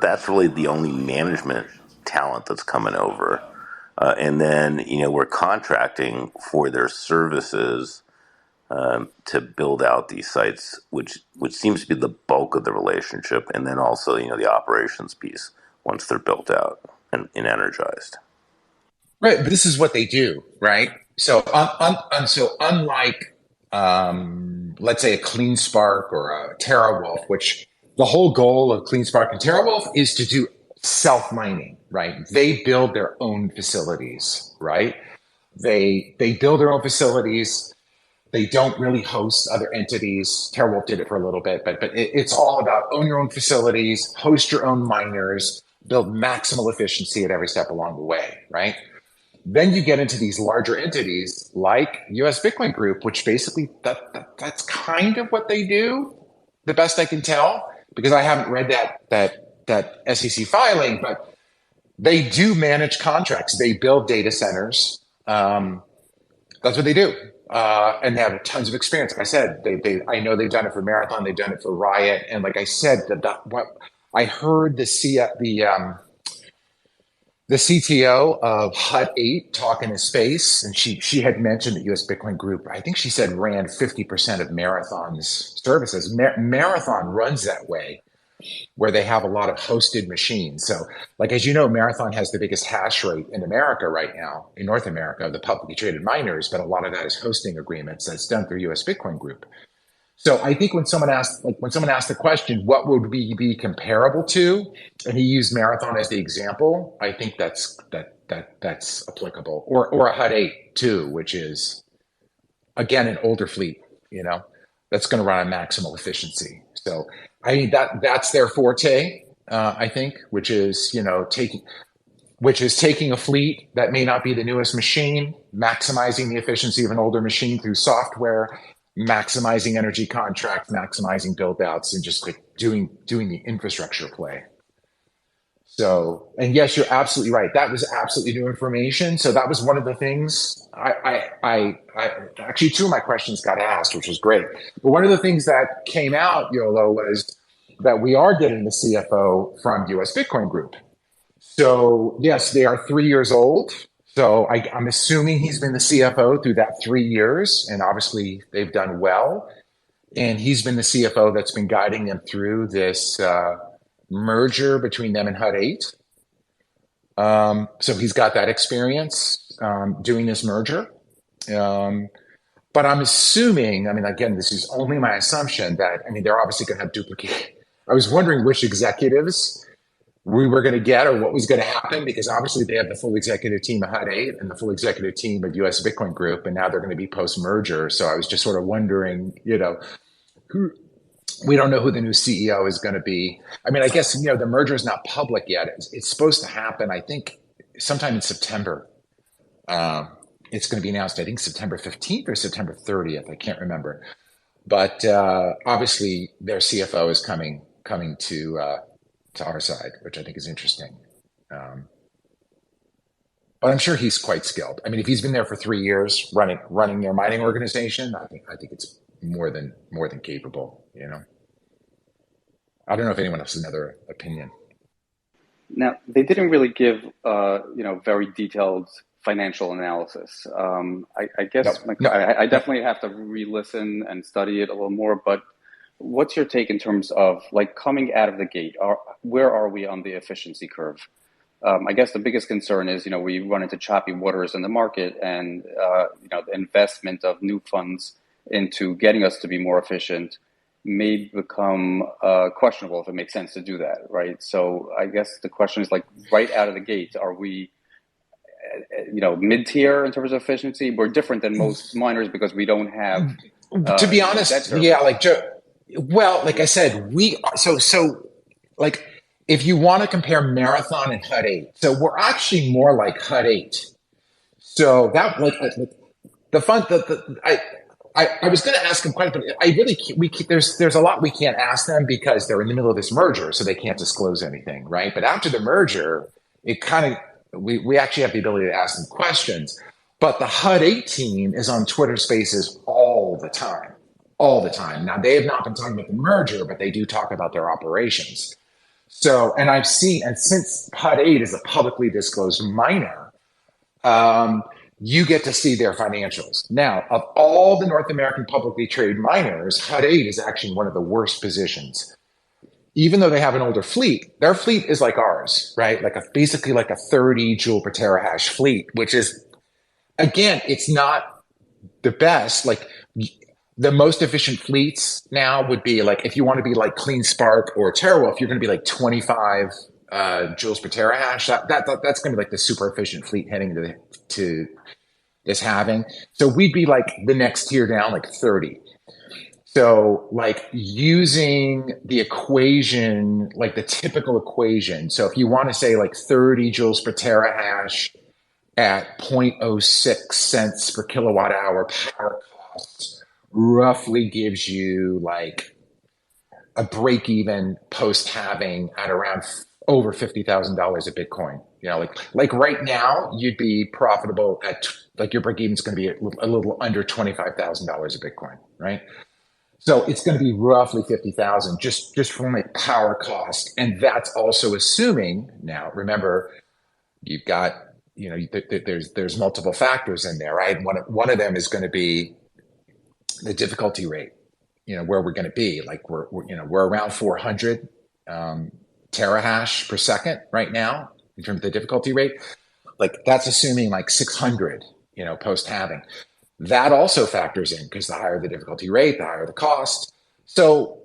but that's really the only management talent that's coming over. And then, we're contracting for their services to build out these sites, which seems to be the bulk of the relationship. And then also, the operations piece once they're built out and energized. Right, but this is what they do, right? So, so unlike, let's say, a CleanSpark or a TeraWolf, which the whole goal of CleanSpark and TeraWolf is to do self-mining, right? They build their own facilities, right? They build their own facilities. They don't really host other entities. TeraWolf did it for a little bit, but it's all about own your own facilities, host your own miners, build maximal efficiency at every step along the way, right? Then you get into these larger entities like US Bitcoin Group, which basically that's kind of what they do, the best I can tell, because I haven't read that SEC filing, but they do manage contracts. They build data centers. That's what they do. And they have tons of experience. Like I said, I know they've done it for Marathon, they've done it for Riot, and like I said, what I heard the CTO of HODL talking to Space, and she had mentioned that US Bitcoin Group, I think she said, ran 50% of Marathon's services. Marathon runs that way, where they have a lot of hosted machines. So, like, as you know, Marathon has the biggest hash rate in America right now, in North America, of the publicly traded miners, but a lot of that is hosting agreements that's done through US Bitcoin Group. So I think when someone asked the question, what would we be comparable to, and he used Marathon as the example, I think that's applicable. Or a HUD-8 too, which is again an older fleet, that's going to run on maximal efficiency. So I mean that's their forte, I think, which is taking a fleet that may not be the newest machine, maximizing the efficiency of an older machine through software, maximizing energy contracts, maximizing build outs, and just like doing the infrastructure play. So, and yes, you're absolutely right. That was absolutely new information. So that was one of the things I actually, two of my questions got asked, which was great. But one of the things that came out, YOLO, was that we are getting the CFO from US Bitcoin Group. So yes, they are 3 years old. So I'm assuming he's been the CFO through that 3 years, and obviously they've done well. And he's been the CFO that's been guiding them through this merger between them and HUD-8. So he's got that experience doing this merger. But I'm assuming, again, this is only my assumption that, they're obviously going to have duplicate. I was wondering which executives we were going to get or what was going to happen, because obviously they have the full executive team of HUD-8 and the full executive team of US Bitcoin Group, and now they're going to be post-merger. So I was just sort of wondering, we don't know who the new CEO is going to be. I guess, the merger is not public yet. It's supposed to happen, I think, sometime in September. It's going to be announced, I think, September 15th or September 30th. I can't remember. But obviously their CFO is coming to our side, which I think is interesting. But I'm sure he's quite skilled. If he's been there for 3 years running their mining organization, I think it's more than capable. I don't know if anyone else has another opinion. Now, they didn't really give very detailed financial analysis. I guess I definitely have to re-listen and study it a little more. But what's your take in terms of coming out of the gate? Where are we on the efficiency curve? I guess the biggest concern is, we run into choppy waters in the market, and the investment of new funds into getting us to be more efficient may become questionable if it makes sense to do that, right? So I guess the question is, right out of the gate, are we mid-tier in terms of efficiency? We're different than most miners because we don't have to be honest, well, like I said, if you want to compare Marathon and HUD-8, so we're actually more like HUD-8. So that I was going to ask them quite, but there's a lot we can't ask them because they're in the middle of this merger, so they can't disclose anything, right? But after the merger, we actually have the ability to ask them questions. But the HUD-8 team is on Twitter Spaces all the time. Now, they have not been talking about the merger, but they do talk about their operations. So, and I've seen, and since HODL is a publicly disclosed miner, you get to see their financials. Now, of all the North American publicly traded miners, HODL is actually one of the worst positions. Even though they have an older fleet, their fleet is like ours, right? Basically like a 30 joule per terahash fleet, which is, again, it's not the best. Like the most efficient fleets now would be like, if you want to be like Clean Spark or TeraWolf, you're going to be like 25 joules per terahash. That's going to be like the super efficient fleet heading to this halving. So we'd be like the next tier down, like 30. So like using the equation, like the typical equation. So if you want to say like 30 joules per terahash at 0.06 cents per kilowatt hour power cost roughly gives you like a break even post halving at around over $50,000 a Bitcoin. You know, like right now you'd be profitable at like your break even is going to be a little under $25,000 a Bitcoin, right? So it's going to be roughly 50,000 just from a power cost. And that's also assuming, now remember, you've got, you know, there's multiple factors in there, right? One of them is going to be the difficulty rate, you know, where we're going to be. Like we're around 400 terahash per second right now in terms of the difficulty rate. Like that's assuming like 600, you know, post halving. That also factors in because the higher the difficulty rate, the higher the cost. So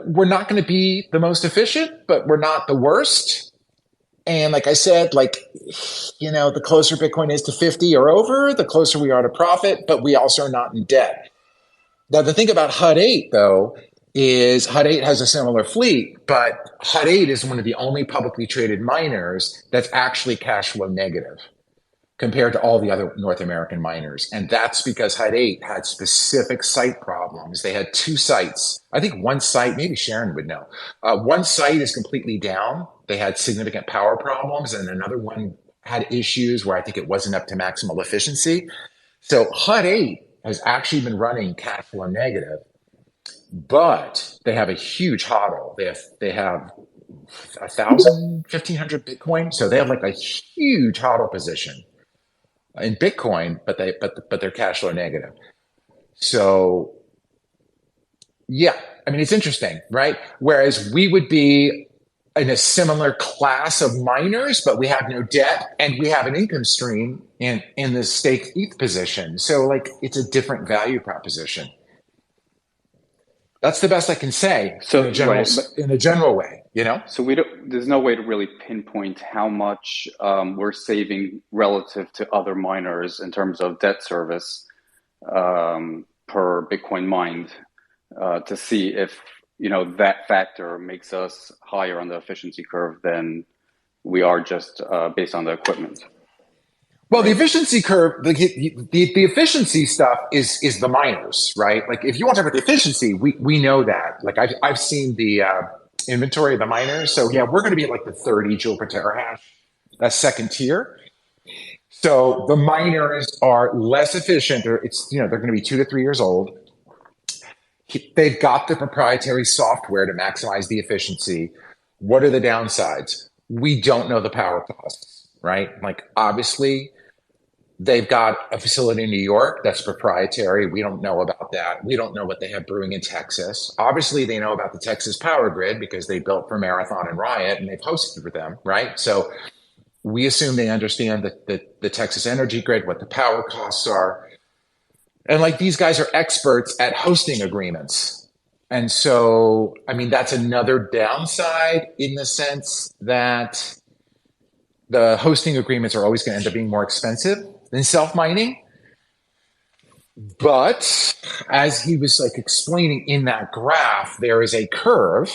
we're not going to be the most efficient, but we're not the worst. And like I said, like, you know, the closer Bitcoin is to 50 or over, the closer we are to profit, but we also are not in debt. Now, the thing about HODL, though, is HODL has a similar fleet, but HODL is one of the only publicly traded miners that's actually cash flow negative compared to all the other North American miners. And that's because HODL had specific site problems. They had 2 sites. I think one site, maybe Sharon would know. One site is completely down. They had significant power problems, and another one had issues where I think it wasn't up to maximal efficiency. So HODL has actually been running cash flow negative, but they have a huge HODL. They have 1,000, 1,500 Bitcoin. So they have like a huge HODL position in Bitcoin, but they're cash flow negative. So yeah, I mean, it's interesting, right? Whereas we would be in a similar class of miners, but we have no debt and we have an income stream in the staked ETH position. So like it's a different value proposition. That's the best I can say in a general way, you know? So there's no way to really pinpoint how much we're saving relative to other miners in terms of debt service per Bitcoin mined to see if, you know, that factor makes us higher on the efficiency curve than we are just based on the equipment. Well, the efficiency curve, the efficiency stuff is the miners, right? Like if you want to talk about the efficiency, we know that. Like I've seen the inventory of the miners. So yeah, we're going to be at like the 30 joule per terahash. That's second tier. So the miners are less efficient. They're going to be 2 to 3 years old. They've got the proprietary software to maximize the efficiency. What are the downsides? We don't know the power costs, right? Like obviously they've got a facility in New York that's proprietary. We don't know about that. We don't know what they have brewing in Texas. Obviously they know about the Texas power grid because they built for Marathon and Riot and they've hosted for them, right? So we assume they understand the Texas energy grid, what the power costs are. And like these guys are experts at hosting agreements. And so, I mean, that's another downside in the sense that the hosting agreements are always going to end up being more expensive than self-mining. But as he was like explaining in that graph, there is a curve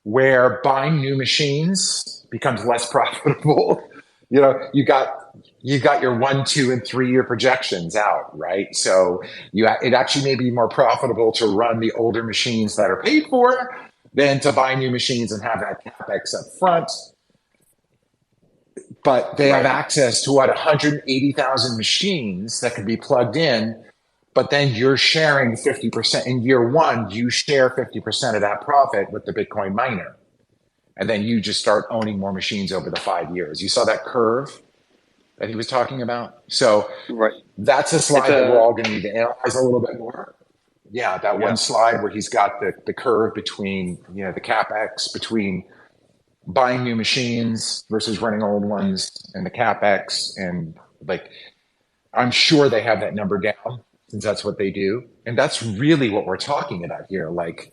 where buying new machines becomes less profitable. You know, you got your 1, 2, and 3 year projections out, right? So it actually may be more profitable to run the older machines that are paid for than to buy new machines and have that capex up front. But they have access to 180,000 machines that can be plugged in but then you're sharing 50% in year one. You share 50% of that profit with the Bitcoin miner, and then you just start owning more machines over the 5 years. You saw that curve that he was talking about. So Right. that's a slide that we're all going to need to analyze a little bit more. Yeah, that one slide where he's got the curve between, you know, the capex between buying new machines versus running old ones, and the capex, and like, I'm sure they have that number down since that's what they do, and that's really what we're talking about here. Like,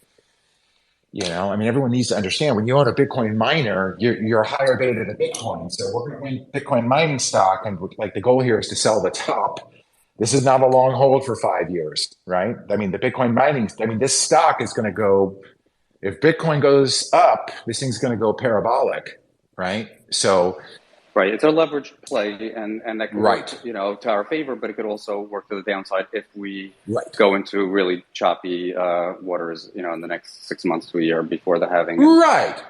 you know, I mean, everyone needs to understand when you own a Bitcoin miner, you're higher beta to Bitcoin. So we're going to win Bitcoin mining stock, and like the goal here is to sell the top. This is not a long hold for 5 years, right? I mean, the Bitcoin mining, I mean, this stock is going to go, if Bitcoin goes up, this thing's going to go parabolic, right? So, right, it's a leverage play, and that can work, you know, to our favor, but it could also work to the downside if we go into really choppy waters, you know, in the next 6 months to a year before the halving. Right.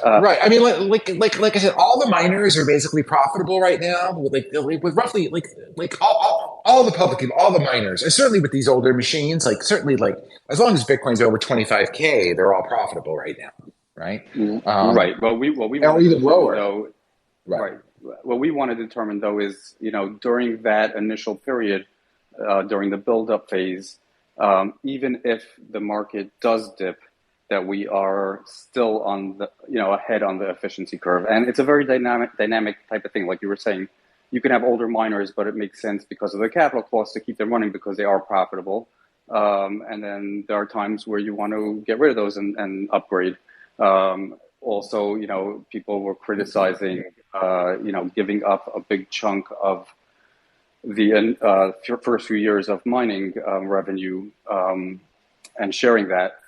I mean, like I said, all the miners are basically profitable right now, with roughly all the public people, all the miners, and certainly with these older machines, like certainly like as long as Bitcoin's over 25K, they're all profitable right now, right? Right. Well, we or even lower. Though, right. What we want to determine though is, you know, during that initial period, during the build-up phase, even if the market does dip, that we are still on the, you know, ahead on the efficiency curve. And it's a very dynamic type of thing. Like you were saying, you can have older miners, but it makes sense because of the capital costs to keep them running because they are profitable. And then there are times where you want to get rid of those and upgrade. Also, you know, people were criticizing, you know, giving up a big chunk of the first few years of mining revenue and sharing that.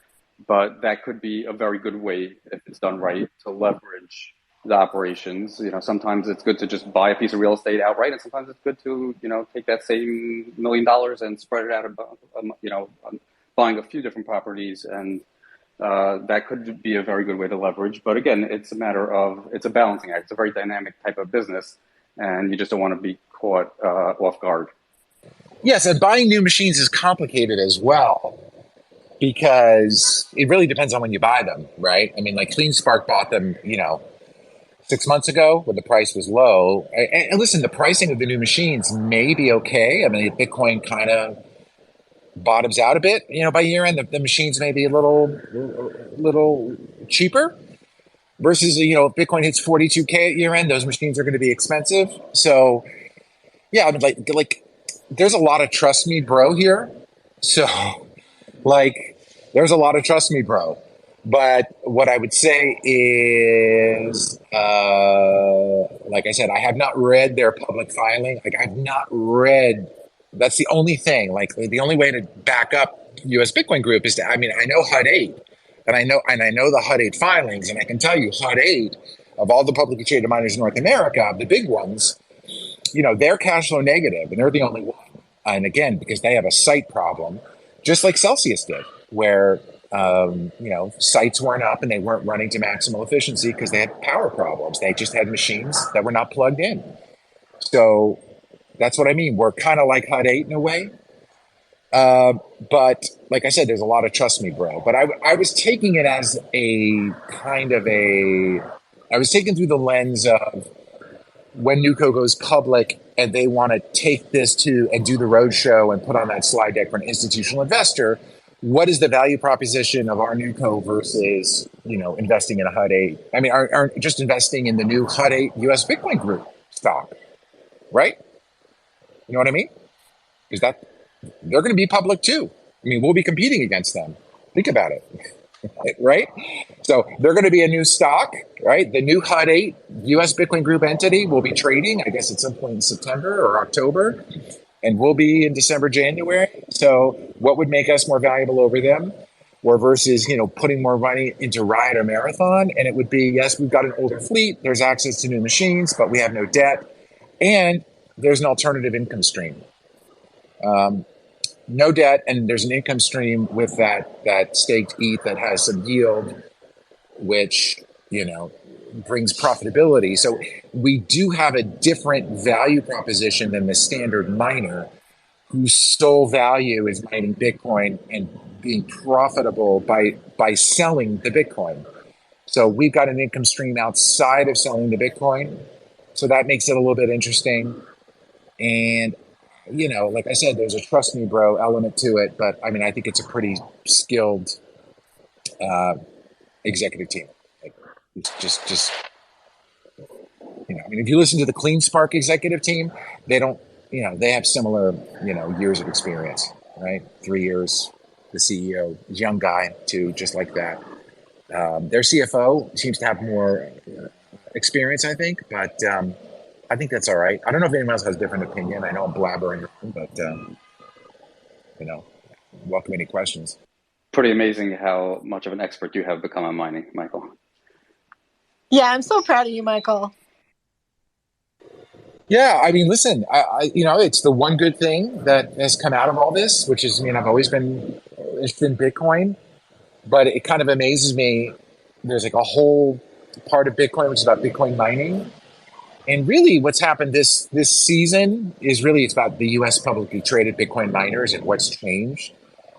But that could be a very good way, if it's done right, to leverage the operations. You know, sometimes it's good to just buy a piece of real estate outright, and sometimes it's good to, you know, take that same $1 million and spread it out about, you know, buying a few different properties, and that could be a very good way to leverage. But again, it's a matter of, it's a balancing act. It's a very dynamic type of business, and you just don't want to be caught off guard. Yes, and buying new machines is complicated as well, because it really depends on when you buy them, right? I mean, like CleanSpark bought them, you know, 6 months ago when the price was low. And listen, the pricing of the new machines may be okay. I mean, Bitcoin kind of bottoms out a bit, you know, by year end, the machines may be a little cheaper versus, you know, if Bitcoin hits 42K at year end, those machines are going to be expensive. So yeah, I mean, like there's a lot of trust me, bro here. So like, there's a lot of trust me, bro. But what I would say is, like I said, I have not read their public filing. Like, I've not read. That's the only thing. Like, the only way to back up U.S. Bitcoin Group is to. I mean, I know HODL, and I know the HODL filings, and I can tell you HODL, of all the publicly traded miners in North America, the big ones, you know, they're cash flow negative, and they're the only one. And again, because they have a site problem, just like Celsius did, where you know, sites weren't up and they weren't running to maximal efficiency because they had power problems. They just had machines that were not plugged in. So that's what I mean. We're kind of like HUD-8 in a way. But like I said, there's a lot of trust me, bro. But I was taking it as a kind of I was taken through the lens of when NewCo goes public and they want to take this to and do the roadshow and put on that slide deck for an institutional investor, what is the value proposition of our NewCo versus, you know, investing in a HUD-8? I mean, are just investing in the new HUD-8 US Bitcoin Group stock, right? You know what I mean? Because they're going to be public too. I mean, we'll be competing against them. Think about it. Right? So they're going to be a new stock, right? The new HUD-8 US Bitcoin Group entity will be trading, I guess, at some point in September or October, and we'll be in December, January. So what would make us more valuable over them? Or versus, you know, putting more money into Riot or Marathon? And it would be, yes, we've got an older fleet, there's access to new machines, but we have no debt, and there's an alternative income stream. No debt, and there's an income stream with that staked ETH that has some yield, which, you know, brings profitability. So we do have a different value proposition than the standard miner. whose sole value is mining Bitcoin and being profitable by selling the Bitcoin. So we've got an income stream outside of selling the Bitcoin. So that makes it a little bit interesting. And, like I said, there's a trust me, bro element to it. But I mean, I think it's a pretty skilled executive team. Like, it's just I mean, if you listen to the CleanSpark executive team, they don't, they have similar, years of experience, right? 3 years, the CEO, young guy too, just like that. Their CFO seems to have more experience, I think, but I think that's all right. I don't know if anyone else has a different opinion. I know I'm blabbering, but welcome any questions. Pretty amazing how much of an expert you have become on mining, Michael. Yeah, I'm so proud of you, Michael. Yeah, I mean, listen, it's the one good thing that has come out of all this, which is, I've always been interested in Bitcoin, but it kind of amazes me. There's like a whole part of Bitcoin which is about Bitcoin mining, and really, what's happened this season is really it's about the U.S. publicly traded Bitcoin miners and what's changed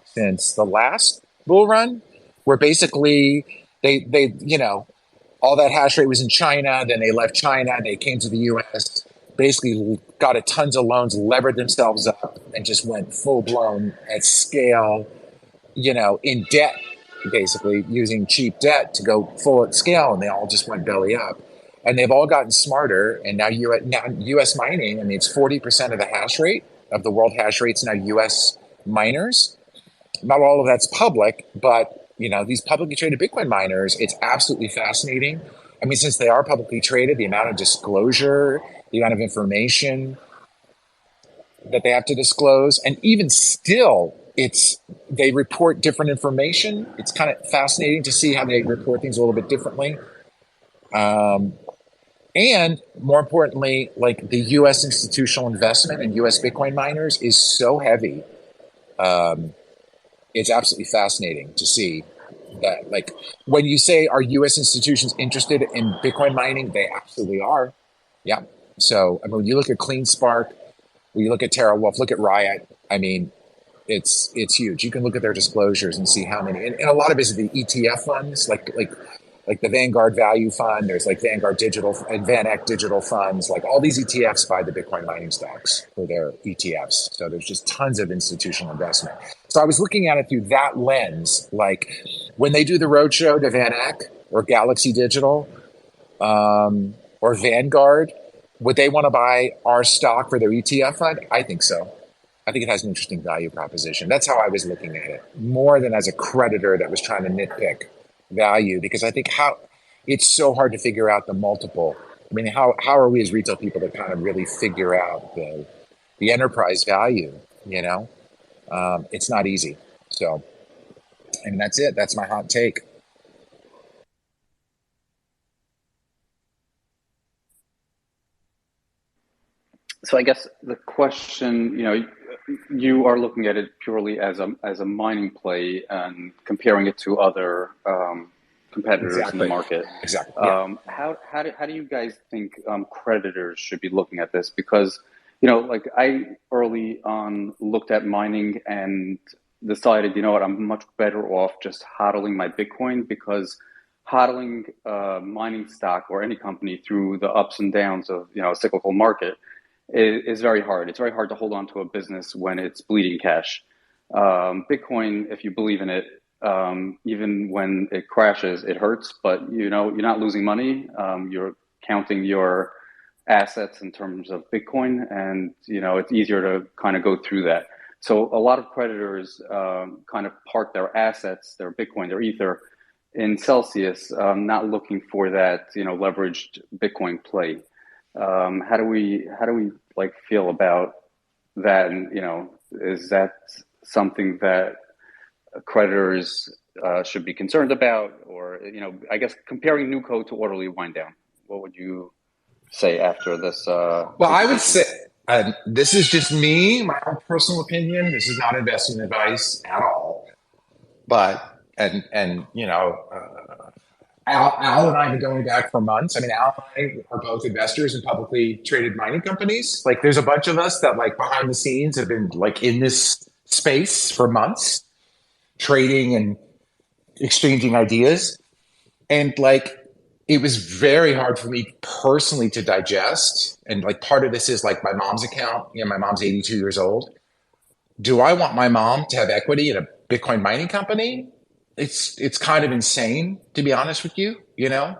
since the last bull run, where basically they all that hash rate was in China, then they left China, they came to the U.S. basically got a tons of loans, levered themselves up, and just went full blown at scale, in debt, basically using cheap debt to go full at scale, and they all just went belly up. And they've all gotten smarter, and now U.S. mining, I mean, it's 40% of the hash rate of the world hash rates now U.S. miners. Not all of that's public, but these publicly traded Bitcoin miners, it's absolutely fascinating. I mean, since they are publicly traded, the amount of disclosure, the amount of information that they have to disclose, and even still, they report different information. It's kind of fascinating to see how they report things a little bit differently. And more importantly, like the U.S. institutional investment in U.S. Bitcoin miners is so heavy. It's absolutely fascinating to see that, like, when you say, are U.S. institutions interested in Bitcoin mining? They absolutely are. Yeah. So, I mean, when you look at CleanSpark, when you look at TerraWolf, look at Riot, I mean, it's huge. You can look at their disclosures and see how many, and a lot of it is the ETF funds, like the Vanguard Value Fund. There's like Vanguard Digital and VanEck Digital Funds. Like all these ETFs buy the Bitcoin mining stocks for their ETFs. So there's just tons of institutional investment. So I was looking at it through that lens. Like when they do the roadshow to VanEck or Galaxy Digital or Vanguard, would they want to buy our stock for their ETF fund? I think so. I think it has an interesting value proposition. That's how I was looking at it, more than as a creditor that was trying to nitpick value, because I think it's so hard to figure out the multiple. I mean, how are we as retail people to kind of really figure out the enterprise value? It's not easy. So, I mean, that's it. That's my hot take. So I guess the question, you are looking at it purely as a mining play and comparing it to other competitors in the market. Exactly. Yeah. How do you guys think creditors should be looking at this? Because like I early on looked at mining and decided, what, I'm much better off just hodling my Bitcoin, because hodling mining stock or any company through the ups and downs of a cyclical market is very hard. It's very hard to hold on to a business when it's bleeding cash. Bitcoin, if you believe in it, even when it crashes, it hurts, but you're not losing money. You're counting your assets in terms of Bitcoin, and it's easier to kind of go through that. So a lot of creditors kind of park their assets, their Bitcoin, their Ether, in Celsius, not looking for that leveraged Bitcoin play. How do we like feel about that? And is that something that creditors should be concerned about? Or I guess comparing NewCo to orderly wind down, what would you say after this? Well, I would say this is just me, my own personal opinion. This is not investment advice at all. But Al and I have been going back for months. I mean, Al and I are both investors in publicly traded mining companies. Like, there's a bunch of us that, like, behind the scenes have been, like, in this space for months, trading and exchanging ideas. And, like, it was very hard for me personally to digest. And, like, part of this is, like, my mom's account. You know, my mom's 82 years old. Do I want my mom to have equity in a Bitcoin mining company? It's kind of insane, to be honest with you, you know,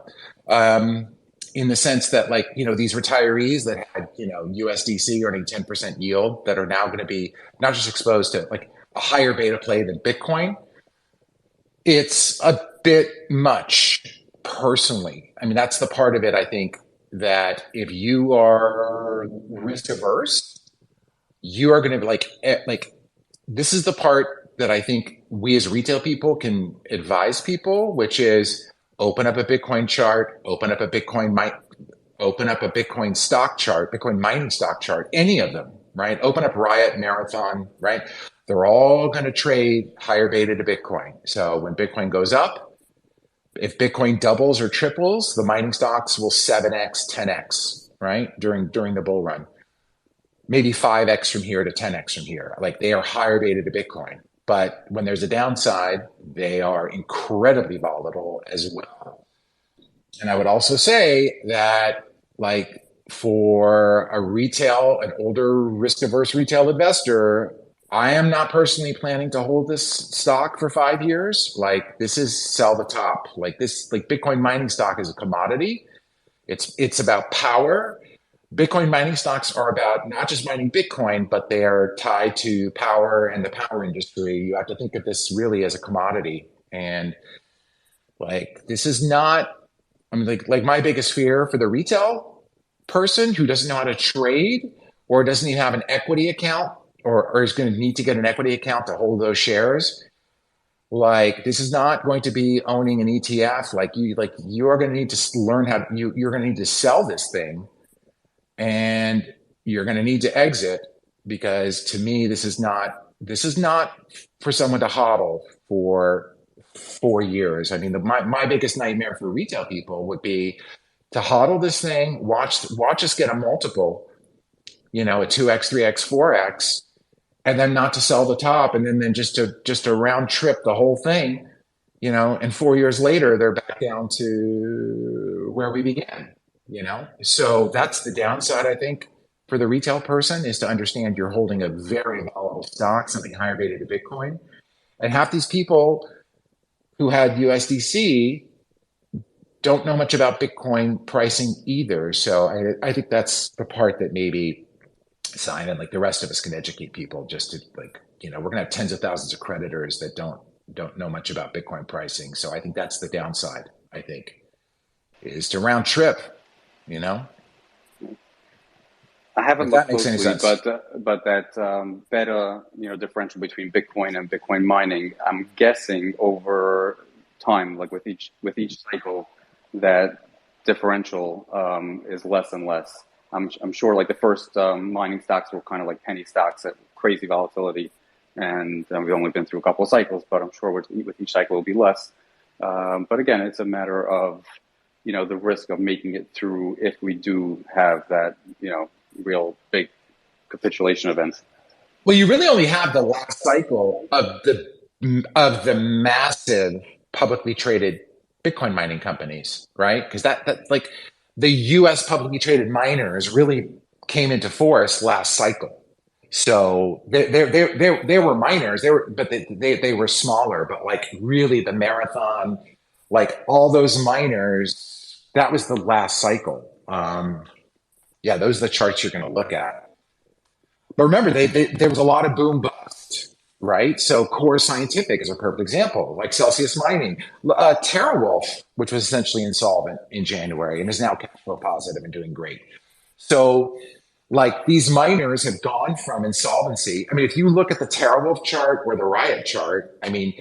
in the sense that, like, you know, these retirees that had, you know, USDC earning 10% yield that are now going to be not just exposed to, like, a higher beta play than Bitcoin. It's a bit much personally. I mean, that's the part of it, I think, that if you are risk averse, you are going to be like, this is the part that I think we as retail people can advise people, which is open up a Bitcoin chart, open up a Bitcoin stock chart, Bitcoin mining stock chart, any of them, right? Open up Riot, Marathon, right? They're all going to trade higher beta to Bitcoin. So when Bitcoin goes up, if Bitcoin doubles or triples, the mining stocks will 7x, 10x, right? During the bull run. Maybe 5x from here to 10x from here. Like, they are higher beta to Bitcoin. But when there's a downside, they are incredibly volatile as well. And I would also say that, like, for an older risk-averse retail investor, I am not personally planning to hold this stock for 5 years. Like, this is sell the top. Like, Bitcoin mining stock is a commodity. It's about power. Bitcoin mining stocks are about not just mining Bitcoin, but they are tied to power and the power industry. You have to think of this really as a commodity. And, like, this is not, I mean, like my biggest fear for the retail person who doesn't know how to trade or doesn't even have an equity account or is going to need to get an equity account to hold those shares. Like, this is not going to be owning an ETF. You are going to need to learn you're going to need to sell this thing. And you're going to need to exit, because to me, this is not for someone to hodl for 4 years. I mean, my biggest nightmare for retail people would be to hodl this thing, watch us get a multiple, you know, a 2x, 3x, 4x, and then not to sell the top, and then just to round trip the whole thing, you know, and 4 years later, they're back down to where we began. You know, so that's the downside, I think, for the retail person, is to understand you're holding a very volatile stock, something higher beta to Bitcoin. And half these people who had USDC don't know much about Bitcoin pricing either. So I think that's the part that maybe Simon, like the rest of us, can educate people, just to, like, you know, we're going to have tens of thousands of creditors that don't know much about Bitcoin pricing. So I think that's the downside, I think, is to round trip. You know, I haven't looked closely, but that beta, you know, differential between Bitcoin and Bitcoin mining, I'm guessing over time, like with each cycle, that differential is less and less. I'm sure, like, the first mining stocks were kind of like penny stocks at crazy volatility, and we've only been through a couple of cycles, but I'm sure with each cycle it'll be less. But again, it's a matter of, you know, the risk of making it through if we do have that, you know, real big capitulation event. Well, you really only have the last cycle of the massive publicly traded Bitcoin mining companies, right? Because that like the U.S. publicly traded miners really came into force last cycle. So they were miners, but they were smaller. But, like, really, the Marathon, like, all those miners, that was the last cycle. Yeah, those are the charts you're going to look at. But remember, there was a lot of boom bust, right? So Core Scientific is a perfect example, like Celsius Mining. TeraWulf, which was essentially insolvent in January and is now cash flow positive and doing great. So, like, these miners have gone from insolvency. I mean, if you look at the TeraWulf chart or the Riot chart, I mean,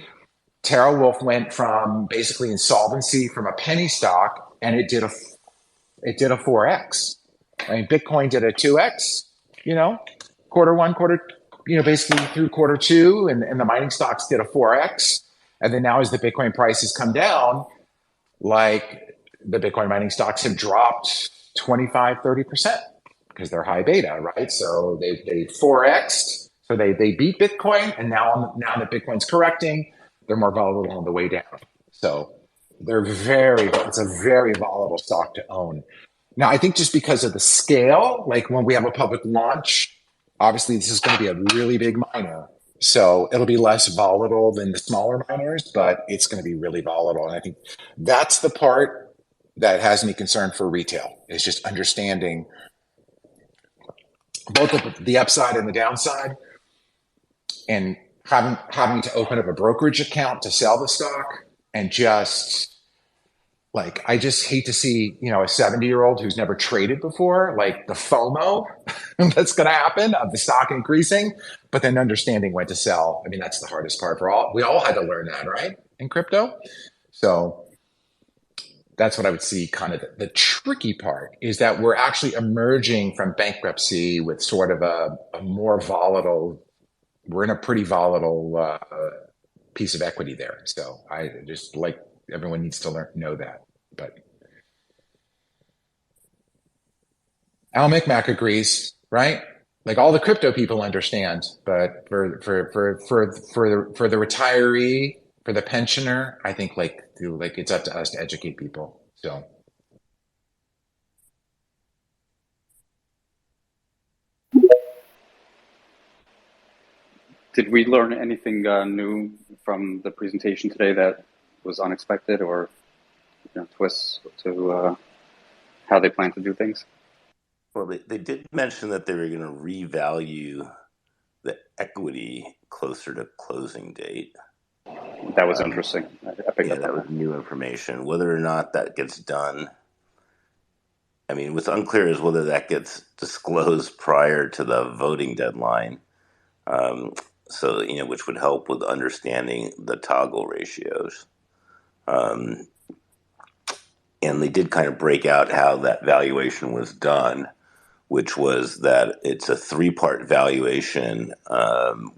TeraWulf went from basically insolvency from a penny stock, and it did a 4x. I mean, Bitcoin did a 2x, you know, quarter one, basically through quarter two, and the mining stocks did a 4x. And then now, as the Bitcoin prices come down, like the Bitcoin mining stocks have dropped 25, 30% because they're high beta, right? So they 4x'd, so they beat Bitcoin, and now that Bitcoin's correcting, they're more volatile on the way down. So it's a very volatile stock to own. Now, I think just because of the scale, like when we have a public launch, obviously this is going to be a really big miner. So it'll be less volatile than the smaller miners, but it's going to be really volatile. And I think that's the part that has me concerned for retail, is just understanding both the upside and the downside, and having to open up a brokerage account to sell the stock. And just like, I just hate to see, a 70-year-old who's never traded before, like the FOMO that's going to happen of the stock increasing, but then understanding when to sell. I mean, that's the hardest part we all had to learn that, right? In crypto. So that's what I would see. Kind of the tricky part is that we're actually emerging from bankruptcy with sort of a more volatile, we're in a pretty volatile piece of equity there. So I just like, everyone needs to know that. But Al Micmac agrees, right? Like all the crypto people understand, but for the retiree, for the pensioner, I think like it's up to us to educate people. So. Did we learn anything new from the presentation today that was unexpected, or twists to how they plan to do things? Well, they did mention that they were going to revalue the equity closer to closing date. That was interesting. I picked up on that was new information. Whether or not that gets done, I mean, what's unclear is whether that gets disclosed prior to the voting deadline. So, which would help with understanding the toggle ratios. And they did kind of break out how that valuation was done, which was that it's a three-part valuation,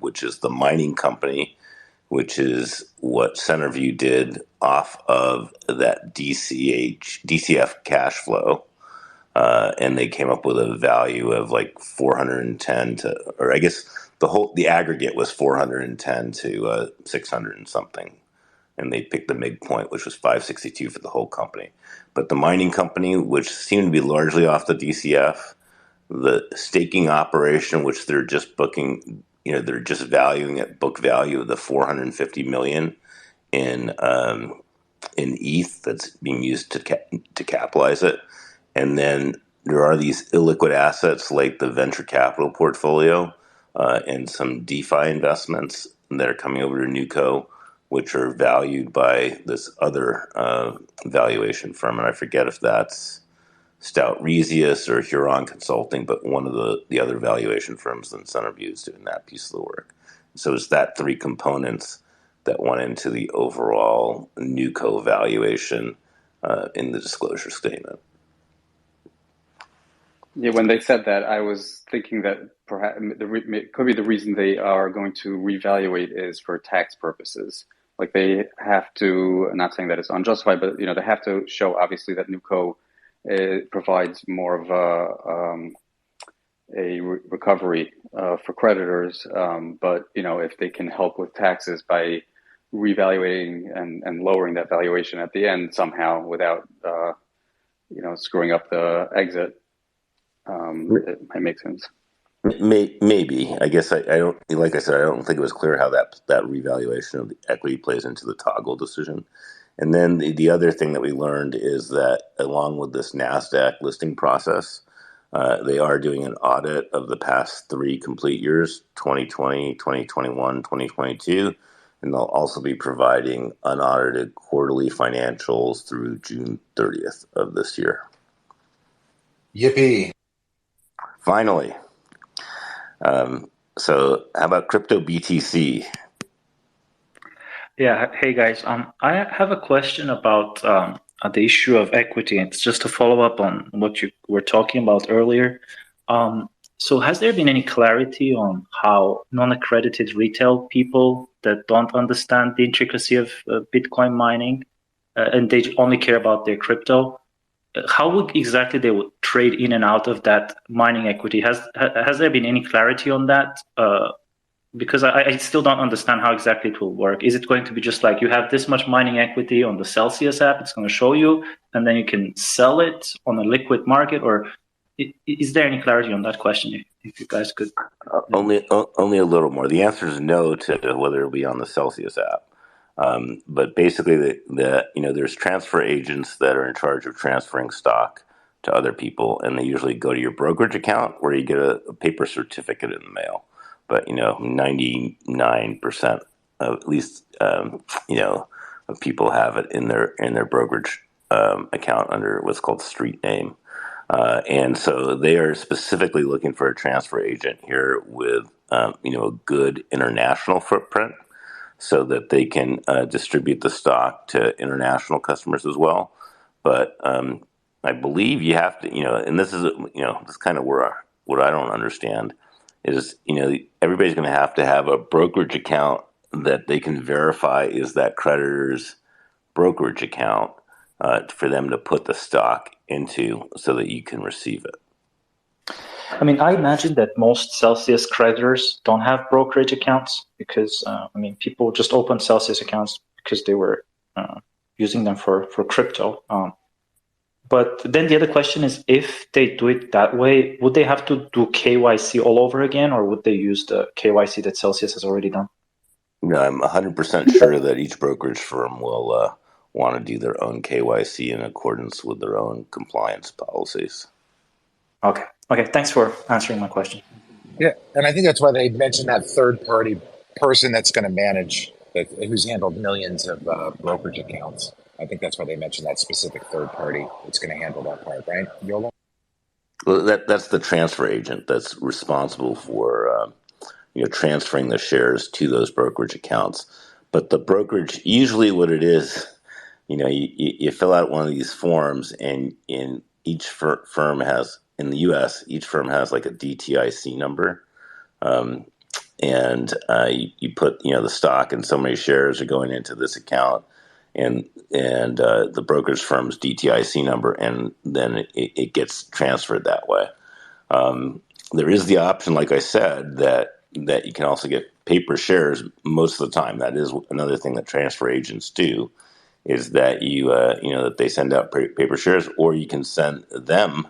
which is the mining company, which is what Centerview did off of that DCF cash flow. And they came up with a value of like 410 to, or I guess the aggregate was 410 to 600 and something. And they picked the midpoint, which was 562 for the whole company. But the mining company, which seemed to be largely off the DCF, the staking operation, which they're just booking, they're just valuing at book value of the 450 million in ETH that's being used to capitalize it. And then there are these illiquid assets like the venture capital portfolio and some DeFi investments that are coming over to NewCo, which are valued by this other valuation firm. And I forget if that's Stout Rezius or Huron Consulting, but one of the other valuation firms than Centerview is doing that piece of the work. So it's that three components that went into the overall NewCo valuation in the disclosure statement. Yeah, when they said that, I was thinking that perhaps it could be the reason they are going to reevaluate is for tax purposes. Like they have to, I'm not saying that it's unjustified, but they have to show obviously that NewCo provides more of a recovery for creditors. But if they can help with taxes by reevaluating and lowering that valuation at the end somehow without screwing up the exit. It might make sense. Maybe. I guess I don't. Like I said, I don't think it was clear how that revaluation of the equity plays into the toggle decision. And then the other thing that we learned is that along with this NASDAQ listing process, they are doing an audit of the past 3 complete years, 2020, 2021, 2022, and they'll also be providing unaudited quarterly financials through June 30th of this year. Yippee. Finally. So how about crypto BTC? Yeah. Hey guys. I have a question about the issue of equity. It's just to follow up on what you were talking about earlier. So has there been any clarity on how non-accredited retail people that don't understand the intricacy of Bitcoin mining and they only care about their crypto, how exactly they would trade in and out of that mining equity? Has there been any clarity on that? Because I still don't understand how exactly it will work. Is it going to be just like you have this much mining equity on the Celsius app, it's going to show you, and then you can sell it on a liquid market? Or is there any clarity on that question, if you guys could? Only a little more. The answer is no to whether it'll be on the Celsius app. But basically, there's transfer agents that are in charge of transferring stock to other people, and they usually go to your brokerage account where you get a paper certificate in the mail. But 99% of at least of people have it in their brokerage account under what's called street name. And so they are specifically looking for a transfer agent here with a good international footprint, so that they can distribute the stock to international customers as well. But I believe you have to, and this is this is kind of where what I don't understand is, everybody's going to have a brokerage account that they can verify is that creditor's brokerage account for them to put the stock into so that you can receive it. I mean, I imagine that most Celsius creditors don't have brokerage accounts because, people just open Celsius accounts because they were using them for crypto. But then the other question is, if they do it that way, would they have to do KYC all over again, or would they use the KYC that Celsius has already done? No, I'm 100% sure that each brokerage firm will want to do their own KYC in accordance with their own compliance policies. Okay. Thanks for answering my question. Yeah, and I think that's why they mentioned that third-party person that's going to manage, who's handled millions of brokerage accounts. I think that's why they mentioned that specific third party that's going to handle that part, right, Yolo? Well, that's the transfer agent that's responsible for transferring the shares to those brokerage accounts. But the brokerage, usually what it is, you fill out one of these forms, and in each firm has, in the U.S., each firm has like a DTIC number, and you put the stock and so many shares are going into this account, and the brokerage firm's DTIC number, and then it gets transferred that way. There is the option, like I said, that you can also get paper shares most of the time. That is another thing that transfer agents do, is that that they send out paper shares, or you can send them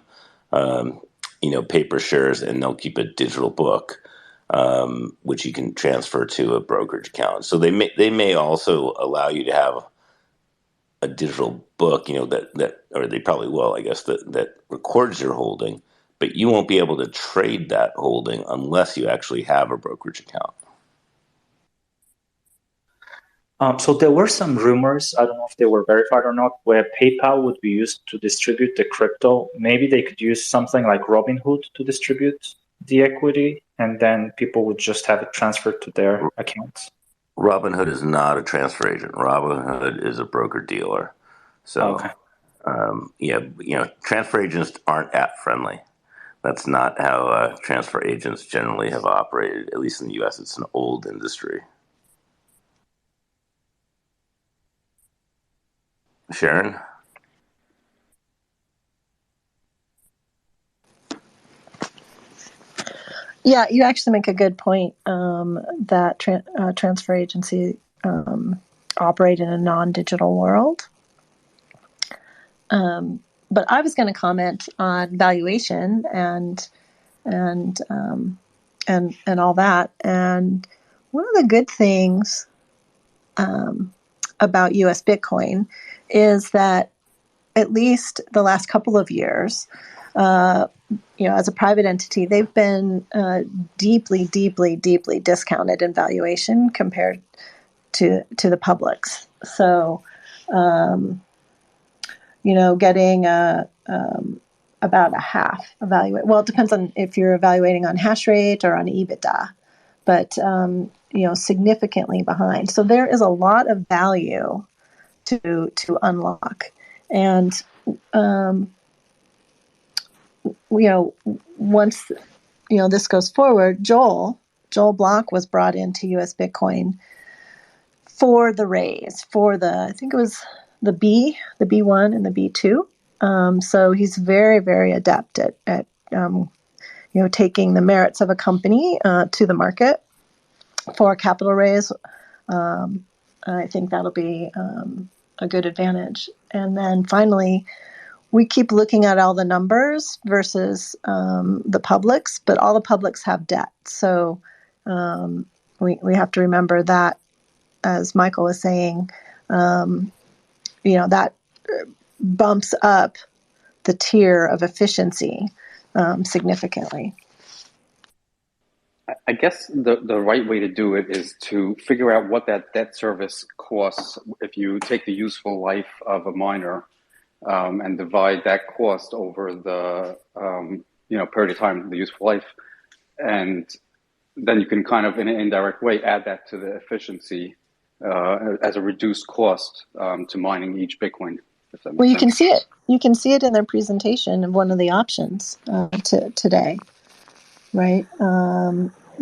paper shares, and they'll keep a digital book, which you can transfer to a brokerage account. So they may also allow you to have a digital book, that or they probably will, I guess, that records your holding, but you won't be able to trade that holding unless you actually have a brokerage account. So there were some rumors, I don't know if they were verified or not, where PayPal would be used to distribute the crypto. Maybe they could use something like Robinhood to distribute the equity, and then people would just have it transferred to their accounts. Robinhood is not a transfer agent. Robinhood is a broker-dealer. So, okay. Transfer agents aren't app-friendly. That's not how transfer agents generally have operated. At least in the U.S., it's an old industry. Sharon? Yeah, you actually make a good point that transfer agency operate in a non-digital world. But I was going to comment on valuation and all that. And one of the good things about U.S. Bitcoin is that at least the last couple of years, as a private entity, they've been deeply, deeply, deeply discounted in valuation compared to the publics. So, getting about a half evaluate. Well, it depends on if you're evaluating on hash rate or on EBITDA, but significantly behind. So there is a lot of value to unlock, and once this goes forward, Joel Block was brought into U.S. Bitcoin for the raise, I think it was the B1 and the B2. So he's very, very adept at taking the merits of a company to the market for a capital raise. I think that'll be a good advantage. And then finally, we keep looking at all the numbers versus the publics, but all the publics have debt. So we have to remember that, as Michael was saying, that bumps up the tier of efficiency significantly. I guess the right way to do it is to figure out what that debt service costs if you take the useful life of a miner and divide that cost over the period of time, the useful life, and then you can kind of in an indirect way add that to the efficiency as a reduced cost to mining each Bitcoin. Well, you can see it. You can see it in their presentation of one of the options today, right?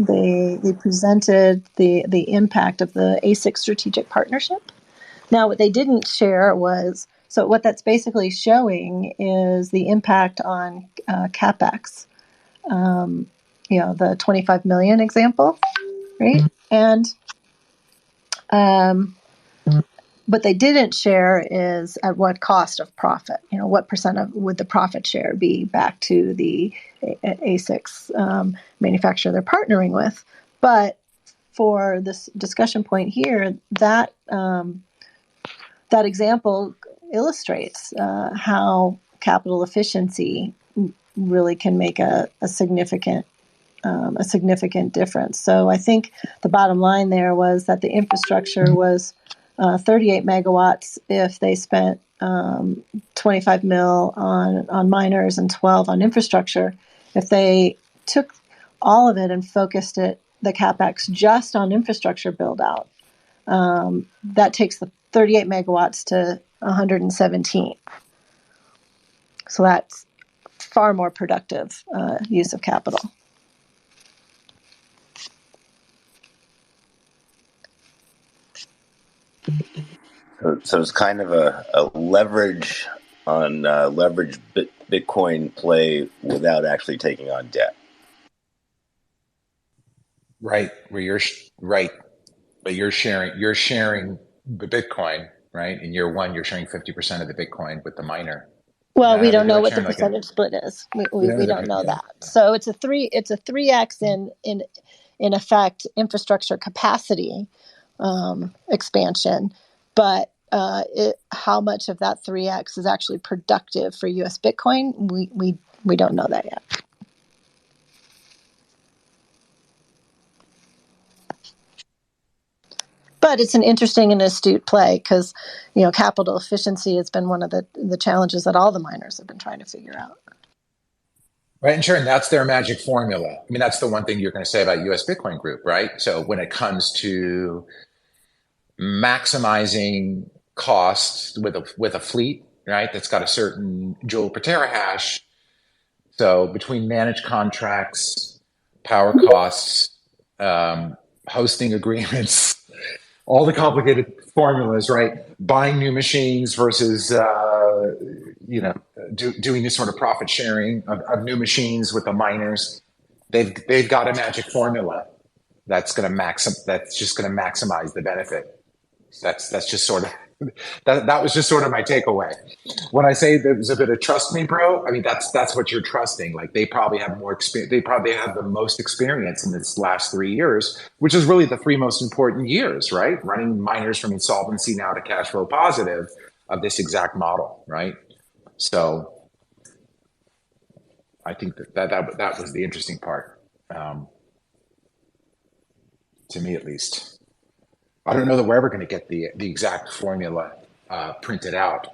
They presented the impact of the ASIC strategic partnership. Now, what they didn't share was, so what that's basically showing is the impact on CapEx. The 25 million example, right? And what they didn't share is at what cost of profit. What percent of would the profit share be back to the ASICs manufacturer they're partnering with? But for this discussion point here, that example illustrates how capital efficiency really can make a significant difference. So I think the bottom line there was that the infrastructure was 38 megawatts if they spent 25 mil on miners and 12 on infrastructure. If they took all of it and focused the CapEx just on infrastructure build out, that takes the 38 megawatts to 117. So that's far more productive use of capital. So it's kind of a leverage on leverage Bitcoin play without actually taking on debt. Right, where you're right, but you're sharing the Bitcoin, right? In year one, you're sharing 50% of the Bitcoin with the miner. Well, we don't know what the percentage split is. We don't know that. So it's a 3x in effect infrastructure capacity expansion, but how much of that 3x is actually productive for U.S. Bitcoin? We don't know that yet. But it's an interesting and astute play because, capital efficiency has been one of the challenges that all the miners have been trying to figure out. Right, and sure, and that's their magic formula. I mean, that's the one thing you're going to say about U.S. Bitcoin Group, right? So when it comes to maximizing costs with a fleet, right, that's got a certain joule per terahash. So between managed contracts, power costs, hosting agreements, all the complicated formulas, right? Buying new machines versus, doing this sort of profit sharing of new machines with the miners. They've got a magic formula that's going to maximize the benefit. That's just sort of that was just sort of my takeaway. When I say there's a bit of trust me, bro, I mean that's what you're trusting. Like they probably have more experience. They probably have the most experience in this last 3 years, which is really the 3 most important years, right? Running miners from insolvency now to cash flow positive of this exact model, right? So I think that was the interesting part, to me at least. I don't know that we're ever going to get the exact formula printed out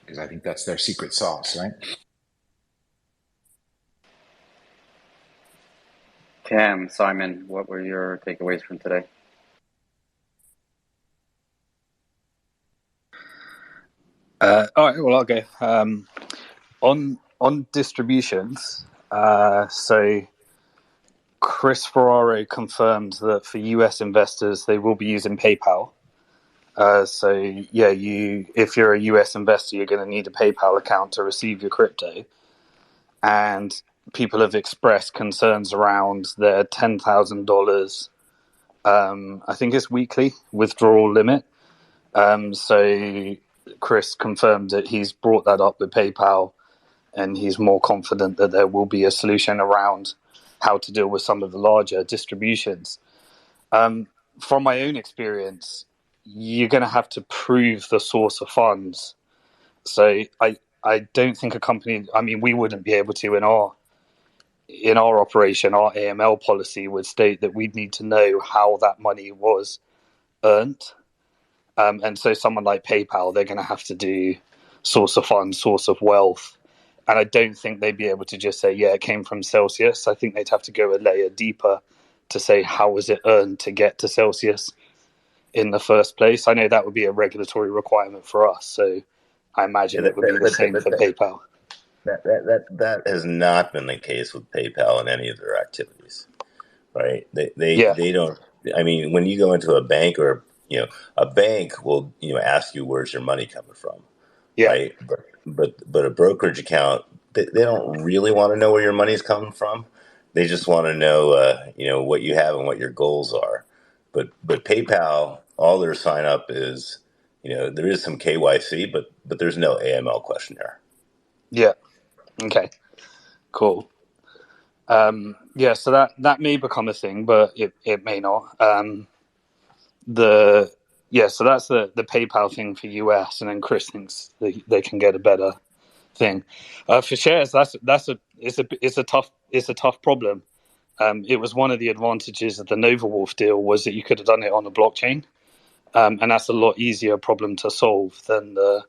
because I think that's their secret sauce, right? Cam, Simon, what were your takeaways from today? All right, well, I'll go. On distributions, so Chris Ferraro confirmed that for US investors, they will be using PayPal. So yeah, if you're a US investor, you're going to need a PayPal account to receive your crypto. And people have expressed concerns around their $10,000, I think it's weekly withdrawal limit. So Chris confirmed that he's brought that up with PayPal, and he's more confident that there will be a solution around how to deal with some of the larger distributions. From my own experience, you're going to have to prove the source of funds. So I don't think a company, I mean, we wouldn't be able to in our operation. Our AML policy would state that we'd need to know how that money was earned. And so someone like PayPal, they're going to have to do source of funds, source of wealth. And I don't think they'd be able to just say, yeah, it came from Celsius. I think they'd have to go a layer deeper to say, how was it earned to get to Celsius in the first place? I know that would be a regulatory requirement for us. So I imagine it would be the same for PayPal. That has not been the case with PayPal in any of their activities, right? They don't. I mean, when you go into a bank, or a bank will ask you, where's your money coming from, right? But a brokerage account, they don't really want to know where your money's coming from. They just want to know what you have and what your goals are. But PayPal, all their sign up is there is some KYC, but there's no AML questionnaire. Yeah. Okay. Cool. So that may become a thing, but it may not. So that's the PayPal thing for US, and then Chris thinks they can get a better thing. For shares, it's a tough problem. It was one of the advantages of the NovaWolf deal was that you could have done it on a blockchain, and that's a lot easier problem to solve than the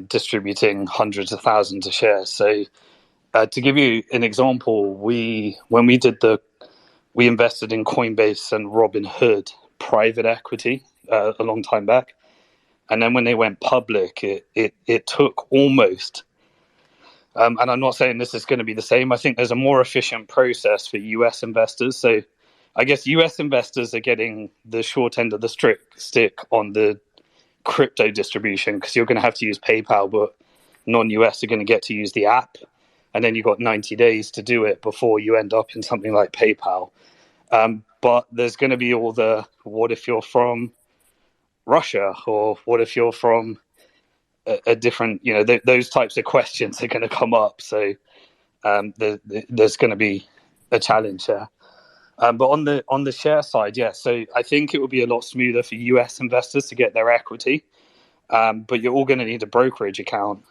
distributing hundreds of thousands of shares. So to give you an example, when we invested in Coinbase and Robinhood private equity a long time back, and then when they went public, it took almost. And I'm not saying this is going to be the same. I think there's a more efficient process for US investors. So I guess US investors are getting the short end of the stick on the crypto distribution, because you're going to have to use PayPal, but non-US are going to get to use the app. And then you've got 90 days to do it before you end up in something like PayPal. But there's going to be all the, what if you're from Russia, or what if you're from a different, those types of questions are going to come up. So there's going to be a challenge there. But on the share side, so I think it will be a lot smoother for US investors to get their equity. But you're all going to need a brokerage account.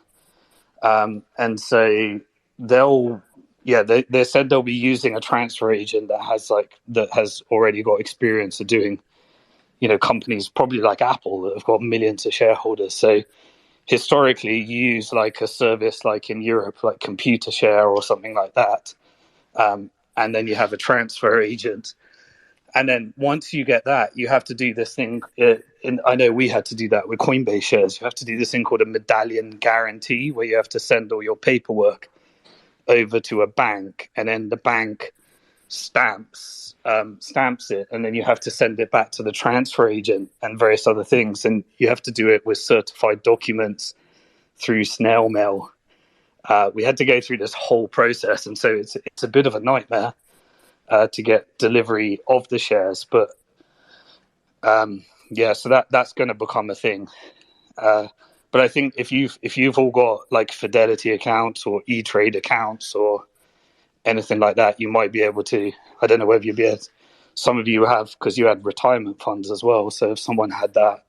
And so they said they'll be using a transfer agent that has already got experience of doing, companies probably like Apple that have got millions of shareholders. So historically, you use like a service like in Europe, like ComputerShare or something like that. And then you have a transfer agent. And then once you get that, you have to do this thing. I know we had to do that with Coinbase shares. You have to do this thing called a medallion guarantee, where you have to send all your paperwork over to a bank, and then the bank stamps it, and then you have to send it back to the transfer agent and various other things. And you have to do it with certified documents through snail mail. We had to go through this whole process, and so it's a bit of a nightmare to get delivery of the shares. But so that's going to become a thing. But I think if you've all got like Fidelity accounts or E-Trade accounts or anything like that, you might be able to. I don't know whether you'd be able. Some of you have, because you had retirement funds as well. So if someone had that,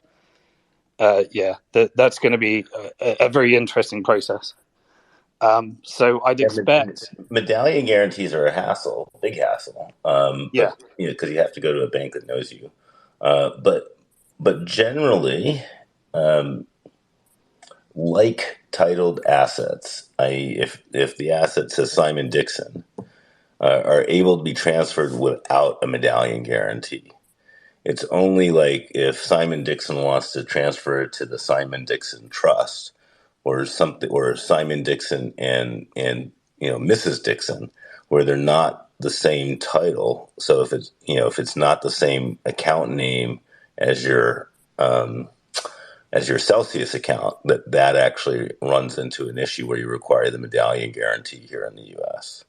that's going to be a very interesting process. So I'd expect medallion guarantees are a hassle, big hassle. But because you have to go to a bank that knows you. But generally, like titled assets, i.e., if the asset says Simon Dixon, are able to be transferred without a medallion guarantee. It's only like if Simon Dixon wants to transfer it to the Simon Dixon Trust, or something, or Simon Dixon and Mrs. Dixon, where they're not the same title. So if it's not the same account name as your as your Celsius account, that actually runs into an issue where you require the medallion guarantee here in the U.S.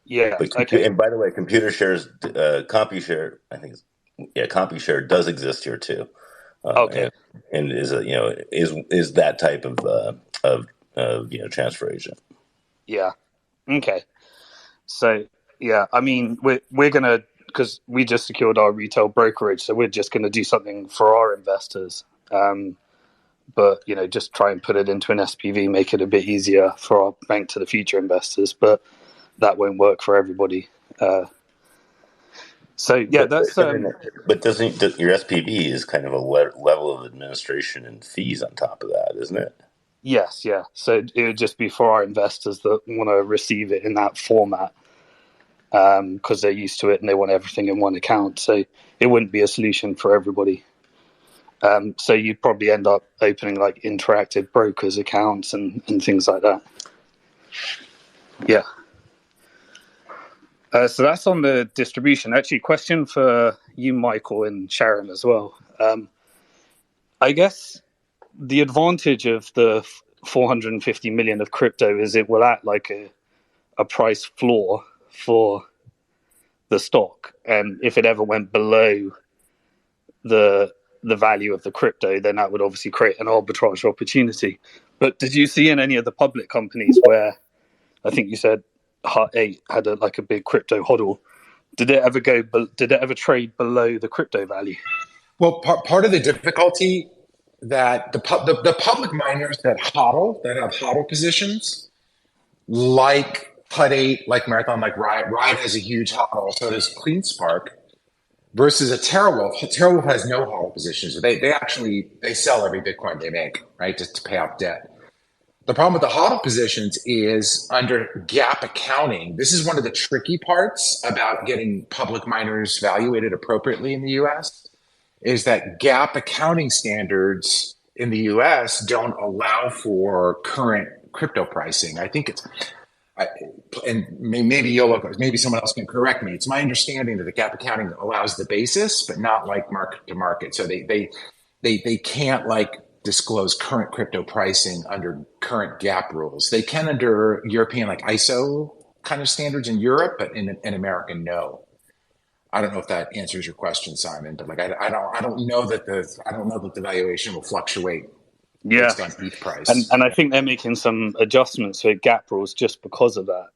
Yeah. But, Okay. and by the way, computer shares, CompuShare, I think, CompuShare does exist here too. Okay. And is is that type of transfer agent. Yeah. Okay. So yeah, I mean, we're gonna, because we just secured our retail brokerage, so we're just gonna do something for our investors. But just try and put it into an SPV, make it a bit easier for our bank to the future investors. But that won't work for everybody. So yeah, that's. But doesn't your SPV is kind of a level of administration and fees on top of that, isn't it? Yes, yeah. So it would just be for our investors that want to receive it in that format, because they're used to it and they want everything in one account. So it wouldn't be a solution for everybody. So you'd probably end up opening like interactive brokers accounts and things like that. Yeah. So that's on the distribution. Actually, question for you, Michael, and Sharon as well. I guess the advantage of the 450 million of crypto is it will act like a price floor for the stock. And if it ever went below the value of the crypto, then that would obviously create an arbitrage opportunity. But did you see in any of the public companies where, I think you said Hut8 had a big crypto HODL, did it ever trade below the crypto value? Well, part of the difficulty that the public miners that have HODL positions, like Hut8, like Marathon, like Riot has a huge HODL, so does CleanSpark, versus a TeraWulf. TeraWulf has no HODL positions. They sell every Bitcoin they make, right, just to pay off debt. The problem with the HODL positions is under GAAP accounting. This is one of the tricky parts about getting public miners valuated appropriately in the US, is that GAAP accounting standards in the US don't allow for current crypto pricing. I think and maybe YOLO, maybe someone else can correct me. It's my understanding that the GAAP accounting allows the basis, but not like market to market. So they can't disclose current crypto pricing under current GAAP rules. They can under European ISO kind of standards in Europe, but in America, no. I don't know if that answers your question, Simon. But I don't know that the valuation will fluctuate based on ETH price. And I think they're making some adjustments for GAAP rules just because of that.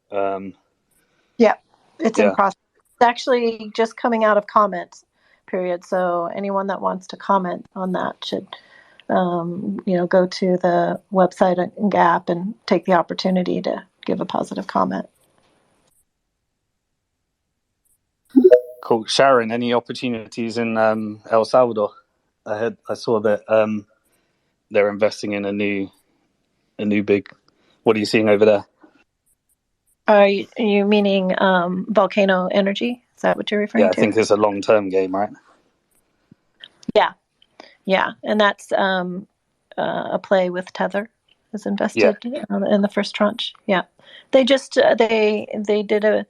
It's in process. It's actually just coming out of comments period. So anyone that wants to comment on that should go to the website at Gap and take the opportunity to give a positive comment. Cool. Sharon, any opportunities in El Salvador? I saw that they're investing in a new big. What are you seeing over there? Are you meaning Volcano Energy? Is that what you're referring to? Yeah, I think it's a long-term game, right? Yeah, and that's a play with Tether is invested in the first tranche. Yeah, they just they did a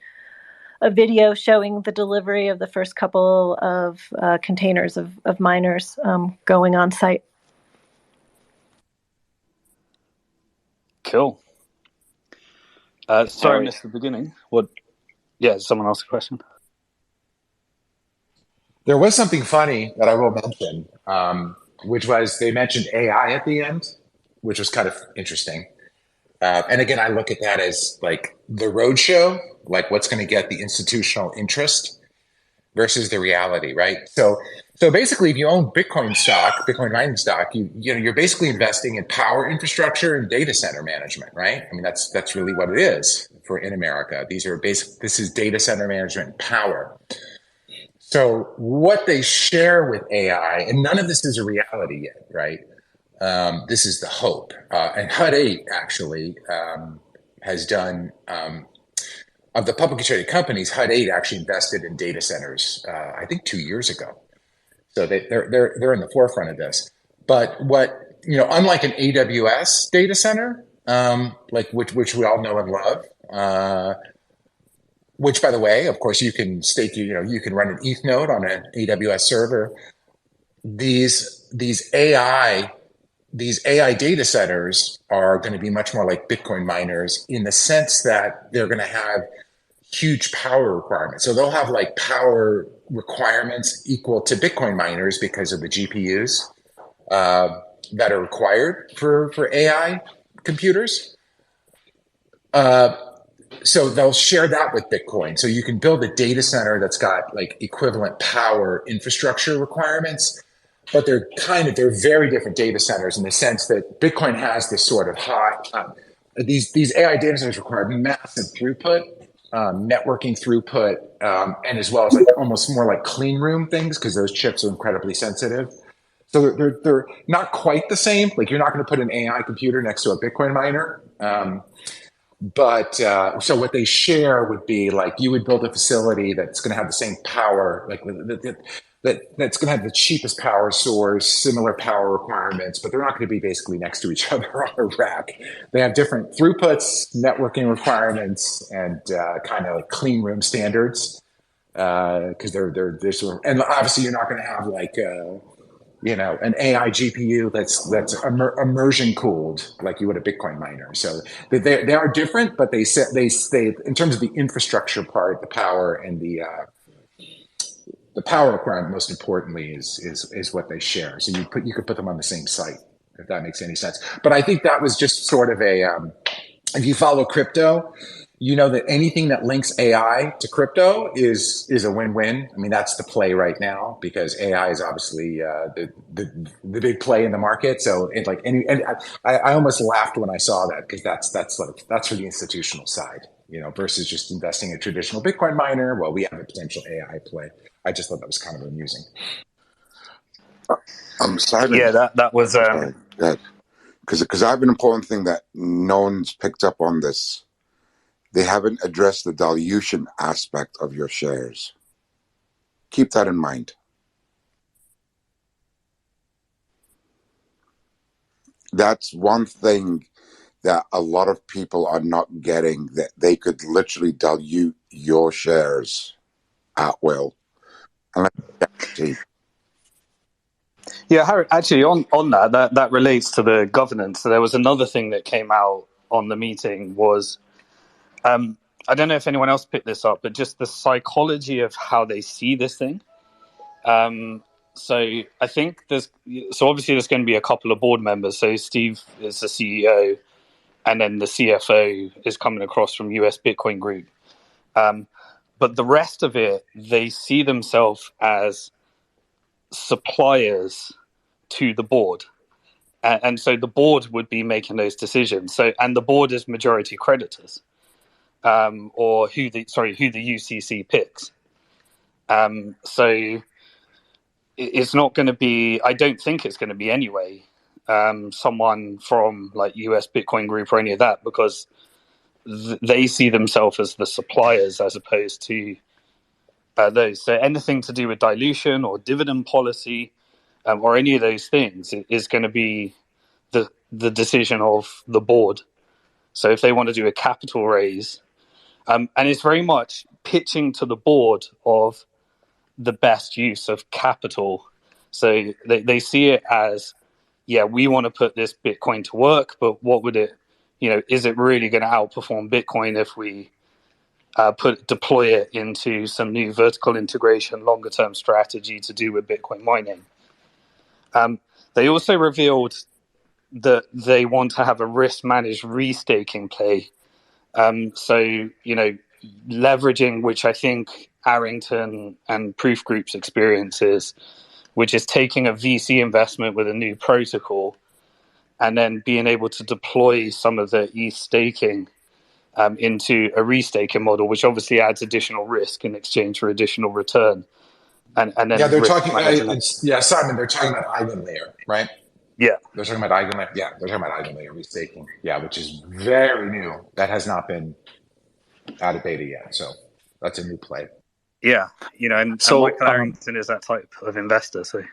video showing the delivery of the first couple of containers of miners going on site. Cool. Sorry, I missed the beginning. What? Yeah, someone asked a question. There was something funny that I will mention, which was they mentioned AI at the end, which was kind of interesting. And again, I look at that as the roadshow, what's going to get the institutional interest versus the reality, right? So basically, if you own Bitcoin mining stock, you're basically investing in power infrastructure and data center management, right? I mean, that's really what it is in America. This is data center management and power. So what they share with AI, and none of this is a reality yet, right? This is the hope. And HUD8 actually has done, of the publicly traded companies, HUD8 actually invested in data centers, I think 2 years ago. So they're in the forefront of this. But unlike an AWS data center, which we all know and love, which, by the way, of course, you can stake, you can run an ETH node on an AWS server. These these AI data centers are going to be much more like Bitcoin miners in the sense that they're going to have huge power requirements. So they'll have like power requirements equal to Bitcoin miners because of the GPUs that are required for AI computers. So they'll share that with Bitcoin. So you can build a data center that's got like equivalent power infrastructure requirements, but they're very different data centers in the sense that Bitcoin has this sort of these AI data centers require massive throughput, networking throughput, and as well as like almost more like clean room things because those chips are incredibly sensitive. So they're not quite the same. Like you're not going to put an AI computer next to a Bitcoin miner. But so what they share would be like you would build a facility that's going to have the same power, like that's going to have the cheapest power source, similar power requirements, but they're not going to be basically next to each other on a rack. They have different throughputs, networking requirements, and kind of like clean room standards because they're sort of, and obviously you're not going to have like an AI GPU that's immersion cooled like you would a Bitcoin miner. So they are different, but they in terms of the infrastructure part, the power and the power requirement, most importantly, is what they share. So you could put them on the same site if that makes any sense. But I think that was just sort of if you follow crypto, you know that anything that links AI to crypto is a win-win. I mean, that's the play right now because AI is obviously the big play in the market. So I almost laughed when I saw that because that's for the institutional side, versus just investing in a traditional Bitcoin miner. Well, we have a potential AI play. I just thought that was kind of amusing. Simon. Yeah, that was. Sorry, go ahead. Because I have an important thing that no one's picked up on this. They haven't addressed the dilution aspect of your shares. Keep that in mind. That's one thing that a lot of people are not getting, that they could literally dilute your shares at will. Yeah, Harry, actually, on that relates to the governance. So there was another thing that came out on the meeting was, I don't know if anyone else picked this up, but just the psychology of how they see this thing. So I think obviously there's going to be a couple of board members. So Steve is the CEO, and then the CFO is coming across from US Bitcoin Group. But the rest of it, they see themselves as suppliers to the board. And so the board would be making those decisions. And the board is majority creditors, or who the UCC picks. So it's not going to be, I don't think it's going to be anyway, someone from like US Bitcoin Group or any of that, because they see themselves as the suppliers as opposed to those. So anything to do with dilution or dividend policy or any of those things is going to be the decision of the board. So if they want to do a capital raise, and it's very much pitching to the board of the best use of capital. So they see it as, yeah, we want to put this Bitcoin to work, but what would it, is it really going to outperform Bitcoin if we deploy it into some new vertical integration, longer term strategy to do with Bitcoin mining? They also revealed that they want to have a risk managed restaking play. So, leveraging, which I think Arrington and Proof Group's experiences, which is taking a VC investment with a new protocol and then being able to deploy some of the ETH staking into a restaking model, which obviously adds additional risk in exchange for additional return. And then they're talking. Simon, they're talking about EigenLayer, right? Yeah, they're talking about EigenLayer. Yeah, they're talking about EigenLayer restaking. Yeah, which is very new. That has not been out of beta yet, so that's a new play. Yeah, and Michael Arrington is that type of investor. So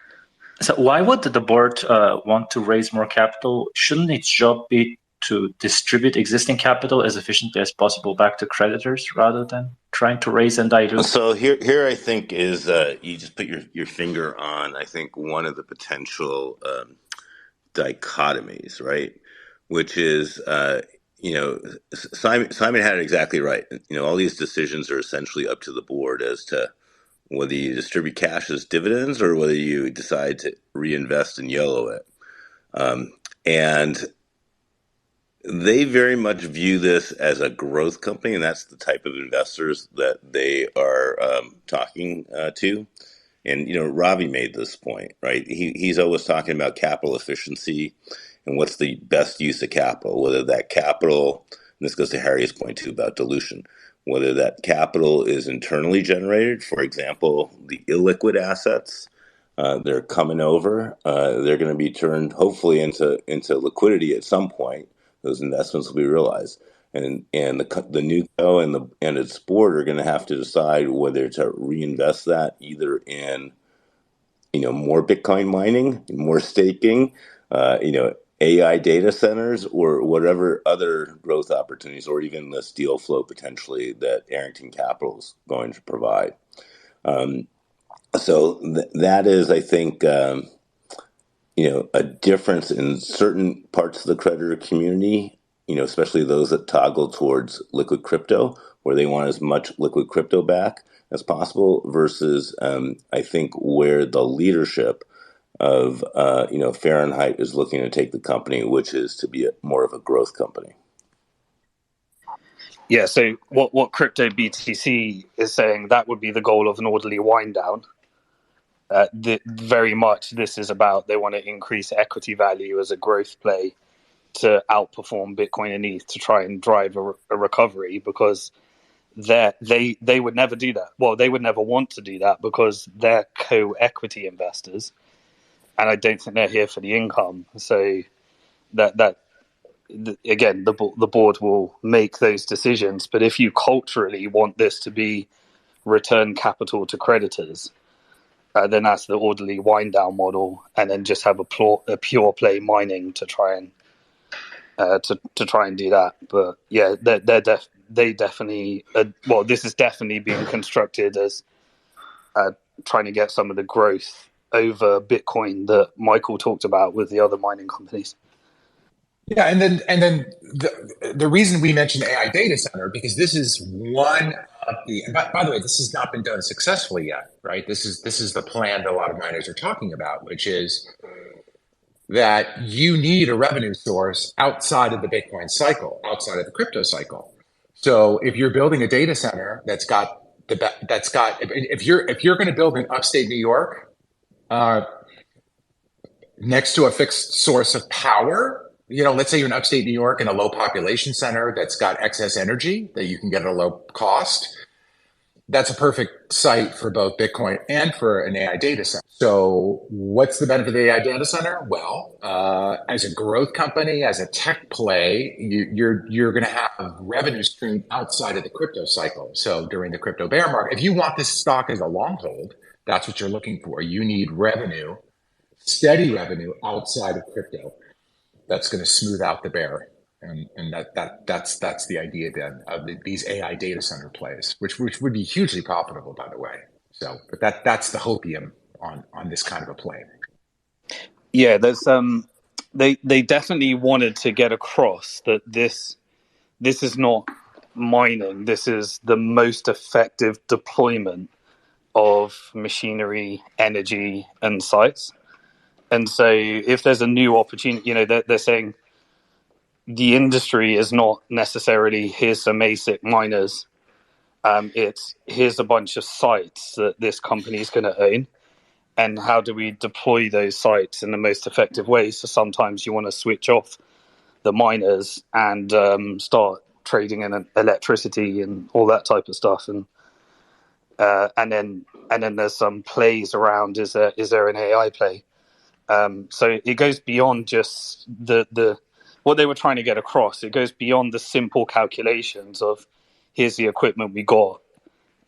why would the board want to raise more capital? Shouldn't its job be to distribute existing capital as efficiently as possible back to creditors rather than trying to raise and dilute? So here I think is you just put your finger on, I think, one of the potential dichotomies, right? Which is, Simon had it exactly right. All these decisions are essentially up to the board as to whether you distribute cash as dividends or whether you decide to reinvest and YOLO it. And they very much view this as a growth company, and that's the type of investors that they are talking to. And Ravi made this point, right? He's always talking about capital efficiency and what's the best use of capital, whether that capital, and this goes to Harry's point too about dilution, whether that capital is internally generated, for example, the illiquid assets, they're coming over, they're going to be turned hopefully into liquidity at some point. Those investments will be realized, and the NewCo and its board are going to have to decide whether to reinvest that either in more Bitcoin mining, more staking, AI data centers, or whatever other growth opportunities, or even this deal flow potentially that Arrington Capital is going to provide. So that is, I think, a difference in certain parts of the creditor community, especially those that toggle towards liquid crypto, where they want as much liquid crypto back as possible, versus I think where the leadership of Fahrenheit is looking to take the company, which is to be more of a growth company. Yeah, so what Crypto BTC is saying, that would be the goal of an orderly wind down. Very much this is about, they want to increase equity value as a growth play to outperform Bitcoin and ETH to try and drive a recovery, because they would never do that. Well, they would never want to do that because they're co-equity investors, and I don't think they're here for the income. So again, the board will make those decisions. But if you culturally want this to be return capital to creditors, then that's the orderly wind down model, and then just have a pure play mining to try and do that. But yeah, they definitely this is definitely being constructed as trying to get some of the growth over Bitcoin that Michael talked about with the other mining companies. Yeah, and then the reason we mentioned AI data center, because this is one of the. And by the way, this has not been done successfully yet, right? This is the plan that a lot of miners are talking about, which is that you need a revenue source outside of the Bitcoin cycle, outside of the crypto cycle. So if you're building a data center if you're going to build in upstate New York, next to a fixed source of power. Let's say you're in upstate New York in a low population center that's got excess energy that you can get at a low cost. That's a perfect site for both Bitcoin and for an AI data center. So what's the benefit of the AI data center? Well, as a growth company, as a tech play, you're going to have revenue stream outside of the crypto cycle. So during the crypto bear market, if you want this stock as a long hold, that's what you're looking for. You need revenue, steady revenue outside of crypto. That's going to smooth out the bear, and that's the idea then of these AI data center plays, which would be hugely profitable, by the way. So, but that's the hopium on this kind of a play. Yeah, there's they definitely wanted to get across that this is not mining. This is the most effective deployment of machinery, energy, and sites. And so if there's a new opportunity, they're saying the industry is not necessarily here's some ASIC miners. It's here's a bunch of sites that this company is going to own. And how do we deploy those sites in the most effective way? So sometimes you want to switch off the miners and start trading in electricity and all that type of stuff. And then there's some plays around. Is there an AI play? So it goes beyond just the what they were trying to get across. It goes beyond the simple calculations of here's the equipment we got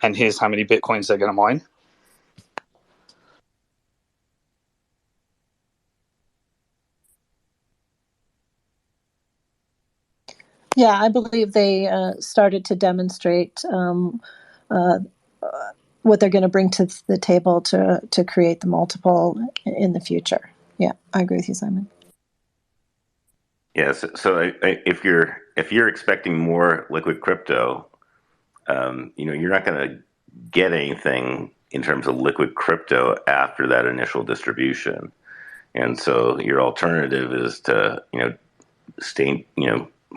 and here's how many Bitcoins they're going to mine. Yeah, I believe they started to demonstrate what they're going to bring to the table to create the multiple in the future. Yeah, I agree with you, Simon. Yes. So if you're expecting more liquid crypto, you're not going to get anything in terms of liquid crypto after that initial distribution. And so your alternative is to,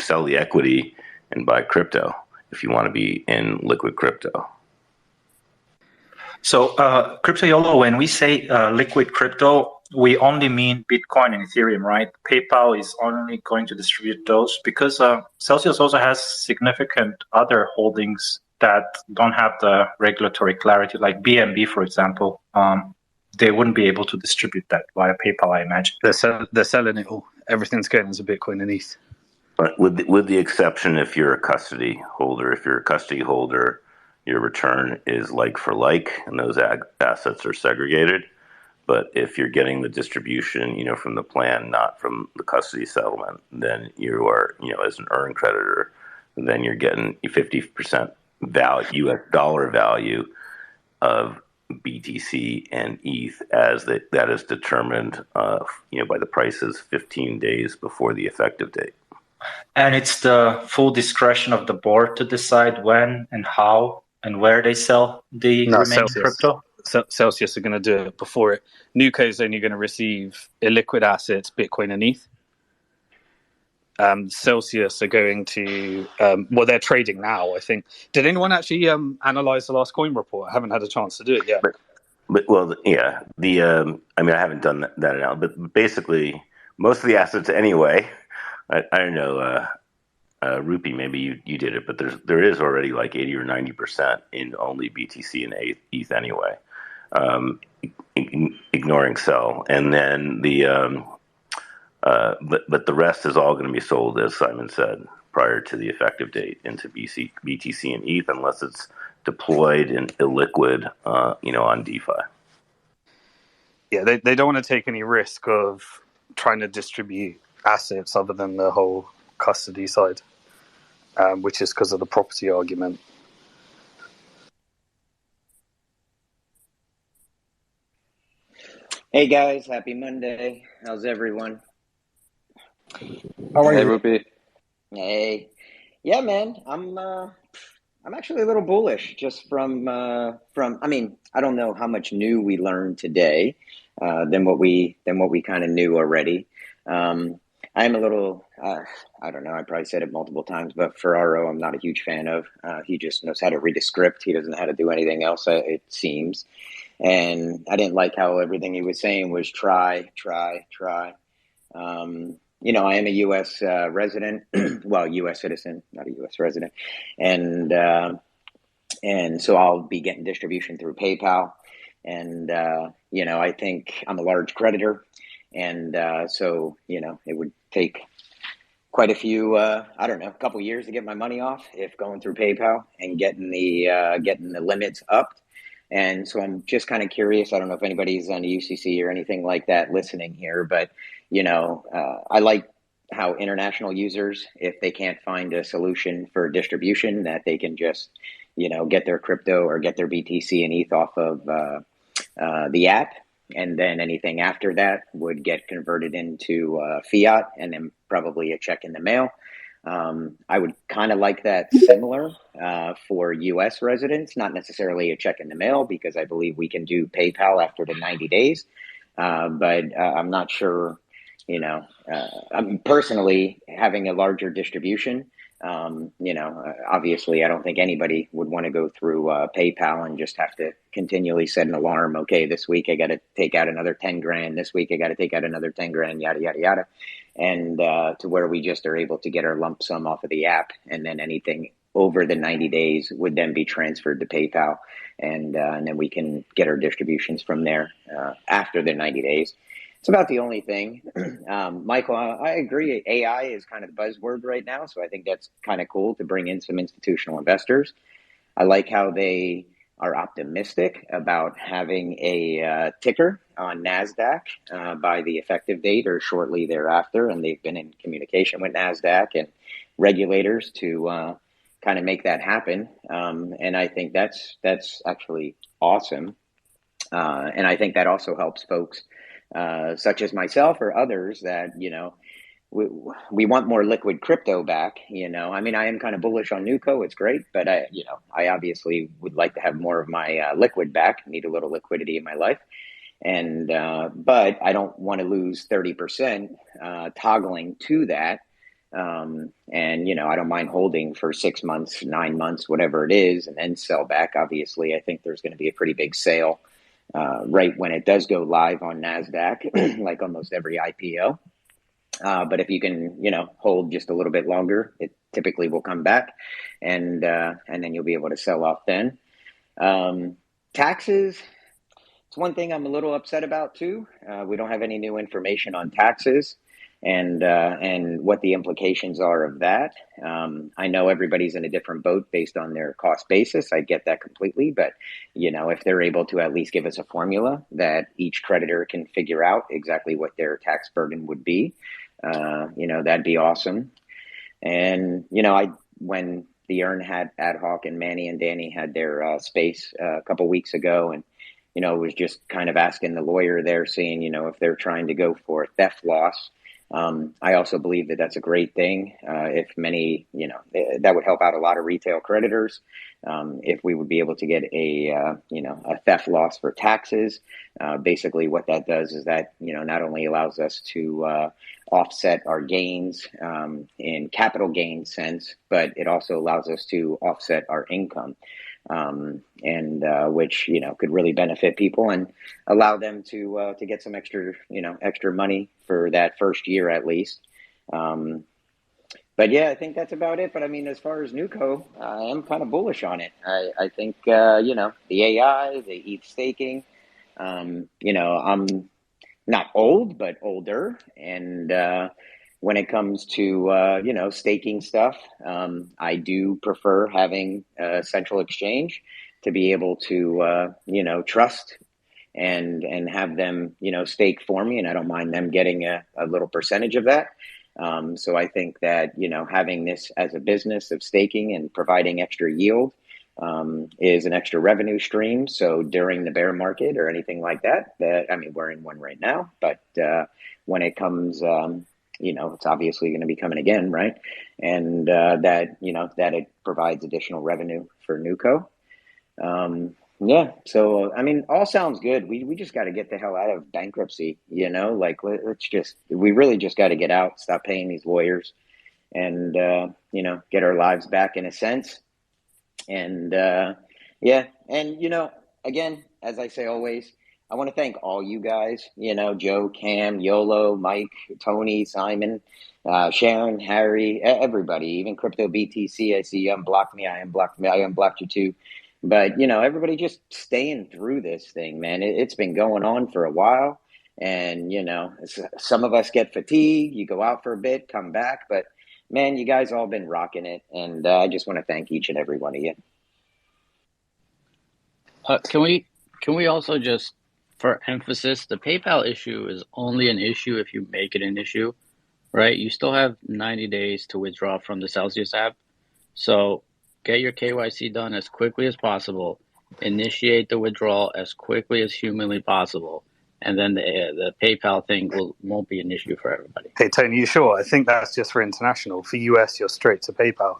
sell the equity and buy crypto if you want to be in liquid crypto. So CryptoYolo, when we say liquid crypto, we only mean Bitcoin and Ethereum, right? PayPal is only going to distribute those because Celsius also has significant other holdings that don't have the regulatory clarity, like BNB, for example. They wouldn't be able to distribute that via PayPal, I imagine. They're selling it all. Everything's going into Bitcoin and ETH. But with the exception if you're a custody holder. If you're a custody holder, your return is like for like, and those assets are segregated. But if you're getting the distribution, from the plan, not from the custody settlement, then you are, as an earned creditor, then you're getting 50% value, US dollar value of BTC and ETH as that is determined, by the prices 15 days before the effective date. And it's the full discretion of the board to decide when and how and where they sell the remaining crypto? Celsius are going to do it before it. NewCo is only going to receive illiquid assets, Bitcoin and ETH. Celsius are going to, they're trading now, I think. Did anyone actually analyze the last coin report? I haven't had a chance to do it yet. I haven't done that now, but basically, most of the assets anyway, I don't know, Ruppi, maybe you did it, but there is already like 80 or 90% in only BTC and ETH anyway, ignoring CEL. And then but the rest is all going to be sold, as Simon said, prior to the effective date into BTC and ETH, unless it's deployed in illiquid, on DeFi. Yeah, they don't want to take any risk of trying to distribute assets other than the whole custody side, which is because of the property argument. Hey guys, happy Monday. How's everyone? How are you? Ruppi. Hey. Yeah, man. I'm actually a little bullish just from I don't know how much new we learned today than what we kind of knew already. I'm a little I don't know, I probably said it multiple times, but Ferraro I'm not a huge fan of. He just knows how to read a script. He doesn't know how to do anything else, it seems. And I didn't like how everything he was saying was try. I am a U.S. resident, well, U.S. citizen, not a U.S. resident, and so I'll be getting distribution through PayPal, and I think I'm a large creditor, and so it would take quite a few, a couple years to get my money off if going through PayPal and getting the limits up. And so I'm just kind of curious. I don't know if anybody's on the UCC or anything like that listening here, but, I like how international users, if they can't find a solution for distribution, that they can just, get their crypto or get their BTC and ETH off of the app. And then anything after that would get converted into fiat and then probably a check in the mail. I would kind of like that similar for U.S. residents, not necessarily a check in the mail, because I believe we can do PayPal after the 90 days. But I'm not sure, I'm personally having a larger distribution. Obviously, I don't think anybody would want to go through PayPal and just have to continually set an alarm. Okay, this week I got to take out another 10 grand. This week I got to take out another 10 grand, yada, yada, yada. And to where we just are able to get our lump sum off of the app, and then anything over the 90 days would then be transferred to PayPal, and then we can get our distributions from there after the 90 days. It's about the only thing. Michael, I agree. AI is kind of the buzzword right now, so I think that's kind of cool to bring in some institutional investors. I like how they are optimistic about having a ticker on NASDAQ by the effective date or shortly thereafter, and they've been in communication with NASDAQ, and regulators to kind of make that happen. And I think that's actually awesome. And I think that also helps folks such as myself or others that, we want more liquid crypto back. I mean, I am kind of bullish on NewCo. It's great, but I obviously would like to have more of my liquid back. Need a little liquidity in my life. And but I don't want to lose 30% toggling to that. And I don't mind holding for 6 months, 9 months, whatever it is, and then sell back. Obviously, I think there's going to be a pretty big sale right when it does go live on NASDAQ, like almost every IPO. But if you can, hold just a little bit longer, it typically will come back, and then you'll be able to sell off then. Taxes. It's one thing I'm a little upset about too. We don't have any new information on taxes and what the implications are of that. I know everybody's in a different boat based on their cost basis. I get that completely, but if they're able to at least give us a formula that each creditor can figure out exactly what their tax burden would be, that'd be awesome. And when the Earn had ad hoc and Manny and Danny had their space a couple weeks ago, and was just kind of asking the lawyer there, seeing, if they're trying to go for theft loss. I also believe that that's a great thing. If many, that would help out a lot of retail creditors. If we would be able to get a theft loss for taxes, basically what that does is that, not only allows us to offset our gains in capital gain sense, but it also allows us to offset our income. Which could really benefit people and allow them to get some extra money for that first year at least. But yeah, I think that's about it. But I mean, as far as NewCo, I am kind of bullish on it. I think the AI, the ETH staking. I'm not old, but older, and when it comes to staking stuff, I do prefer having a central exchange to be able to trust and have them stake for me, and I don't mind them getting a little percentage of that. So I think that having this as a business of staking and providing extra yield is an extra revenue stream. So during the bear market or anything like that, I mean, we're in one right now, but when it comes, it's obviously going to be coming again, right? And that it provides additional revenue for NewCo. Yeah, so I mean, all sounds good. We just got to get the hell out of bankruptcy, we really just got to get out, stop paying these lawyers, and get our lives back in a sense. And again, as I say always, I want to thank all you guys, Joe, Cam, Yolo, Mike, Tony, Simon, Sharon, Harry, everybody, even Crypto BTC. I see you unblocked me. I unblocked you too. But, everybody just staying through this thing, man. It's been going on for a while. And, some of us get fatigued. You go out for a bit, come back. But, man, you guys all been rocking it. And I just want to thank each and every one of you. Can we also just, for emphasis, the PayPal issue is only an issue if you make it an issue, right? You still have 90 days to withdraw from the Celsius app. So get your KYC done as quickly as possible. Initiate the withdrawal as quickly as humanly possible. And then the PayPal thing won't be an issue for everybody. Hey, Tony, you sure? I think that's just for international. For US, you're straight to PayPal.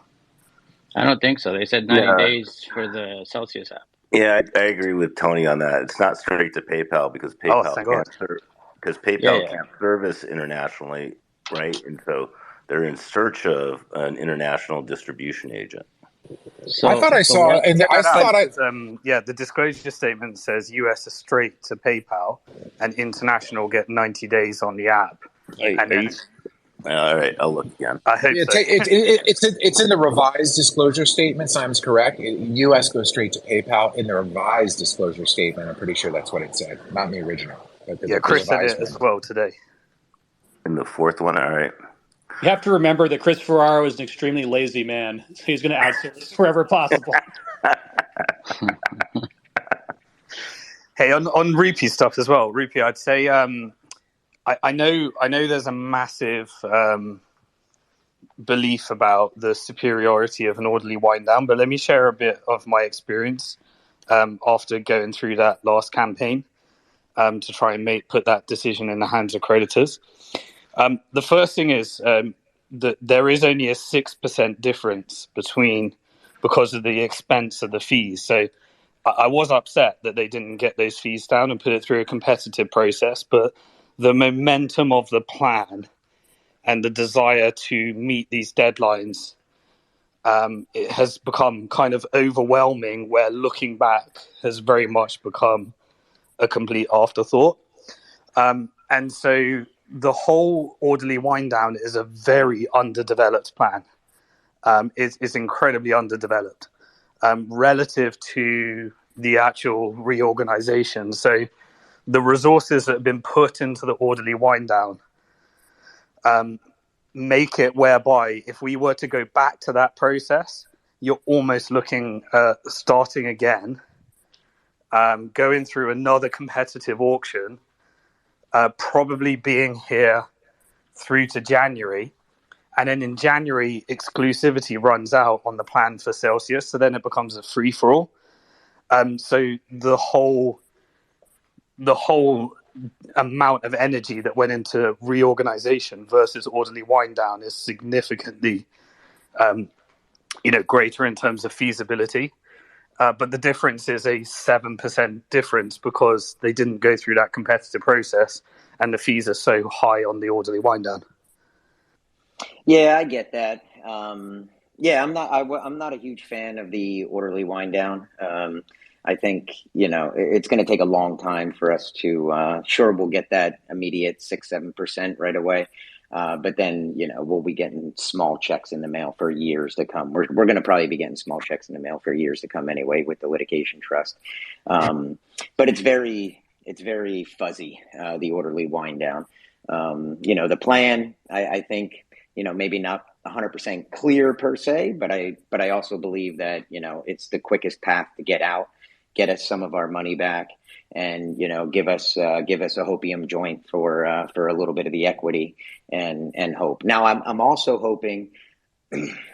I don't think so. They said 90 days for the Celsius app. Yeah, I agree with Tony on that. It's not straight to PayPal because PayPal can't service internationally, right? And so they're in search of an international distribution agent. So, I thought I saw, the disclosure statement says US is straight to PayPal, and international get 90 days on the app. All right, I'll look again. I hope so. It's in the revised disclosure statement. Simon's correct. US goes straight to PayPal. In the revised disclosure statement, I'm pretty sure that's what it said, not in the original. Chris said it as well today. In the fourth one, all right. You have to remember that Chris Ferraro is an extremely lazy man, so he's going to outsource wherever possible. Hey, on Ruppi stuff as well. Ruppi, I'd say I know there's a massive belief about the superiority of an orderly wind down, but let me share a bit of my experience after going through that last campaign to try and put that decision in the hands of creditors. The first thing is that there is only a 6% difference because of the expense of the fees. So I was upset that they didn't get those fees down and put it through a competitive process, but the momentum of the plan and the desire to meet these deadlines, it has become kind of overwhelming, where looking back has very much become a complete afterthought. And so the whole orderly wind down is a very underdeveloped plan. It's incredibly underdeveloped relative to the actual reorganization. So the resources that have been put into the orderly wind down make it whereby if we were to go back to that process, you're almost looking at starting again, going through another competitive auction, probably being here through to January. And then in January, exclusivity runs out on the plan for Celsius. So then it becomes a free-for-all. So the whole amount of energy that went into reorganization versus orderly wind down is significantly greater in terms of feasibility. But the difference is a 7% difference because they didn't go through that competitive process and the fees are so high on the orderly wind down. Yeah, I get that. I'm not a huge fan of the orderly wind down. I think, it's going to take a long time for us to, sure, we'll get that immediate 6-7% right away. But then, we'll be getting small checks in the mail for years to come. We're going to probably be getting small checks in the mail for years to come anyway with the litigation trust. But it's very fuzzy, the orderly wind down. The plan, I think, maybe not 100% clear per se, but I also believe that, it's the quickest path to get out, get us some of our money back, and give us a hopium joint for a little bit of the equity and hope. Now I'm also hoping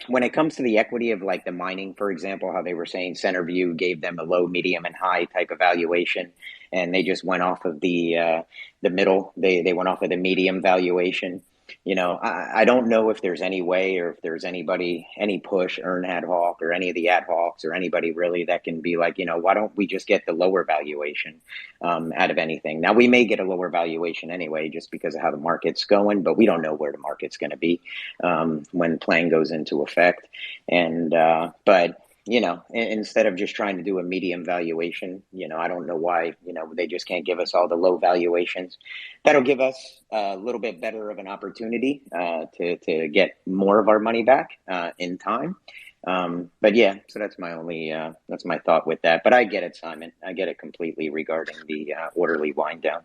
when it comes to the equity of like the mining, for example, how they were saying Centerview gave them a low, medium, and high type of valuation, and they just went off of the middle. They went off of the medium valuation. I don't know if there's any way or if there's anybody, any push, Earn Ad Hoc or any of the ad hocs or anybody really that can be like, why don't we just get the lower valuation out of anything? Now, we may get a lower valuation anyway, just because of how the market's going, but we don't know where the market's going to be when plan goes into effect. But instead of just trying to do a medium valuation, I don't know why, they just can't give us all the low valuations. That'll give us a little bit better of an opportunity to get more of our money back in time. But yeah, so that's my thought with that. But I get it, Simon. I get it completely regarding the orderly wind down.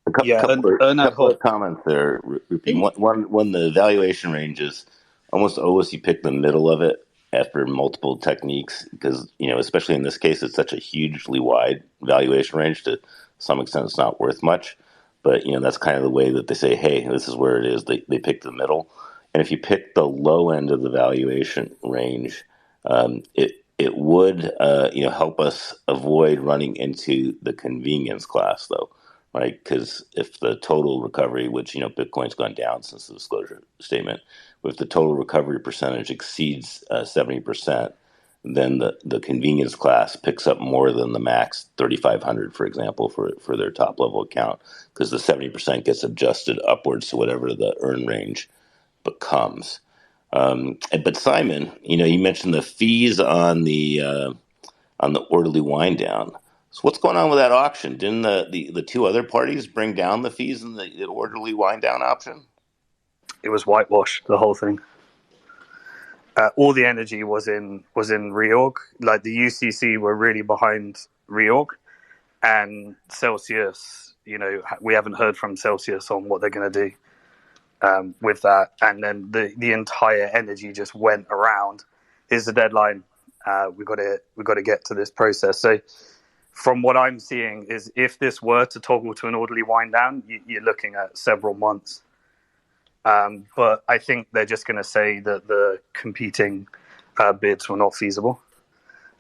A couple of comments there. One, the valuation ranges, almost always you pick the middle of it after multiple techniques because, especially in this case, it's such a hugely wide valuation range. To some extent, it's not worth much. But, that's kind of the way that they say, hey, this is where it is. They pick the middle. And if you pick the low end of the valuation range, it would, help us avoid running into the convenience class, though. Right, because if the total recovery, which Bitcoin's gone down since the disclosure statement, if the total recovery percentage exceeds 70%, then the convenience class picks up more than the max 3,500, for example, for their top level account, because the 70% gets adjusted upwards to whatever the earn range becomes. But Simon, you mentioned the fees on the orderly wind down. So what's going on with that auction? Didn't the two other parties bring down the fees in the orderly wind down option? It was whitewashed, the whole thing. All the energy was in reorg. Like the UCC were really behind reorg, and Celsius. We haven't heard from Celsius on what they're going to do with that. And then the entire energy just went around. Here's the deadline. We got to get to this process. So, from what I'm seeing, is if this were to toggle to an orderly wind down, you're looking at several months But I think they're just going to say that the competing bids were not feasible.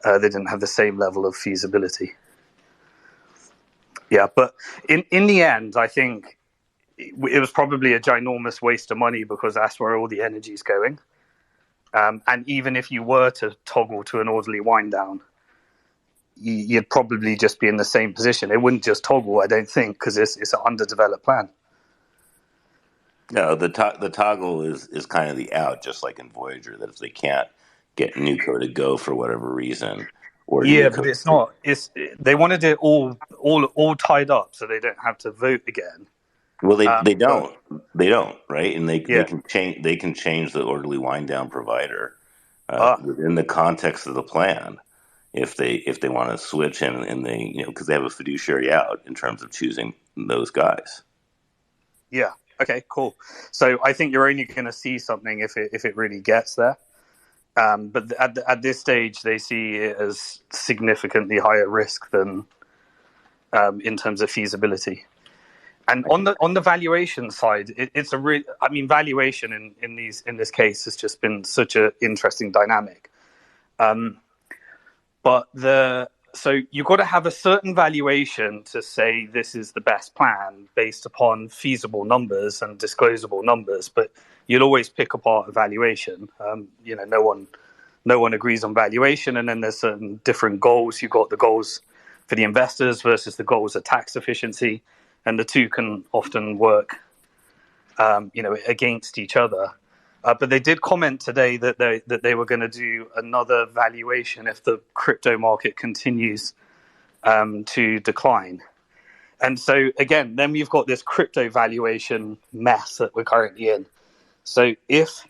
They didn't have the same level of feasibility. Yeah, but in the end, I think it was probably a ginormous waste of money because that's where all the energy is going. And even if you were to toggle to an orderly wind down, you'd probably just be in the same position. It wouldn't just toggle, I don't think, because it's an underdeveloped plan. No, the toggle is kind of the out, just like in Voyager, that if they can't get NewCo to go for whatever reason, or Yeah, NewCo, but it's not. They wanted it all tied up so they don't have to vote again. well, they But don't, right? And they yeah, can change the orderly wind down provider ah, within the context of the plan if they want to switch and they because they have a fiduciary out in terms of choosing those guys. yeah. Okay, cool. So I think you're only going to see something if it really gets there. But at this stage, they see it as significantly higher risk than in terms of feasibility. And on the valuation side, it's a real. I mean, valuation in this case has just been such an interesting dynamic. So you've got to have a certain valuation to say this is the best plan based upon feasible numbers and disclosable numbers. But you'll always pick apart a valuation. No one agrees on valuation, and then there's certain different goals. You've got the goals for the investors versus the goals of tax efficiency, and the two can often work, against each other. But they did comment today that they were going to do another valuation if the crypto market continues to decline. And so again, then we've got this crypto valuation mess that we're currently in. So if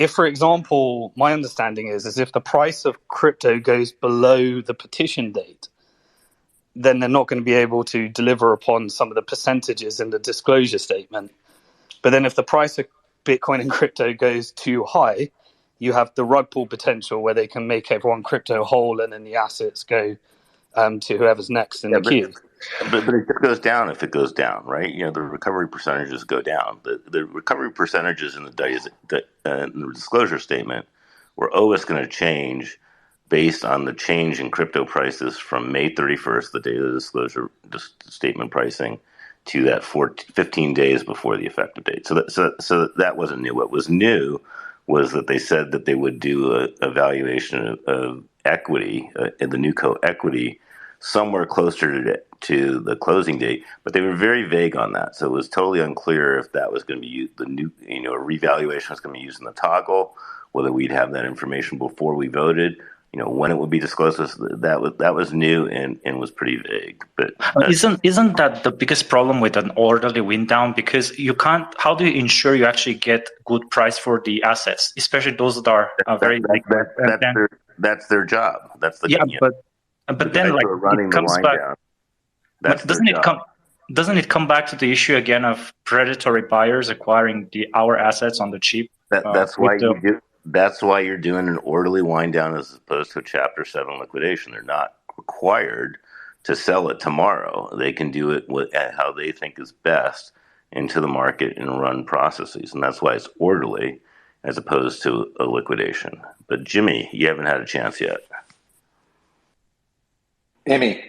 for example, my understanding is if the price of crypto goes below the petition date, then they're not going to be able to deliver upon some of the percentages in the disclosure statement. But then if the price of Bitcoin and crypto goes too high, you have the rug pull potential where they can make everyone crypto whole and then the assets go to whoever's next in the queue. But it goes down if it goes down, right? The recovery percentages go down. The recovery percentages in the disclosure statement were always going to change based on the change in crypto prices from May 31st, the day of the disclosure statement pricing, to that 15 days before the effective date. So that wasn't new. What was new was that they said that they would do a valuation of equity in the NewCo equity somewhere closer to the closing date, but they were very vague on that. So it was totally unclear if that was going to be used, a revaluation was going to be used in the toggle, whether we'd have that information before we voted, when it would be disclosed. That was new and was pretty vague. But isn't that the biggest problem with an orderly wind down? Because you can't. How do you ensure you actually get good price for the assets, especially those that are very big? That's their job. That's the But then, like, it comes back. But doesn't it come back to the issue again of predatory buyers acquiring our assets on the cheap? That's why you're doing an orderly wind down as opposed to a Chapter 7 liquidation. They're not required to sell it tomorrow. They can do it how they think is best into the market and run processes, and that's why it's orderly as opposed to a liquidation. But Jimmy, you haven't had a chance yet. Immie.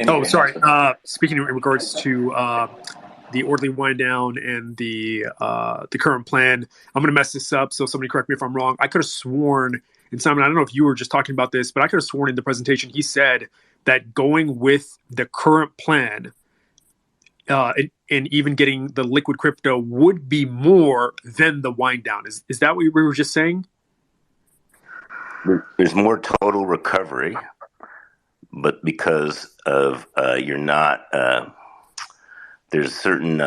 Oh, sorry. Speaking in regards to the orderly wind down and the current plan, I'm going to mess this up, so somebody correct me if I'm wrong. I could have sworn, and Simon, I don't know if you were just talking about this, but I could have sworn in the presentation he said that going with the current plan and even getting the liquid crypto would be more than the wind down. Is that what we were just saying? There's more total recovery. But because of you're not, there's certain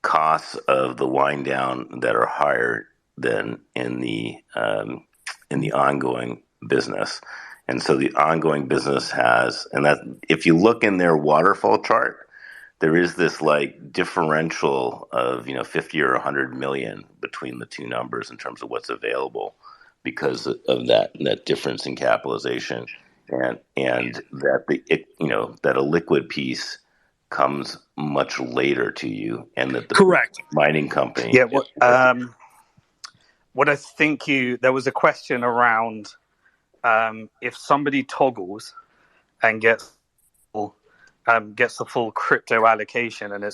costs of the wind down that are higher than in the ongoing business, and so the ongoing business has, and that if you look in their waterfall chart, there is this like differential of 50 or 100 million between the two numbers in terms of what's available because of that difference in capitalization. And that that a liquid piece comes much later to you, and that the Correct. mining company. Yeah. What I think there was a question around if somebody toggles and gets the full crypto allocation and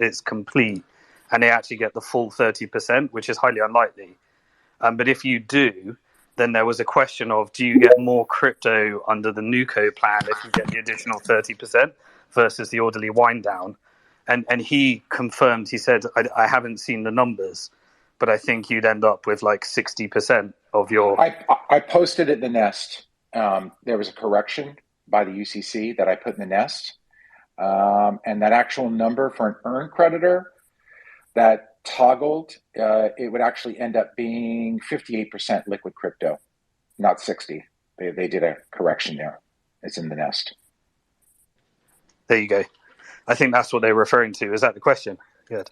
it's complete, and they actually get the full 30%, which is highly unlikely. But if you do, then there was a question of, do you get more crypto under the NewCo plan if you get the additional 30% versus the orderly wind down? And he confirmed, he said, I haven't seen the numbers, but I think you'd end up with like 60% of your... I posted it in the nest. There was a correction by the UCC that I put in the nest. And that actual number for an earned creditor that toggled, it would actually end up being 58% liquid crypto, not 60. They did a correction there. It's in the nest. There you go. I think that's what they were referring to. Is that the question? Good.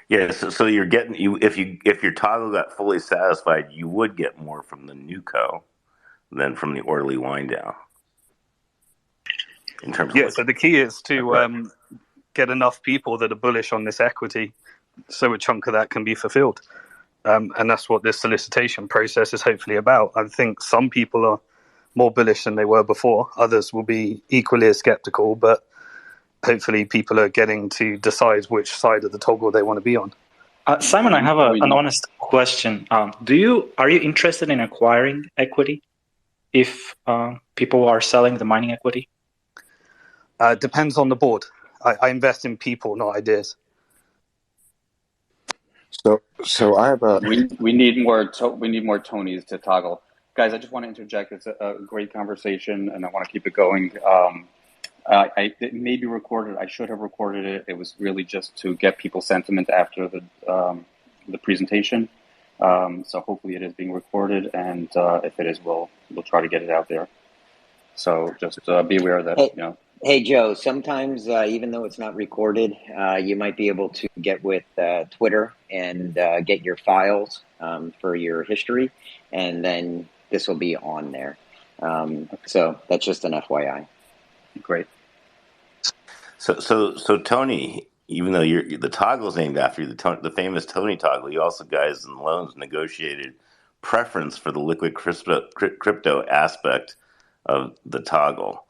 Yeah, so you're getting if your toggle got fully satisfied, you would get more from the NewCo than from the orderly wind down. In terms of so the key is to get enough people that are bullish on this equity, so a chunk of that can be fulfilled, and that's what this solicitation process is hopefully about. I think some people are more bullish than they were before. Others will be equally as skeptical, but hopefully people are getting to decide which side of the toggle they want to be on. Simon, I have an honest question. Are you interested in acquiring equity if people are selling the mining equity? Depends on the board. I invest in people, not ideas. So I have a. We need more Tonys to toggle, guys. I just want to interject. It's a great conversation, and I want to keep it going. It may be recorded. I should have recorded it. It was really just to get people's sentiment after the presentation. So hopefully it is being recorded, and if it is, we'll try to get it out there. So just be aware that Hey Joe, sometimes even though it's not recorded, you might be able to get with Twitter and get your files for your history, and then this will be on there. So that's just an FYI. Great. So Tony, even though the toggle's named after you, the famous Tony toggle, you also guys in loans negotiated preference for the liquid crypto aspect of the toggle.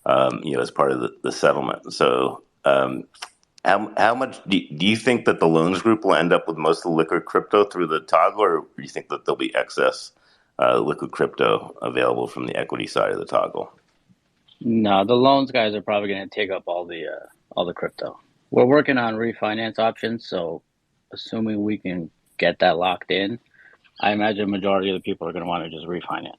As part of the settlement. So, how much do you think that the loans group will end up with most of the liquid crypto through the toggle, or do you think that there'll be excess liquid crypto available from the equity side of the toggle? No, the loans guys are probably going to take up all the crypto. We're working on refinance options, so assuming we can get that locked in, I imagine the majority of the people are going to want to just refinance.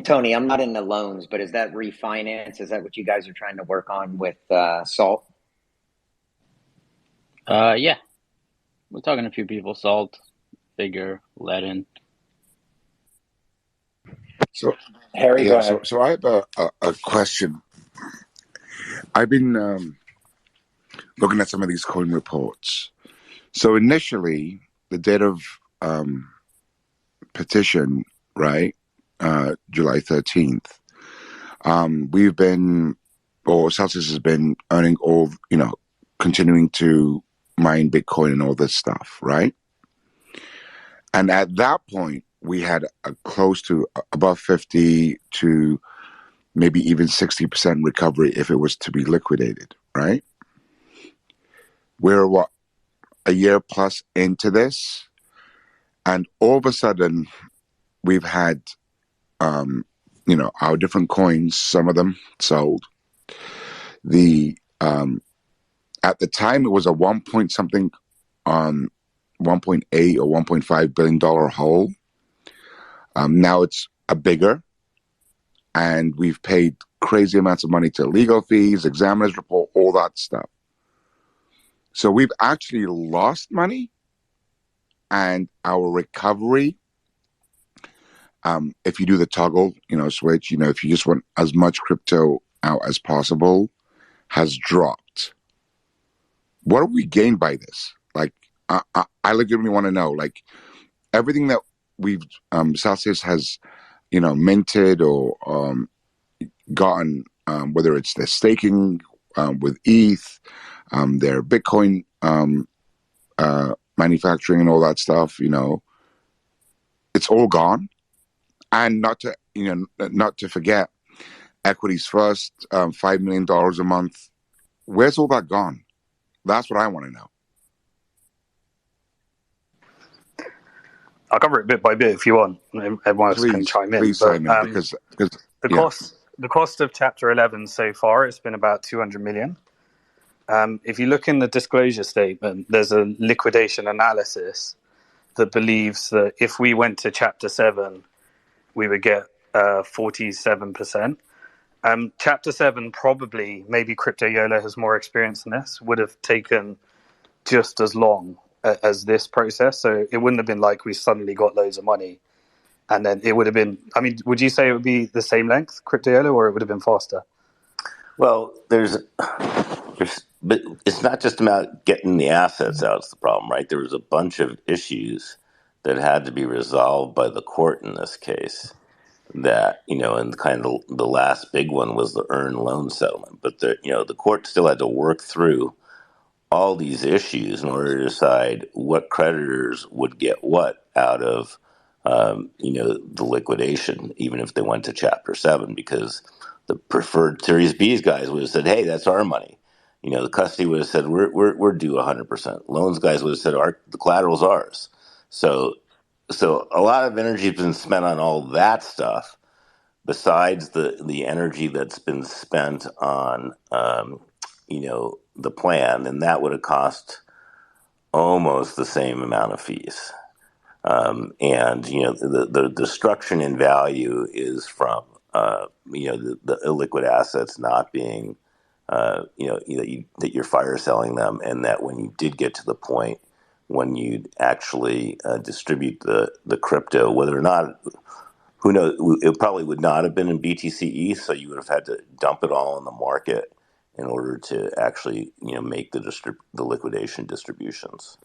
Tony, I'm not into loans, but is that refinance? Is that what you guys are trying to work on with SALT? Yeah. We're talking to a few people, SALT, Figure, Ledin. So, Harry, go ahead. So I have a question. I've been looking at some of these coin reports. So initially, the date of petition, right? July 13th. Celsius has been earning continuing to mine Bitcoin and all this stuff, right? And at that point, we had a close to above 50 to maybe even 60% recovery if it was to be liquidated, right? We're a year plus into this, and all of a sudden, we've had our different coins, some of them sold. At the time, it was a 1.8 or $1.5 billion hole. Now it's a bigger, and we've paid crazy amounts of money to legal fees, examiner's report, all that stuff. So we've actually lost money, and our recovery, if you do the toggle, switch, if you just want as much crypto out as possible, has dropped. What do we gain by this? Like, I legitimately want to know, like, everything that Celsius has, minted or gotten whether it's their staking with ETH, their Bitcoin manufacturing and all that stuff, it's all gone. And not to forget Equities First, $5 million a month. Where's all that gone? That's what I want to know. I'll cover it bit by bit if you want. Everyone else can chime in. Please, Simon, because the cost of Chapter 11 so far, it's been about 200 million. If you look in the disclosure statement, there's a liquidation analysis that believes that if we went to Chapter 7, we would get 47%. Chapter 7 probably, maybe CryptoYolo has more experience in this, would have taken just as long as this process. So it wouldn't have been like we suddenly got loads of money. And then it would have been, would you say it would be the same length, CryptoYolo, or it would have been faster? Well, but it's not just about getting the assets out. It's the problem, right? There was a bunch of issues that had to be resolved by the court in this case. That and kind of the last big one was the earned loan settlement. But the court still had to work through all these issues in order to decide what creditors would get what out of the liquidation, even if they went to Chapter 7, because the preferred Series B's guys would have said, "Hey, that's our money." The custody would have said, "We're due 100%." Loans guys would have said, "The collateral's ours." So a lot of energy has been spent on all that stuff, besides the energy that's been spent on the plan, and that would have cost almost the same amount of fees. The destruction in value is from the illiquid assets not being that you're fire selling them, and that when you did get to the point when you'd actually distribute the crypto, whether or not, who knows, it probably would not have been in BTCE, so you would have had to dump it all in the market in order to actually make the liquidation distributions.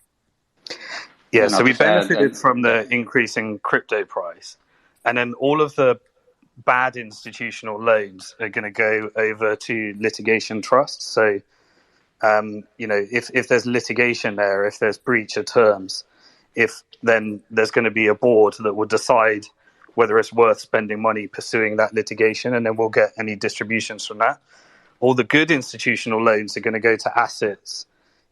Yeah, so we benefited from the increasing crypto price, and then all of the bad institutional loans are going to go over to litigation trusts. So, if there's litigation there, if there's breach of terms, then there's going to be a board that will decide whether it's worth spending money pursuing that litigation, and then we'll get any distributions from that. All the good institutional loans are going to go to assets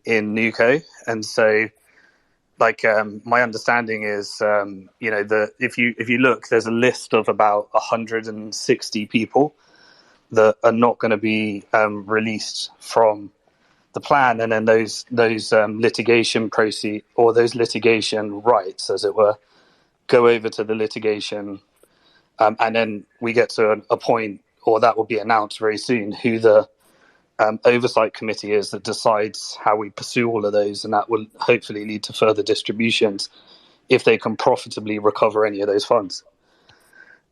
in NewCo, and so. My understanding is, that if you look, there's a list of about 160 people that are not going to be released from the plan, and then those litigation proceed, or those litigation rights, as it were, go over to the litigation, and then we get to a point, or that will be announced very soon, who the oversight committee is that decides how we pursue all of those, and that will hopefully lead to further distributions if they can profitably recover any of those funds.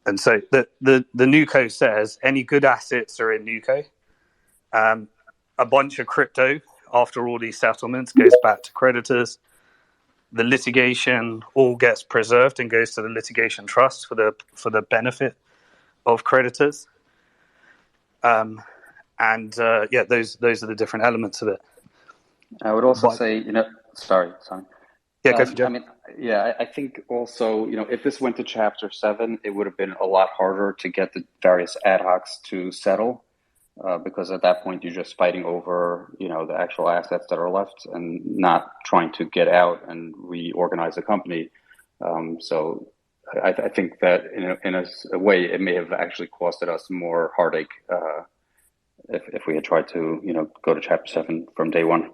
And so the NewCo says any good assets are in NewCo. A bunch of crypto after all these settlements goes back to creditors. The litigation all gets preserved and goes to the litigation trust for the benefit of creditors. Those are the different elements of it. I would also say, sorry. Yeah, go for Joe. I think also, if this went to Chapter 7, it would have been a lot harder to get the various ad hocs to settle, because at that point you're just fighting over, the actual assets that are left and not trying to get out and reorganize the company. So I think that in a way it may have actually costed us more heartache if we had tried to, go to Chapter 7 from day one.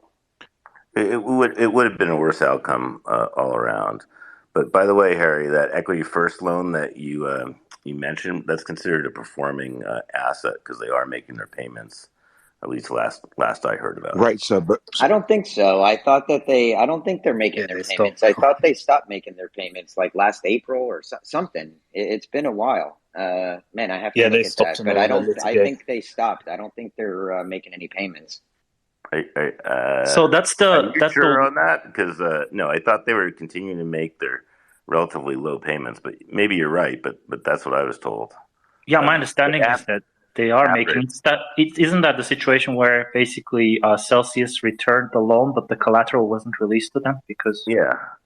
It would have been a worse outcome all around. But by the way, Harry, that Equity First loan that you mentioned, that's considered a performing asset because they are making their payments. At least last I heard about it. Right. So I don't think so. I thought that I don't think they're making their payments. I thought they stopped making their payments like last April or something. It's been a while. Man, I have to look at that. But I think they stopped. I don't think they're making any payments. So that's on that? Because no, I thought they were continuing to make their relatively low payments. But maybe you're right. But that's what I was told. Yeah, my understanding is that They are making isn't that the situation where basically Celsius returned the loan, but the collateral wasn't released to them because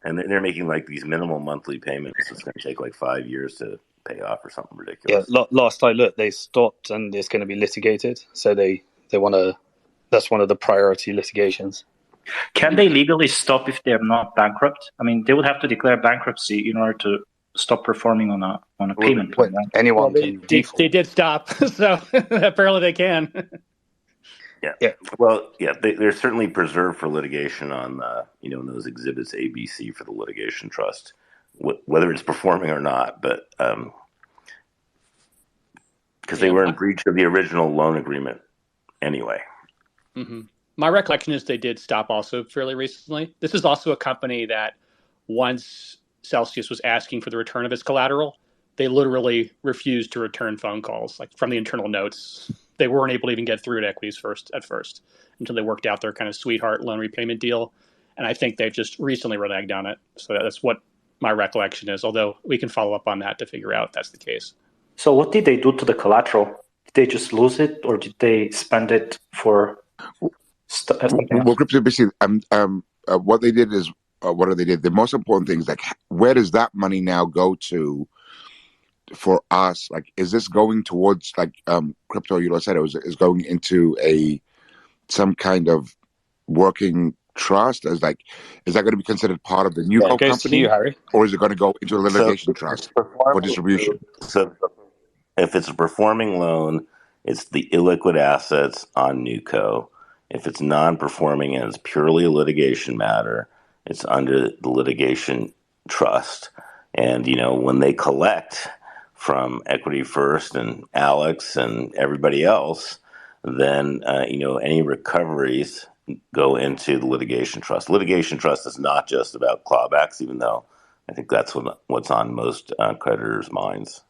and they're making like these minimal monthly payments. It's going to take like 5 years to pay off or something Yeah, ridiculous. last I looked, they stopped and it's going to be litigated. So they want to. That's one of the priority litigations. Can they legally stop if they're not bankrupt? I mean, they would have to declare bankruptcy in order to stop performing on a payment plan. Right? Anyone they can default. They did stop, so apparently they can. Yeah. Well, they're certainly preserved for litigation on in those exhibits A, B, C for the litigation trust, whether it's performing or not, but because they were in breach of the original loan agreement anyway. Mm-hmm. My recollection is they did stop also fairly recently. This is also a company that once Celsius was asking for the return of its collateral, they literally refused to return phone calls, like from the internal notes. They weren't able to even get through to Equities First at first until they worked out their kind of sweetheart loan repayment deal. And I think they've just recently reneged on it. So that's what my recollection is, although we can follow up on that to figure out if that's the case. So what did they do to the collateral? Did they just lose it, or did they spend it for something else? Well, basically, what they did is, what they did, the most important thing is, like, where does that money now go to for us? Like, is this going towards, like, CryptoYolo said, is going into some kind of working trust? Is that going to be considered part of the NewCo company? To you, Harry. Or is it going to go into a litigation trust for distribution? So if it's a performing loan, it's the illiquid assets on NewCo. If it's non-performing and it's purely a litigation matter, it's under the litigation trust. And, when they collect from Equity First and Alex and everybody else, then, any recoveries go into the litigation trust. Litigation trust is not just about clawbacks, even though I think that's what's on most creditors' minds.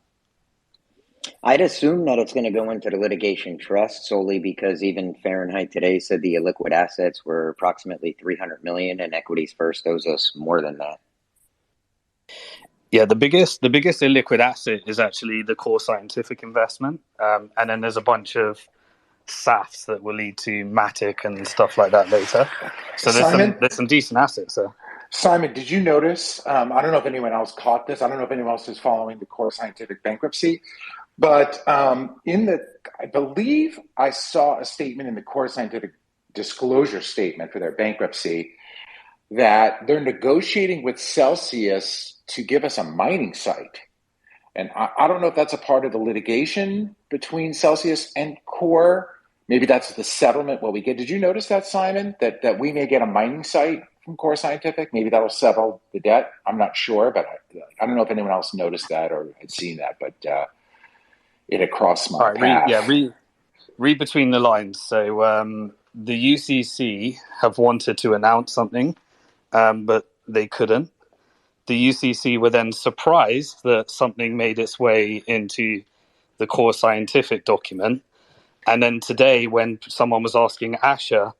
I'd assume that it's going to go into the litigation trust solely because even Fahrenheit today said the illiquid assets were approximately $300 million, and Equities First owes us more than that. Yeah, the biggest illiquid asset is actually the core scientific investment, and then there's a bunch of SAFs that will lead to Matic and stuff like that later. So there's some decent assets there. Simon, did you notice? I don't know if anyone else caught this. I don't know if anyone else is following the core scientific bankruptcy. But I believe I saw a statement in the core scientific disclosure statement for their bankruptcy that they're negotiating with Celsius to give us a mining site. And I don't know if that's a part of the litigation between Celsius and Core. Maybe that's the settlement what we get. Did you notice that, Simon, that we may get a mining site from Core Scientific? Maybe that'll settle the debt. I'm not sure, but I don't know if anyone else noticed that or had seen that, but it had crossed my path. Read between the lines. So the UCC have wanted to announce something, but they couldn't. The UCC were then surprised that something made its way into the core scientific document. And then today, when someone was asking Asher,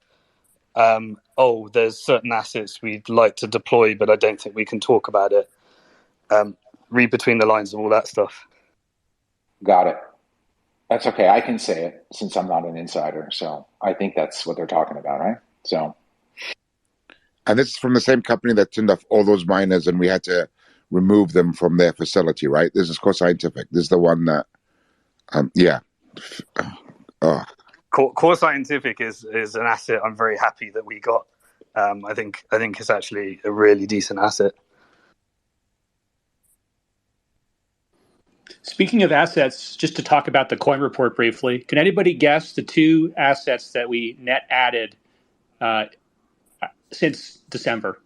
there's certain assets we'd like to deploy, but I don't think we can talk about it. Read between the lines of all that stuff. Got it. That's okay. I can say it since I'm not an insider. So I think that's what they're talking about, right? So. And this is from the same company that turned off all those miners and we had to remove them from their facility, right? This is Core Scientific. This is the one that, Core Scientific is an asset I'm very happy that we got. I think it's actually a really decent asset. Speaking of assets, just to talk about the coin report briefly, can anybody guess the two assets that we net added since December?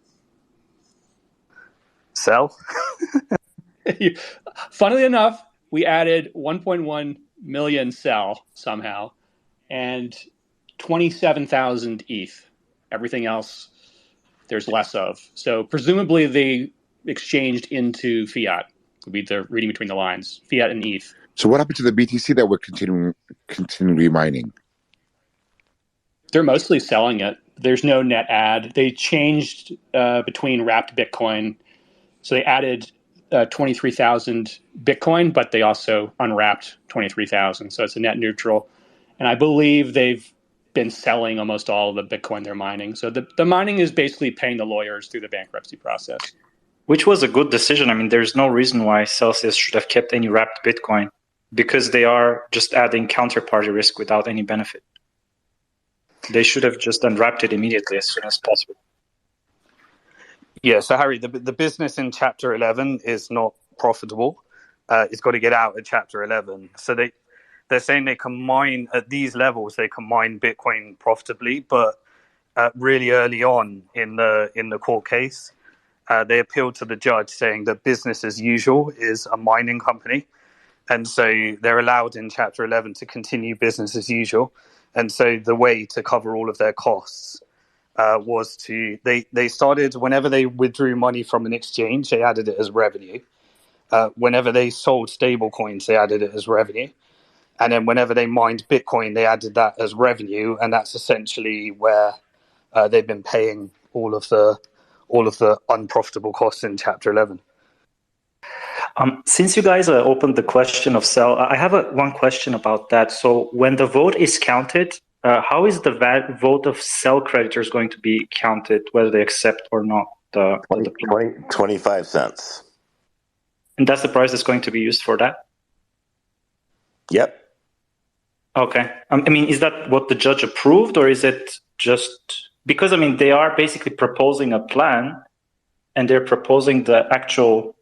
Cell? Funnily enough, we added 1.1 million Cell somehow and 27,000 ETH. Everything else there's less of. So presumably they exchanged into fiat. Would be the reading between the lines, fiat and ETH. So what happened to the BTC that we're continually mining? They're mostly selling it. There's no net add. They changed between wrapped Bitcoin. So they added 23,000 Bitcoin, but they also unwrapped 23,000. So it's a net neutral. And I believe they've been selling almost all of the Bitcoin they're mining. So the mining is basically paying the lawyers through the bankruptcy process. Which was a good decision. I mean, there's no reason why Celsius should have kept any wrapped Bitcoin, because they are just adding counterparty risk without any benefit. They should have just unwrapped it immediately as soon as possible. Yeah, so Harry, the business in Chapter 11 is not profitable. It's got to get out at Chapter 11. So they're saying they can mine at these levels. They can mine Bitcoin profitably, but really early on in the court case, they appealed to the judge saying that business as usual is a mining company, and so they're allowed in Chapter 11 to continue business as usual. And so the way to cover all of their costs was they started, whenever they withdrew money from an exchange, they added it as revenue. Whenever they sold stable coins, they added it as revenue. And then whenever they mined Bitcoin, they added that as revenue. And that's essentially where they've been paying all of the unprofitable costs in Chapter 11. Since you guys opened the question of Cel, I have one question about that. So when the vote is counted, how is the vote of Cel creditors going to be counted, whether they accept or not the 25 cents. And that's the price that's going to be used for that? Yep. Okay. I mean, is that what the judge approved, or is it just because, I mean, they are basically proposing a plan and they're proposing the actual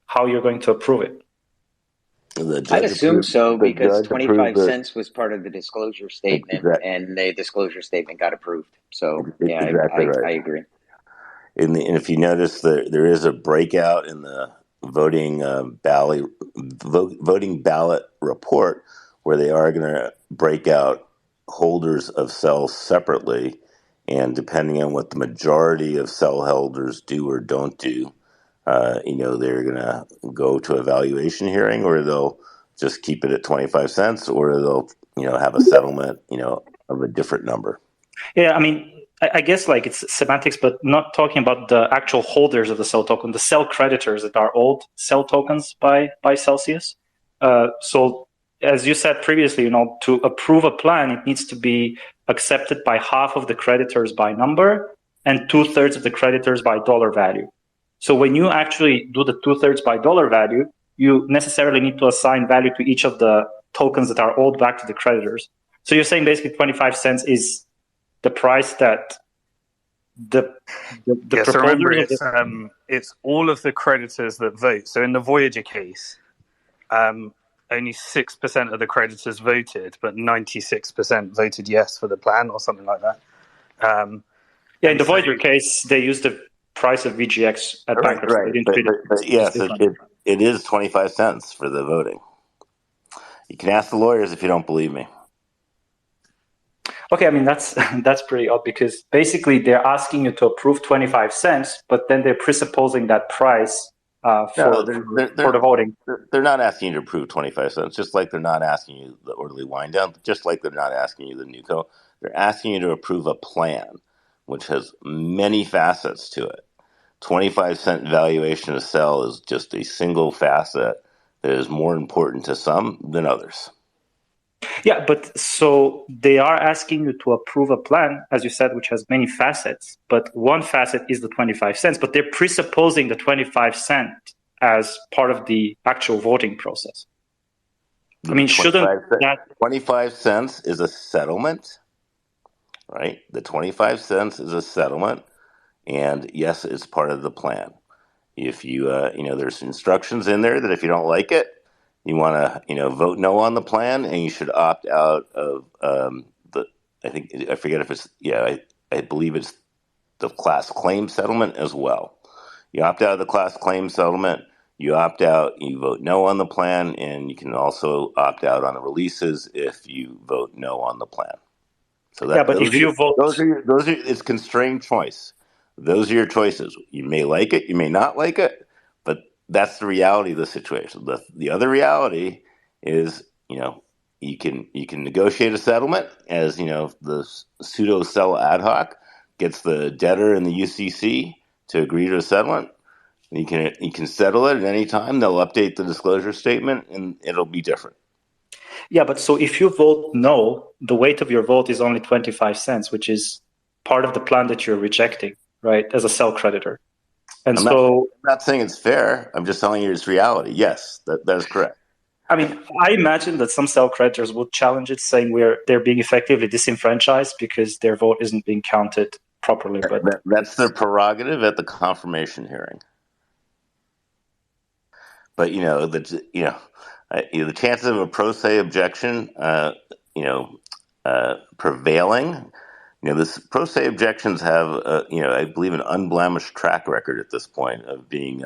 how you're going to approve it? I'd assume so, because 25 cents was part of the disclosure statement, and the disclosure statement got approved. So, yeah, exactly right. I agree. And if you notice, there is a breakout in the voting ballot report where they are going to break out holders of cells separately, and depending on what the majority of cell holders do or don't do, they're going to go to a valuation hearing, or they'll just keep it at 25 cents, or they'll, have a settlement, of a different number. Yeah, I mean, I guess like it's semantics, but not talking about the actual holders of the cell token, the cell creditors that are old cell tokens by Celsius. So as you said previously, to approve a plan, it needs to be accepted by half of the creditors by number and 2/3 of the creditors by dollar value. So when you actually do the 2/3 by dollar value, you necessarily need to assign value to each of the tokens that are owed back to the creditors. So you're saying basically 25 cents is the price that the so remember, it's all of the creditors that vote. So in the Voyager case, only 6% of the creditors voted, but 96% voted yes for the plan, or something like that. In the Voyager case, they used the price of VGX at bankruptcy. Right. But yes, it is 25 cents for the voting. You can ask the lawyers if you don't believe me. Okay, I mean, that's pretty odd, because basically they're asking you to approve 25 cents, but then they're presupposing that price for the voting. They're not asking you to approve 25 cents, just like they're not asking you the orderly wind down, just like they're not asking you the NewCo. They're asking you to approve a plan, which has many facets to it. 25 cent valuation of Cell is just a single facet that is more important to some than others. Yeah, but so they are asking you to approve a plan, as you said, which has many facets, but one facet is the 25 cents, but they're presupposing the 25 cent as part of the actual voting process. I mean, shouldn't that... 25 cents is a settlement, right? The 25 cents is a settlement, and yes, it's part of the plan. If you, there's instructions in there that if you don't like it, you want to, vote no on the plan, and you should opt out of I forget if it's, I believe it's the class claim settlement as well. You opt out of the class claim settlement, you opt out, you vote no on the plan, and you can also opt out on the releases if you vote no on the plan. So but if you vote... it's constrained choice. Those are your choices. You may like it, you may not like it, but that's the reality of the situation. The other reality is, you can negotiate a settlement, as the pseudo cell ad hoc gets the debtor and the UCC to agree to a settlement. You can settle it at any time. They'll update the disclosure statement, and it'll be different. Yeah, but so if you vote no, the weight of your vote is only 25 cents, which is part of the plan that you're rejecting, right, as a sell creditor. And I'm not saying it's fair. I'm just telling you it's reality. Yes, that is correct. I mean, I imagine that some sell creditors would challenge it, saying they're being effectively disenfranchised because their vote isn't being counted properly. But that's their prerogative at the confirmation hearing. But the chances of a pro se objection, prevailing. This pro se objections have, I believe, an unblemished track record at this point of being,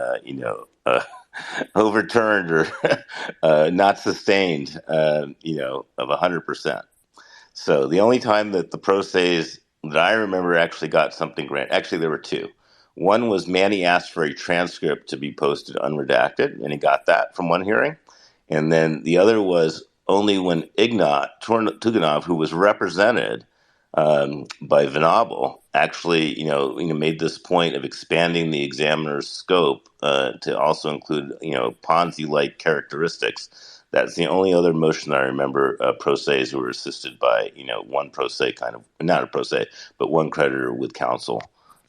overturned or not sustained, of 100%. So the only time that the pro ses that I remember actually got something granted, actually there were two. One was Manny asked for a transcript to be posted unredacted, and he got that from one hearing. And then the other was only when Ignat Tuganov, who was represented by Venable, actually, made this point of expanding the examiner's scope to also include, Ponzi-like characteristics. That's the only other motion I remember pro ses who were assisted by, one pro se not a pro se, but one creditor with counsel,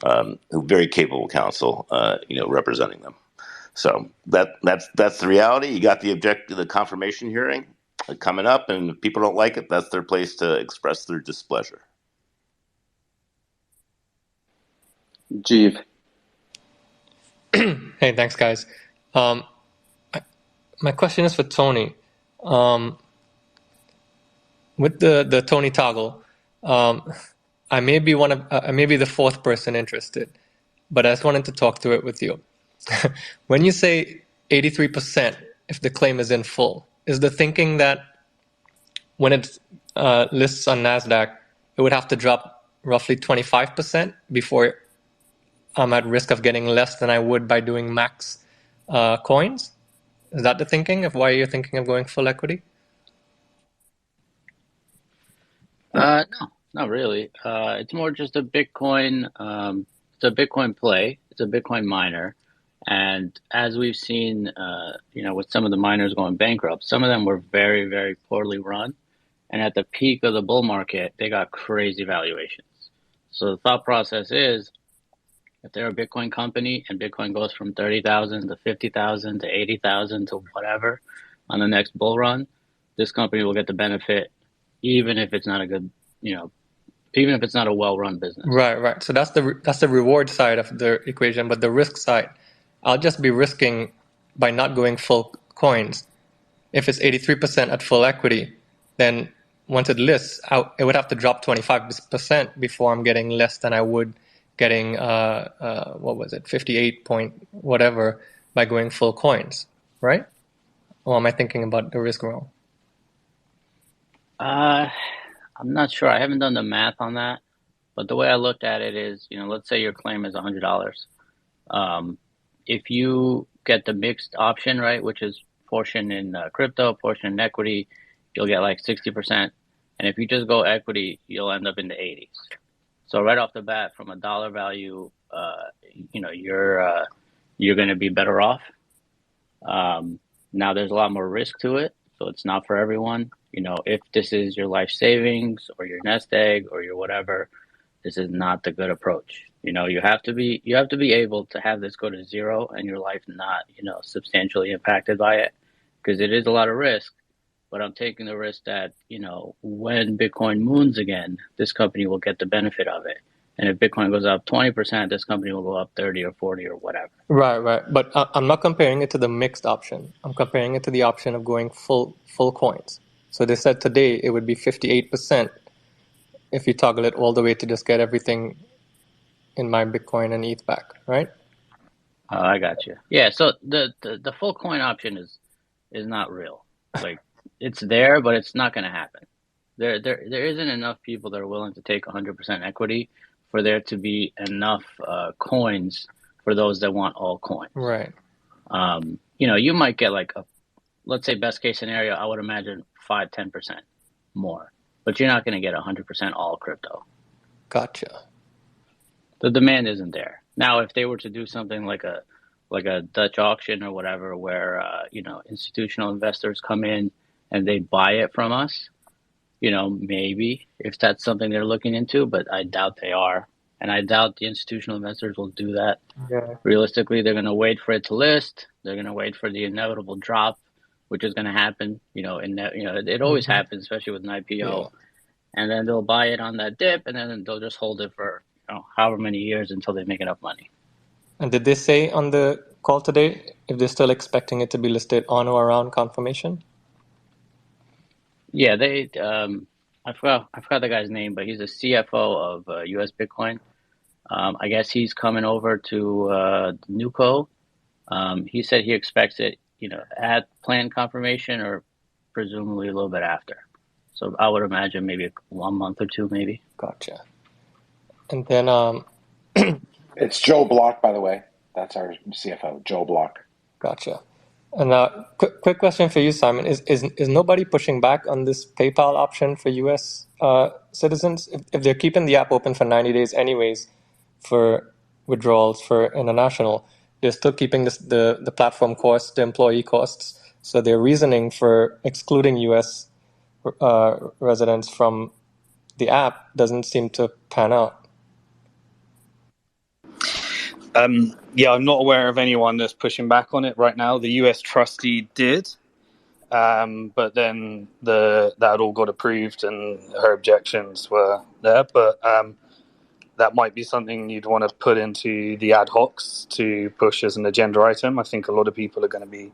who very capable counsel, representing them. So that's the reality. You got the confirmation hearing coming up, and if people don't like it, that's their place to express their displeasure. Jeev. Hey, thanks, guys. My question is for Tony. With the Tony toggle, I may be the fourth person interested, but I just wanted to talk through it with you. When you say 83%, if the claim is in full, is the thinking that when it lists on NASDAQ, it would have to drop roughly 25% before I'm at risk of getting less than I would by doing max coins? Is that the thinking of why you're thinking of going full equity? No, not really. It's more just a Bitcoin. It's a Bitcoin play. It's a Bitcoin miner, and as we've seen, with some of the miners going bankrupt, some of them were very, very poorly run, and at the peak of the bull market, they got crazy valuations. So the thought process is, if they're a Bitcoin company and Bitcoin goes from 30,000 to 50,000 to 80,000 to whatever on the next bull run, this company will get the benefit, even if it's not a good, even if it's not a well-run business. Right. So that's the reward side of the equation, but the risk side, I'll just be risking by not going full coins. If it's 83% at full equity, then once it lists, it would have to drop 25% before I'm getting less than I would getting 58 point whatever by going full coins, right? Or am I thinking about the risk wrong? I'm not sure. I haven't done the math on that, but the way I looked at it is, let's say your claim is $100. If you get the mixed option, right, which is portion in crypto, portion in equity, you'll get like 60%. And if you just go equity, you'll end up in the 80s. So right off the bat, from a dollar value, you're going to be better off. Now there's a lot more risk to it, so it's not for everyone. If this is your life savings or your nest egg or your whatever, this is not the good approach. You have to be able to have this go to zero and your life not, substantially impacted by it, because it is a lot of risk. But I'm taking the risk that, when Bitcoin moons again, this company will get the benefit of it. And if Bitcoin goes up 20%, this company will go up 30 or 40 or whatever. Right. But I'm not comparing it to the mixed option. I'm comparing it to the option of going full coins. So they said today it would be 58% if you toggle it all the way to just get everything in my Bitcoin and ETH back, right? Oh, I got you. Yeah, so the full coin option is not real. Like, it's there, but it's not going to happen. There isn't enough people that are willing to take 100% equity for there to be enough coins for those that want all coins. Right. You might get let's say best case scenario, I would imagine 5-10% more, but you're not going to get 100% all crypto. Gotcha. The demand isn't there. Now, if they were to do something like a like a Dutch auction or whatever, where institutional investors come in and they buy it from us. Maybe if that's something they're looking into, but I doubt they are, and I doubt the institutional investors will do that. Yeah. Realistically, they're going to wait for it to list. They're going to wait for the inevitable drop, which is going to happen. It always happens, especially with an IPO. Yeah. And then they'll buy it on that dip, and then they'll just hold it for however many years until they make enough money. And did they say on the call today if they're still expecting it to be listed on or around confirmation? Yeah, they. I forgot the guy's name, but he's a CFO of U.S. Bitcoin. I guess he's coming over to NewCo. He said he expects it, at planned confirmation or presumably a little bit after. So I would imagine maybe 1 month or two, maybe. Gotcha. And then it's Joe Block, by the way. That's our CFO, Joe Block. Gotcha. And quick question for you, Simon: Is nobody pushing back on this PayPal option for U.S. Citizens? If they're keeping the app open for 90 days anyways for withdrawals for international, they're still keeping the platform costs, the employee costs. So their reasoning for excluding U.S. residents from the app doesn't seem to pan out. Yeah, I'm not aware of anyone that's pushing back on it right now. The US trustee did, but then that all got approved and her objections were there. But that might be something you'd want to put into the ad hocs to push as an agenda item. I think a lot of people are going to be.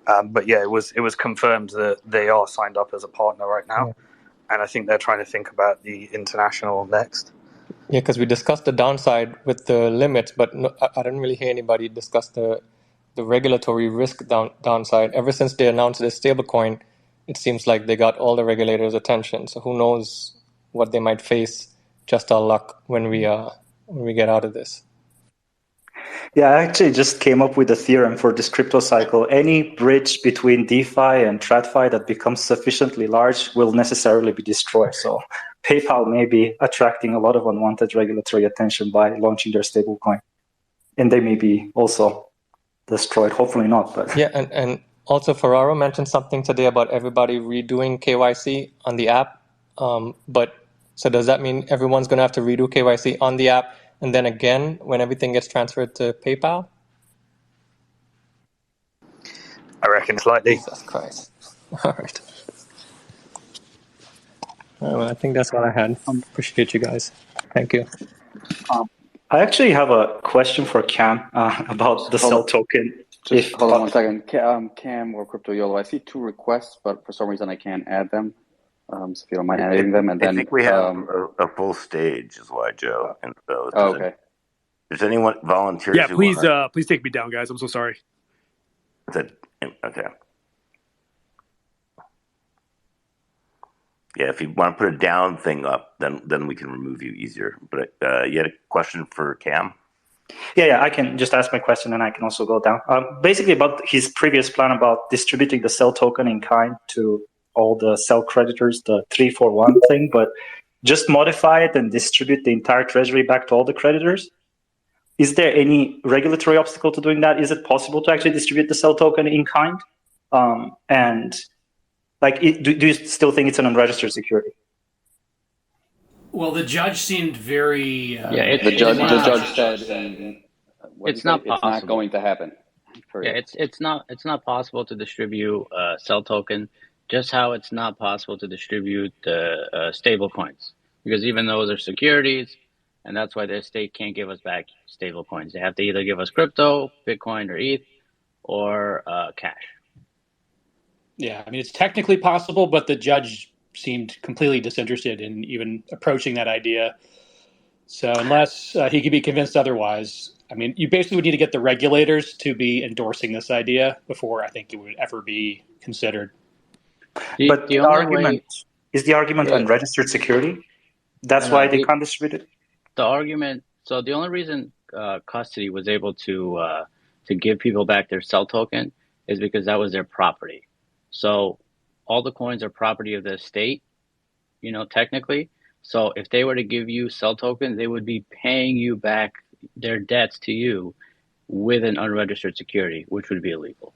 But yeah, it was confirmed that they are signed up as a partner right now, and I think they're trying to think about the international next. Yeah, because we discussed the downside with the limits, but I didn't really hear anybody discuss the regulatory risk downside. Ever since they announced this stablecoin, it seems like they got all the regulators' attention. So who knows what they might face? Just our luck when we get out of this. Yeah, I actually just came up with a theorem for this crypto cycle. Any bridge between DeFi and TradFi that becomes sufficiently large will necessarily be destroyed. So PayPal may be attracting a lot of unwanted regulatory attention by launching their stablecoin. And they may be also destroyed. Hopefully not. But yeah, and also Ferraro mentioned something today about everybody redoing KYC on the app. But so does that mean everyone's going to have to redo KYC on the app and then again when everything gets transferred to PayPal? I reckon it's likely. Jesus Christ. All right. Well, I think that's what I had. Appreciate you guys. Thank you. I actually have a question for Cam about the CEL token. Hold on 1 second. Cam or CryptoYolo, I see 2 requests, but for some reason I can't add them. So if you don't mind adding them, and then I think we have a full stage, is why, Joe. And so, okay. Does anyone volunteer? Yeah, please take me down, guys. I'm so sorry. Okay. Yeah, if you want to put a down thing up, then we can remove you easier. But you had a question for Cam? Yeah, I can just ask my question and I can also go down. Basically about his previous plan about distributing the CEL token in kind to all the CEL creditors, the 341 thing, but just modify it and distribute the entire treasury back to all the creditors. Is there any regulatory obstacle to doing that? Is it possible to actually distribute the CEL token in kind? And like, do you still think it's an unregistered security? Well, the judge seemed very. The judge said it's not going to happen. Yeah, it's not possible to distribute CEL token. Just how it's not possible to distribute the stable coins, because even those are securities, and that's why the state can't give us back stable coins. They have to either give us crypto, Bitcoin, or ETH, or cash. Yeah, I mean, it's technically possible, but the judge seemed completely disinterested in even approaching that idea. So unless he could be convinced otherwise, I mean, you basically would need to get the regulators to be endorsing this idea before I think it would ever be considered. But the argument is the argument unregistered security. That's why they can't distribute it. The argument. So the only reason custody was able to give people back their CEL token is because that was their property. So all the coins are property of the state, technically. So if they were to give you CEL tokens, they would be paying you back their debts to you, with an unregistered security, which would be illegal.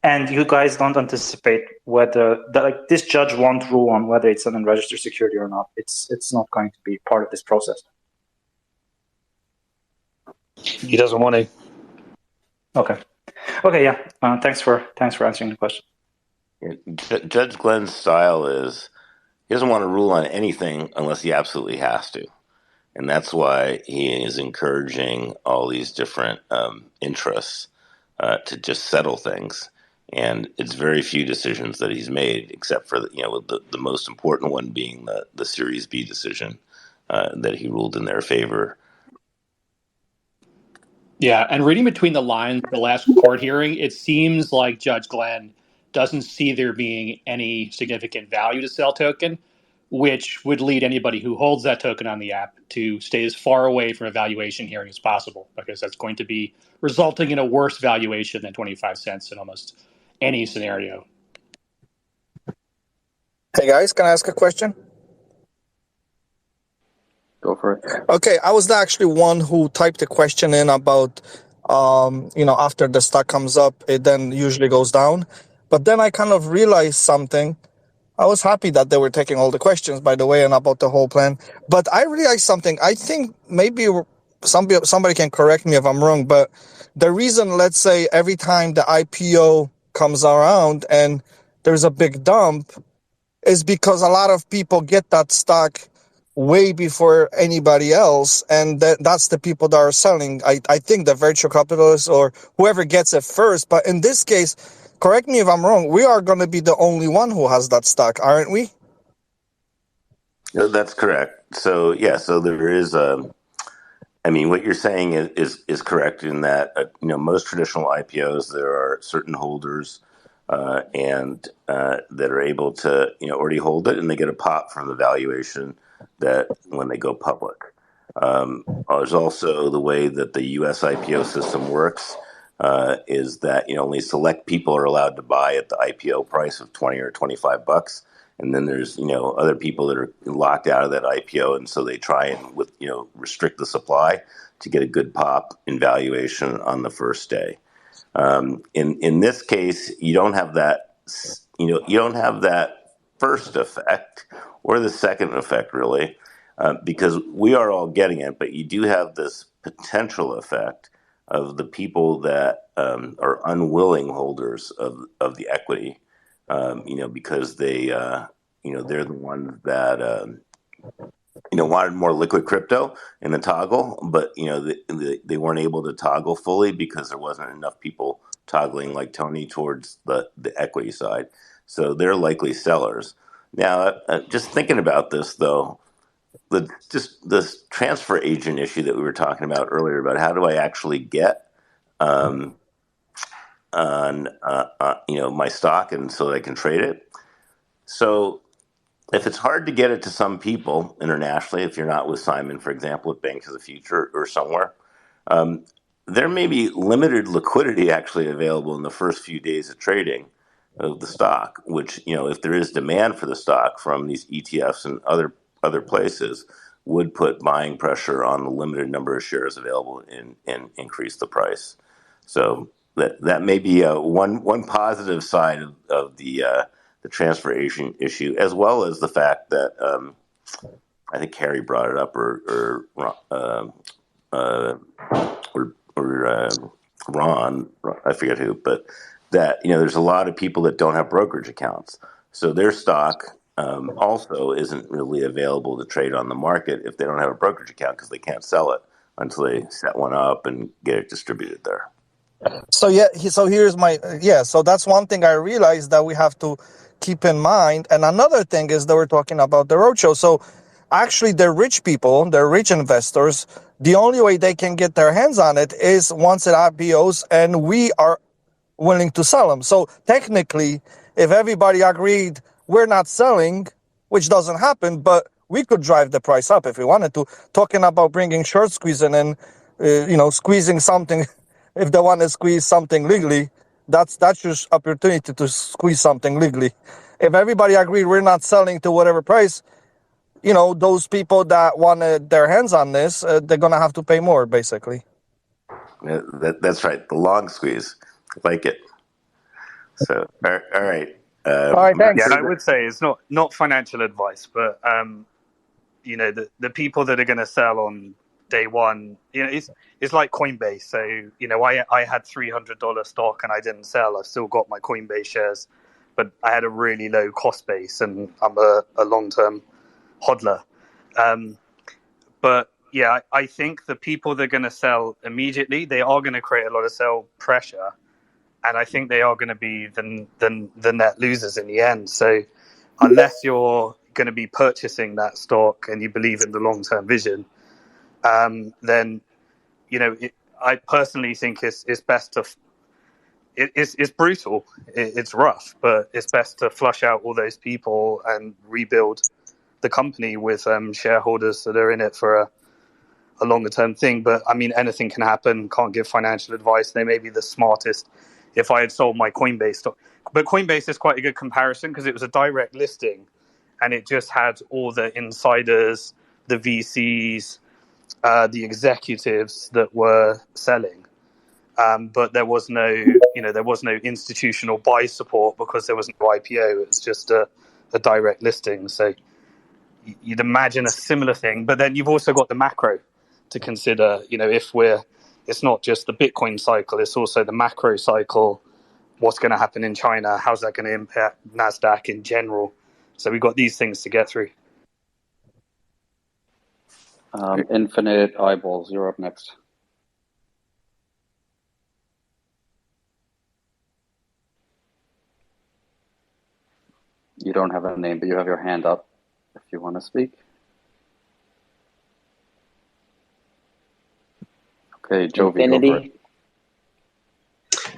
And you guys don't anticipate whether this judge won't rule on whether it's an unregistered security or not. It's not going to be part of this process. He doesn't want to. Okay, yeah. Thanks for answering the question. Judge Glenn's style is he doesn't want to rule on anything unless he absolutely has to. And that's why he is encouraging all these different interests to just settle things. And it's very few decisions that he's made, except for the most important one being the Series B decision that he ruled in their favor. Yeah, and reading between the lines, the last court hearing, it seems like Judge Glenn doesn't see there being any significant value to CEL token, which would lead anybody who holds that token on the app to stay as far away from a valuation hearing as possible, because that's going to be resulting in a worse valuation than 25 cents in almost any scenario. Hey guys, can I ask a question? Go for it. Okay, I was actually one who typed a question in about, after the stock comes up, it then usually goes down. But then I kind of realized something. I was happy that they were taking all the questions, by the way, and about the whole plan. But I realized something. I think maybe somebody can correct me if I'm wrong, but the reason, let's say, every time the IPO comes around and there's a big dump is because a lot of people get that stock way before anybody else, and that's the people that are selling. I think the venture capitalists or whoever gets it first. But in this case, correct me if I'm wrong, we are going to be the only one who has that stock, aren't we? No, that's correct. So there is what you're saying is correct in that most traditional IPOs, there are certain holders and that are able to already hold it, and they get a pop from the valuation that when they go public. There's also the way that the U.S. IPO system works is that only select people are allowed to buy at the IPO price of $20 or $25, and then there's other people that are locked out of that IPO, and so they try and restrict the supply to get a good pop in valuation on the first day. In this case, you don't have that. You don't have that first effect or the second effect really, because we are all getting it. But you do have this potential effect of the people that are unwilling holders of the equity, because they they're the ones that wanted more liquid crypto in the toggle, but they weren't able to toggle fully because there wasn't enough people toggling like Tony towards the equity side. So they're likely sellers. Now, just thinking about this though, this transfer agent issue that we were talking about earlier about how do I actually get on my stock and so that I can trade it. So if it's hard to get it to some people internationally, if you're not with Simon, for example, at Banks of the Future or somewhere, there may be limited liquidity actually available in the first few days of trading of the stock, which, if there is demand for the stock from these ETFs and other places, would put buying pressure on the limited number of shares available and increase the price. So that may be one positive side of the transfer agent issue, as well as the fact that I think Harry brought it up, or Ron, I forget who, but that there's a lot of people that don't have brokerage accounts, so their stock also isn't really available to trade on the market if they don't have a brokerage account, because they can't sell it until they set one up and get it distributed there. So here's so that's one thing I realized that we have to keep in mind. And another thing is that we're talking about the roadshow. So actually the rich people, the rich investors, the only way they can get their hands on it is once it IPOs and we are willing to sell them. So technically, if everybody agreed we're not selling, which doesn't happen, but we could drive the price up if we wanted to, talking about bringing short squeezing and, squeezing something. If they want to squeeze something legally, that's your opportunity to squeeze something legally. If everybody agreed we're not selling to whatever price, those people that wanted their hands on this, they're going to have to pay more, basically. That's right. The long squeeze. Like it. So, all right. All right, thanks. Yeah, and I would say it's not financial advice, but the people that are going to sell on day one, it's like Coinbase. So I had $300 stock and I didn't sell. I've still got my Coinbase shares, but I had a really low cost base, and I'm a long-term hodler. But yeah, I think the people that are going to sell immediately, they are going to create a lot of sell pressure, and I think they are going to be the net losers in the end. So unless you're going to be purchasing that stock and you believe in the long-term vision, then I personally think it's best to. It's brutal, it's rough, but it's best to flush out all those people and rebuild the company with shareholders that are in it for a longer term thing. But I mean, anything can happen. Can't give financial advice. They may be the smartest. If I had sold my Coinbase stock, but Coinbase is quite a good comparison because it was a direct listing, and it just had all the insiders, the VCs, the executives that were selling. But there was no institutional buy support because there was no IPO. It was just a direct listing. So you'd imagine a similar thing, but then you've also got the macro to consider. It's not just the Bitcoin cycle, it's also the macro cycle. What's going to happen in China? How's that going to impact NASDAQ in general? So we've got these things to get through. Infinite Eyeballs, you're up next. You don't have a name, but you have your hand up if you want to speak. Okay, Jovi, Infinity. go for it.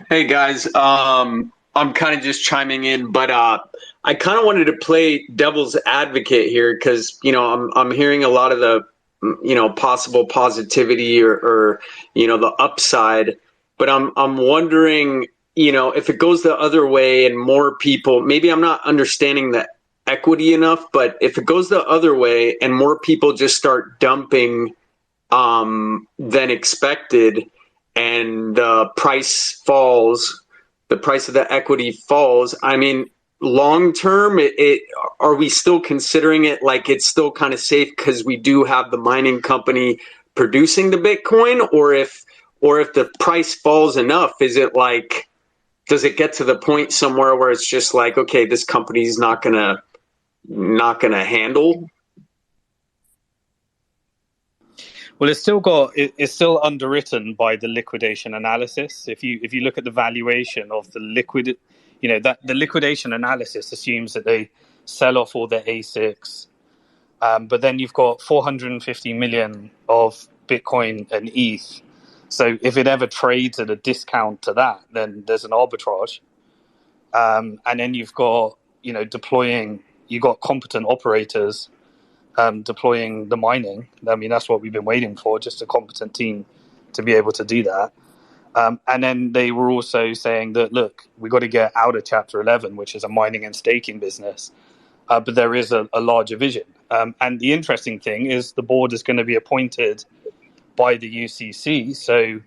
Hey guys, I'm kind of just chiming in, but I kind of wanted to play devil's advocate here because I'm hearing a lot of the possible positivity or the upside, but I'm wondering if it goes the other way and more people, maybe I'm not understanding the equity enough, but if it goes the other way and more people just start dumping than expected, and the price falls, the price of the equity falls. I mean, long term, are we still considering it like it's still kind of safe because we do have the mining company producing the Bitcoin, or if the price falls enough, is it like, does it get to the point somewhere where it's just like, okay, this company's not gonna handle? Well, it's still underwritten by the liquidation analysis. If you look at the valuation of the that the liquidation analysis assumes that they sell off all their ASICs, but then you've got 450 million of Bitcoin and ETH. So if it ever trades at a discount to that, then there's an arbitrage. And then you've got you've got competent operators deploying the mining. I mean, that's what we've been waiting for, just a competent team to be able to do that. And then they were also saying that, look, we got to get out of Chapter 11, which is a mining and staking business. But there is a larger vision. And the interesting thing is the board is going to be appointed by the UCC. So,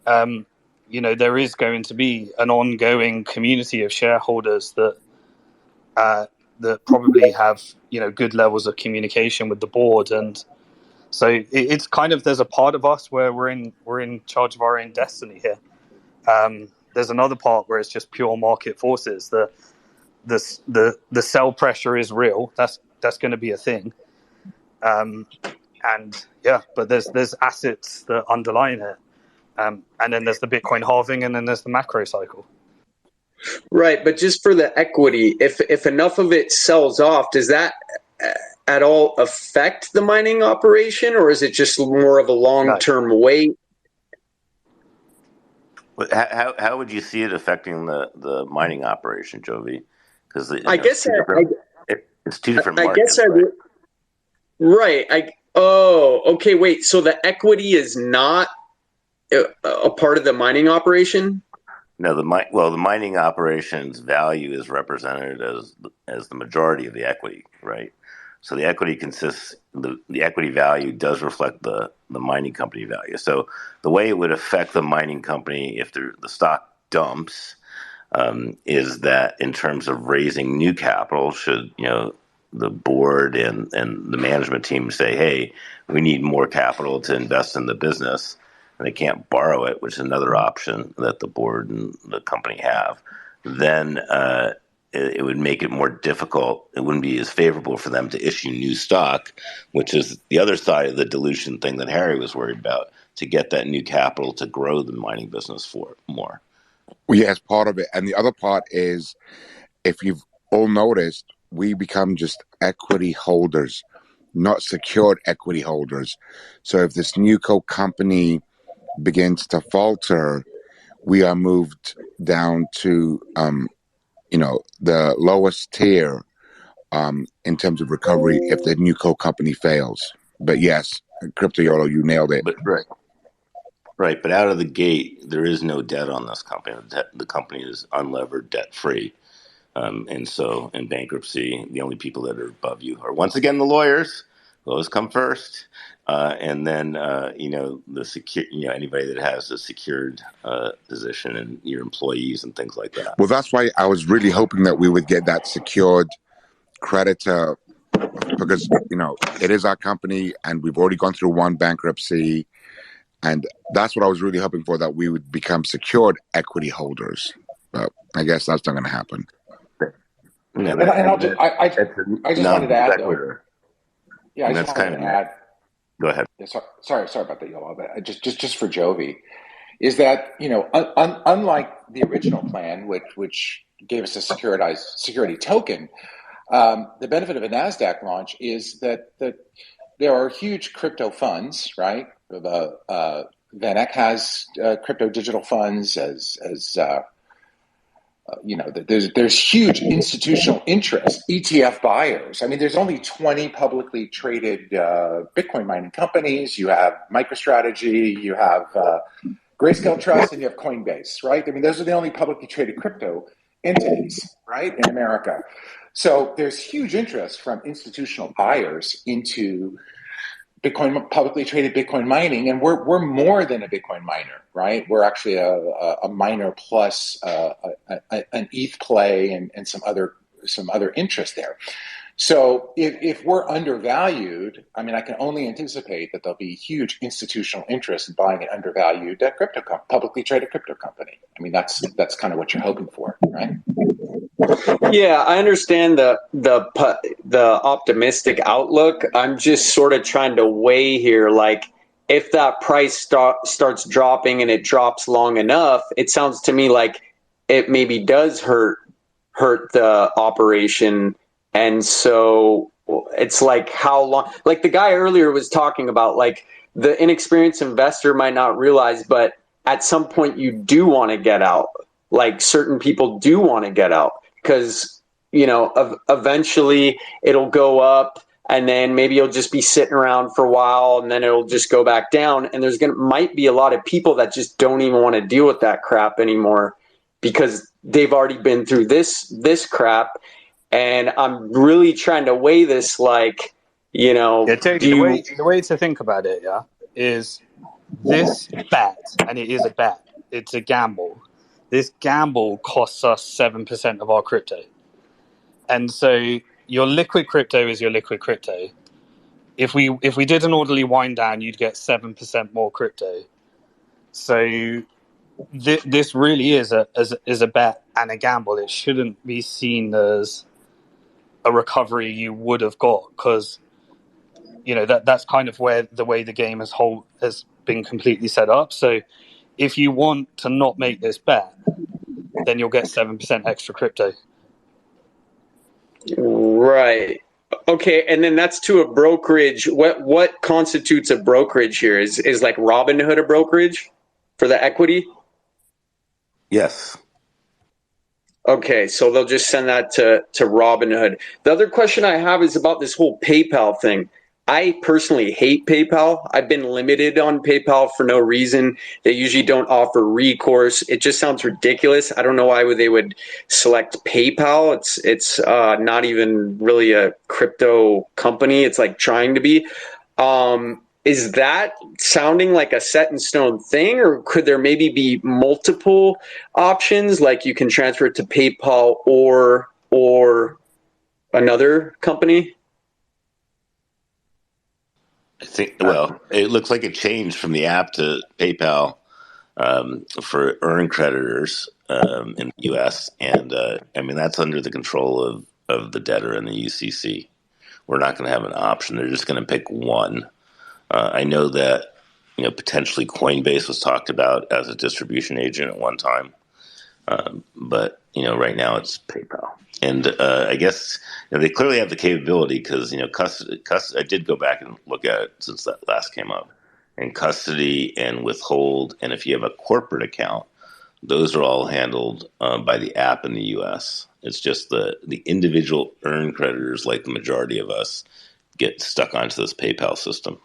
there is going to be an ongoing community of shareholders that probably have good levels of communication with the board, and so it's kind of, there's a part of us where we're in charge of our own destiny here. There's another part where it's just pure market forces. The sell pressure is real. That's going to be a thing, and yeah, but there's assets that underlie it, and then there's the Bitcoin halving, and then there's the macro cycle. Right, but just for the equity, if enough of it sells off, does that at all affect the mining operation, or is it just more of a long-term wait? How would you see it affecting the mining operation, Jovi? Because I guess it's two different markets. Right. Okay. Wait. So the equity is not a part of the mining operation? No, the mining operation's value is represented as the majority of the equity, right? So the equity consists, the equity value does reflect the mining company value. So the way it would affect the mining company if the stock dumps is that in terms of raising new capital, should the board and the management team say, hey, we need more capital to invest in the business, and they can't borrow it, which is another option that the board and the company have, then it would make it more difficult. It wouldn't be as favorable for them to issue new stock, which is the other side of the dilution thing that Harry was worried about, to get that new capital to grow the mining business for more. Well, yes, part of it. And the other part is, if you've all noticed, we become just equity holders, not secured equity holders. So if this NewCo company begins to falter, we are moved down to, the lowest tier in terms of recovery if the NewCo company fails. But yes, CryptoYolo, you nailed it. But right. But out of the gate, there is no debt on this company. The company is unlevered, debt-free. And so in bankruptcy, the only people that are above you are, once again, the lawyers. Those come first. And then, anybody that has a secured position and your employees and things like that. Well, that's why I was really hoping that we would get that secured creditor, because, it is our company and we've already gone through one bankruptcy. And that's what I was really hoping for, that we would become secured equity holders. But I guess that's not going to happen. Yeah, I just wanted to add, though. Yeah, I just wanted to add. Go ahead. Yeah, sorry about that, Yolo. But just for Jovi, is that unlike the original plan, which gave us a security token, the benefit of a NASDAQ launch is that there are huge crypto funds, right? VanEck has crypto digital funds, there's huge institutional interest, ETF buyers. I mean, there's only 20 publicly traded Bitcoin mining companies. You have MicroStrategy, you have Grayscale Trust, and you have Coinbase, right? I mean, those are the only publicly traded crypto entities, right, in America. So there's huge interest from institutional buyers into Bitcoin, publicly traded Bitcoin mining, and we're more than a Bitcoin miner, right? We're actually a miner plus an ETH play and some other interest there. So if we're undervalued, I mean, I can only anticipate that there'll be huge institutional interest in buying an undervalued publicly traded crypto company. I mean, that's kind of what you're hoping for, right? Yeah, I understand the optimistic outlook. I'm just sort of trying to weigh here, like, if that price starts dropping and it drops long enough, it sounds to me like it maybe does hurt the operation. And so it's like, how long, like the guy earlier was talking about, like, the inexperienced investor might not realize, but at some point you do want to get out. Like, certain people do want to get out because, eventually it'll go up and then maybe you'll just be sitting around for a while and then it'll just go back down. And might be a lot of people that just don't even want to deal with that crap anymore because they've already been through this crap. And I'm really trying to weigh this, like, the way to think about it, is this bet, and it is a bet, it's a gamble. This gamble costs us 7% of our crypto. And so your liquid crypto is your liquid crypto. If we did an orderly wind down, you'd get 7% more crypto. So this really is a bet and a gamble. It shouldn't be seen as a recovery you would have got, because that's kind of where the way the game has been completely set up. So if you want to not make this bet, then you'll get 7% extra crypto. Right. Okay, and then that's to a brokerage. What constitutes a brokerage here? Is like Robinhood a brokerage for the equity? Yes. Okay, so they'll just send that to Robinhood. The other question I have is about this whole PayPal thing. I personally hate PayPal. I've been limited on PayPal for no reason. They usually don't offer recourse. It just sounds ridiculous. I don't know why they would select PayPal. It's not even really a crypto company. It's like trying to be. Is that sounding like a set in stone thing, or could there maybe be multiple options, like you can transfer it to PayPal or another company? I think, well, it looks like it changed from the app to PayPal for earned creditors in the U.S. And I mean, that's under the control of the debtor and the UCC. We're not going to have an option. They're just going to pick one. I know that, potentially Coinbase was talked about as a distribution agent at one time. But, right now it's PayPal. And I guess they clearly have the capability because, custody, I did go back and look at it since that last came up. And custody and withhold, and if you have a corporate account, those are all handled by the app in the U.S. It's just the individual earned creditors, like the majority of us, get stuck onto this PayPal system.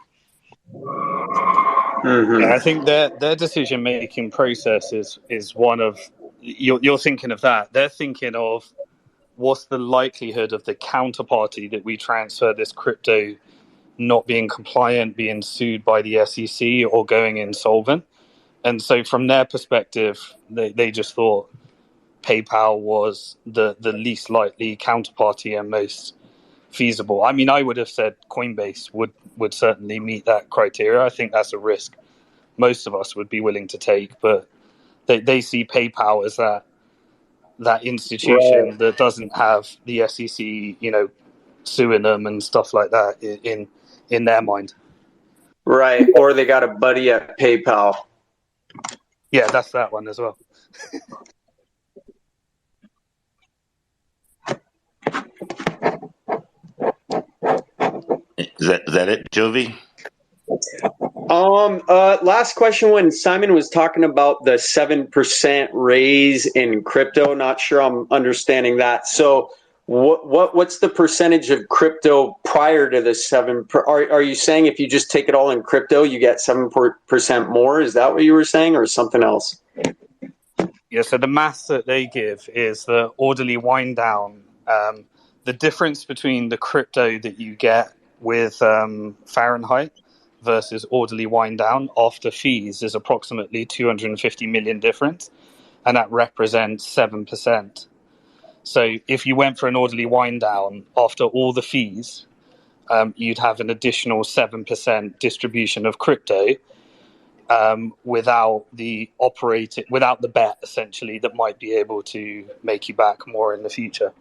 Mm-hmm. Yeah, I think their decision making process is one of you're thinking of that. They're thinking of what's the likelihood of the counterparty that we transfer this crypto not being compliant, being sued by the SEC, or going insolvent. And so from their perspective, they just thought PayPal was the least likely counterparty and most feasible. I mean, I would have said Coinbase would certainly meet that criteria. I think that's a risk most of us would be willing to take, but they see PayPal as that institution Right. that doesn't have the SEC, suing them and stuff like that in their mind. Right. Or they got a buddy at PayPal. Yeah, that's that one as well. Is that it, Jovi? Last question, when Simon was talking about the 7% raise in crypto, not sure I'm understanding that. So what's the percentage of crypto prior to the 7%? Are you saying if you just take it all in crypto, you get 7% more? Is that what you were saying, or something else? Yeah, so the math that they give is the orderly wind down. The difference between the crypto that you get with Fahrenheit versus orderly wind down after fees is approximately 250 million difference, and that represents 7%. So if you went for an orderly wind down after all the fees, you'd have an additional 7% distribution of crypto without the bet, essentially, that might be able to make you back more in the future.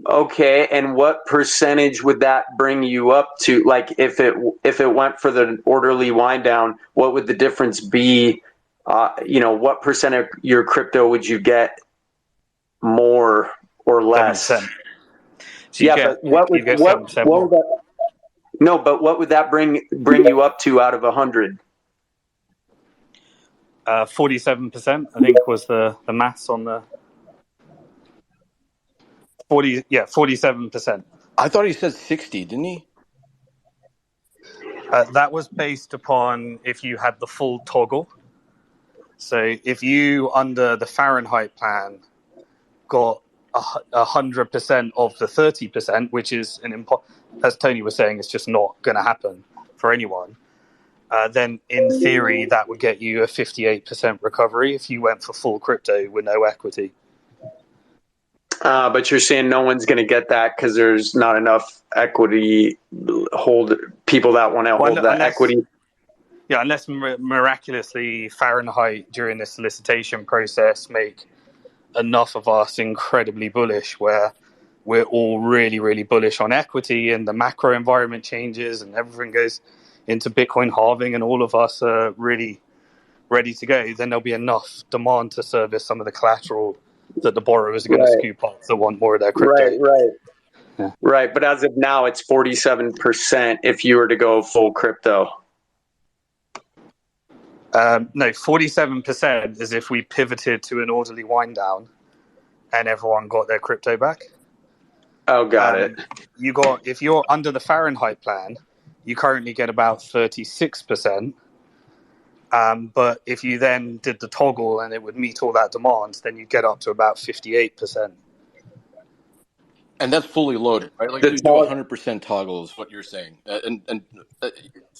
Okay, and what percentage would that bring you up to? Like, if it went for the orderly wind down, what would the difference be? What percent of your crypto would you get more or less? 7%. So but what would that? No, but what would that bring you up to out of 100? 47%, I think, was the maths on the 40. Yeah, 47%. I thought he said 60, didn't he? That was based upon if you had the full toggle. So if you, under the Fahrenheit plan, got 100% of the 30%, which is as Tony was saying, it's just not going to happen for anyone. Then in theory, that would get you a 58% recovery if you went for full crypto with no equity. But you're saying no one's going to get that because there's not enough equity people that want to hold that equity. Yeah, unless miraculously Fahrenheit during the solicitation process make enough of us incredibly bullish, where we're all really, really bullish on equity and the macro environment changes and everything goes into Bitcoin halving and all of us are really ready to go, then there'll be enough demand to service some of the collateral that the borrowers are going to scoop up that want more of their crypto. Right. But as of now, it's 47% if you were to go full crypto. No, 47% is if we pivoted to an orderly wind down and everyone got their crypto back. Oh, got it. If you're under the Fahrenheit plan, you currently get about 36%. But if you then did the toggle and it would meet all that demand, then you'd get up to about 58%. And that's fully loaded, right? Like do 100% toggle is what you're saying. And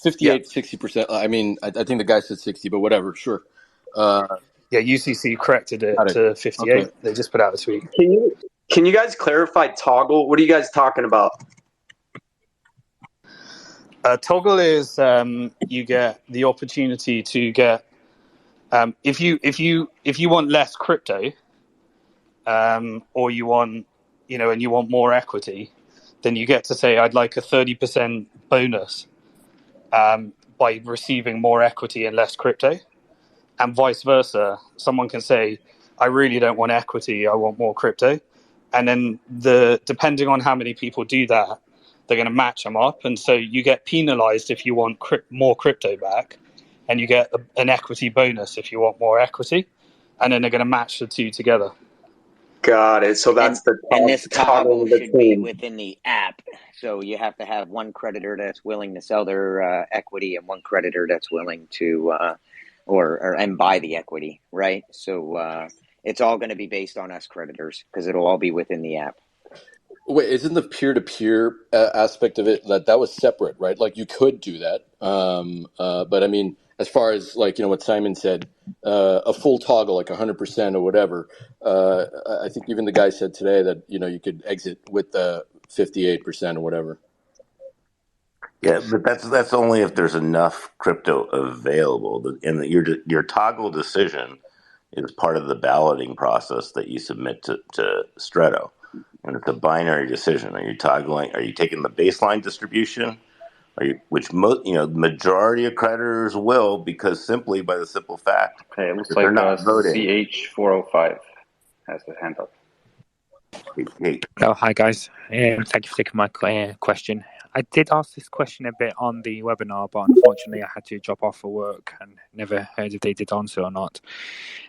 58, 60%. I mean, I think the guy said 60, but whatever, sure. Yeah, UCC corrected it to 58. Okay. They just put out a tweet. Can you guys clarify toggle? What are you guys talking about? Toggle is you get the opportunity to get if you want less crypto, or you want and you want more equity, then you get to say I'd like a 30% bonus by receiving more equity and less crypto, and vice versa. Someone can say I really don't want equity, I want more crypto, and then depending on how many people do that, they're going to match them up, and so you get penalized if you want more crypto back, and you get an equity bonus if you want more equity, and then they're going to match the two together. Got it. So that's and this toggle should be within the app. So you have to have one creditor that's willing to sell their equity and one creditor that's willing to and buy the equity, right? So it's all going to be based on us creditors because it'll all be within the app. Wait, isn't the peer-to-peer aspect of it that was separate, right? Like you could do that, but I mean, as far as like what Simon said, a full toggle like 100% or whatever. I think even the guy said today that you could exit with the 58% or whatever. Yeah, but that's only if there's enough crypto available, and your toggle decision is part of the balloting process that you submit to Stretto. And it's a binary decision. Are you toggling? Are you taking the baseline distribution? Which majority of creditors will, because simply by the simple fact it looks that like they're not voting. CH405 has his hand up. Oh, hi guys. Thank you for taking my question. I did ask this question a bit on the webinar, but unfortunately I had to drop off for work and never heard if they did answer or not.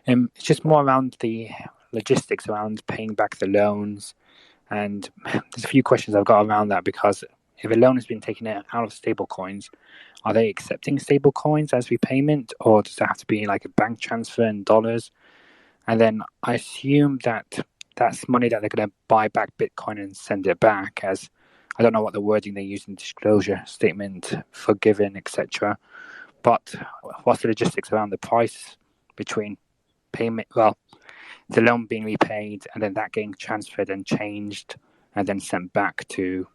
It's just more around the logistics around paying back the loans. And there's a few questions I've got around that, because if a loan has been taken out of stable coins, are they accepting stable coins as repayment, or does it have to be like a bank transfer in dollars? And then I assume that that's money that they're going to buy back Bitcoin and send it back, as I don't know what the wording they use in disclosure statement, forgiven, etc. But what's the logistics around the price between payment, the loan being repaid and then that getting transferred and changed and then sent back to,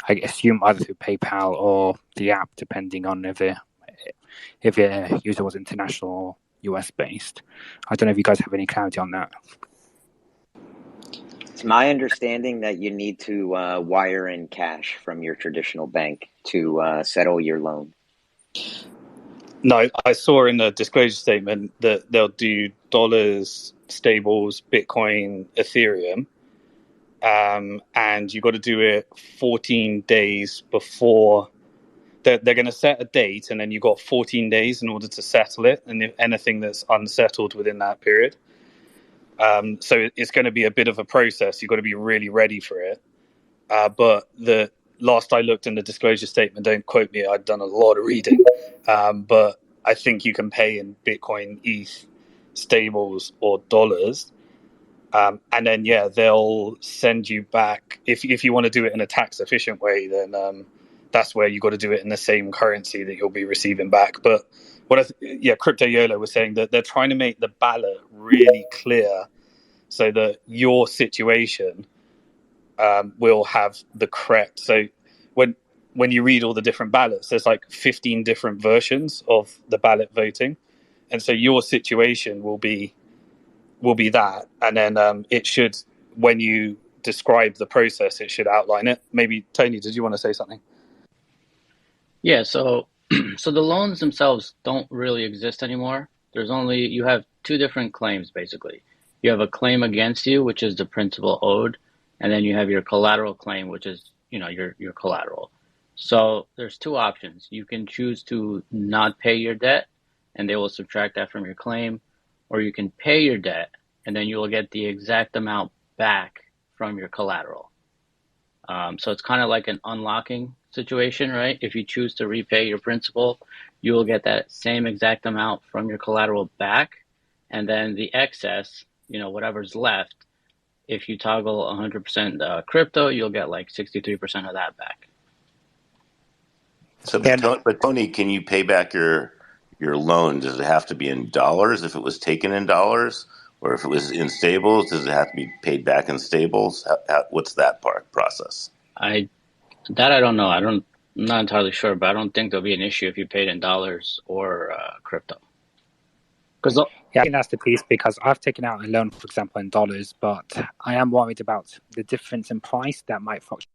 I assume, either through PayPal or the app, depending on if the user was international or US based. I don't know if you guys have any clarity on that. It's my understanding that you need to wire in cash from your traditional bank to settle your loan. No, I saw in the disclosure statement that they'll do dollars, stables, Bitcoin, Ethereum, and you got to do it 14 days before. They're going to set a date, and then you got 14 days in order to settle it, and if anything that's unsettled within that period. So it's going to be a bit of a process. You've got to be really ready for it. But the last I looked in the disclosure statement, don't quote me, I'd done a lot of reading, but I think you can pay in Bitcoin, ETH, stables, or dollars. And then, they'll send you back. If you want to do it in a tax efficient way, then that's where you got to do it in the same currency that you'll be receiving back. But CryptoYolo was saying that they're trying to make the ballot really clear so that your situation will have the correct. So when you read all the different ballots, there's like 15 different versions of the ballot voting, and so your situation will be that, and then it should, when you describe the process, it should outline it. Maybe Tony, did you want to say something? Yeah, so the loans themselves don't really exist anymore. You have two different claims basically. You have a claim against you, which is the principal owed, and then you have your collateral claim, which is your collateral. So there's two options. You can choose to not pay your debt, and they will subtract that from your claim, or you can pay your debt, and then you will get the exact amount back from your collateral. So it's kind of like an unlocking situation, right? If you choose to repay your principal, you will get that same exact amount from your collateral back. And then the excess, whatever's left, if you toggle 100% crypto, you'll get like 63% of that back. So, but Tony, can you pay back your loan? Does it have to be in dollars if it was taken in dollars? Or if it was in stables, does it have to be paid back in stables? What's that process? I don't know. I'm not entirely sure, but I don't think there'll be an issue if you paid in dollars or crypto. Yeah, I think that's the piece, because I've taken out a loan, for example, in dollars, but I am worried about the difference in price that might fluctuate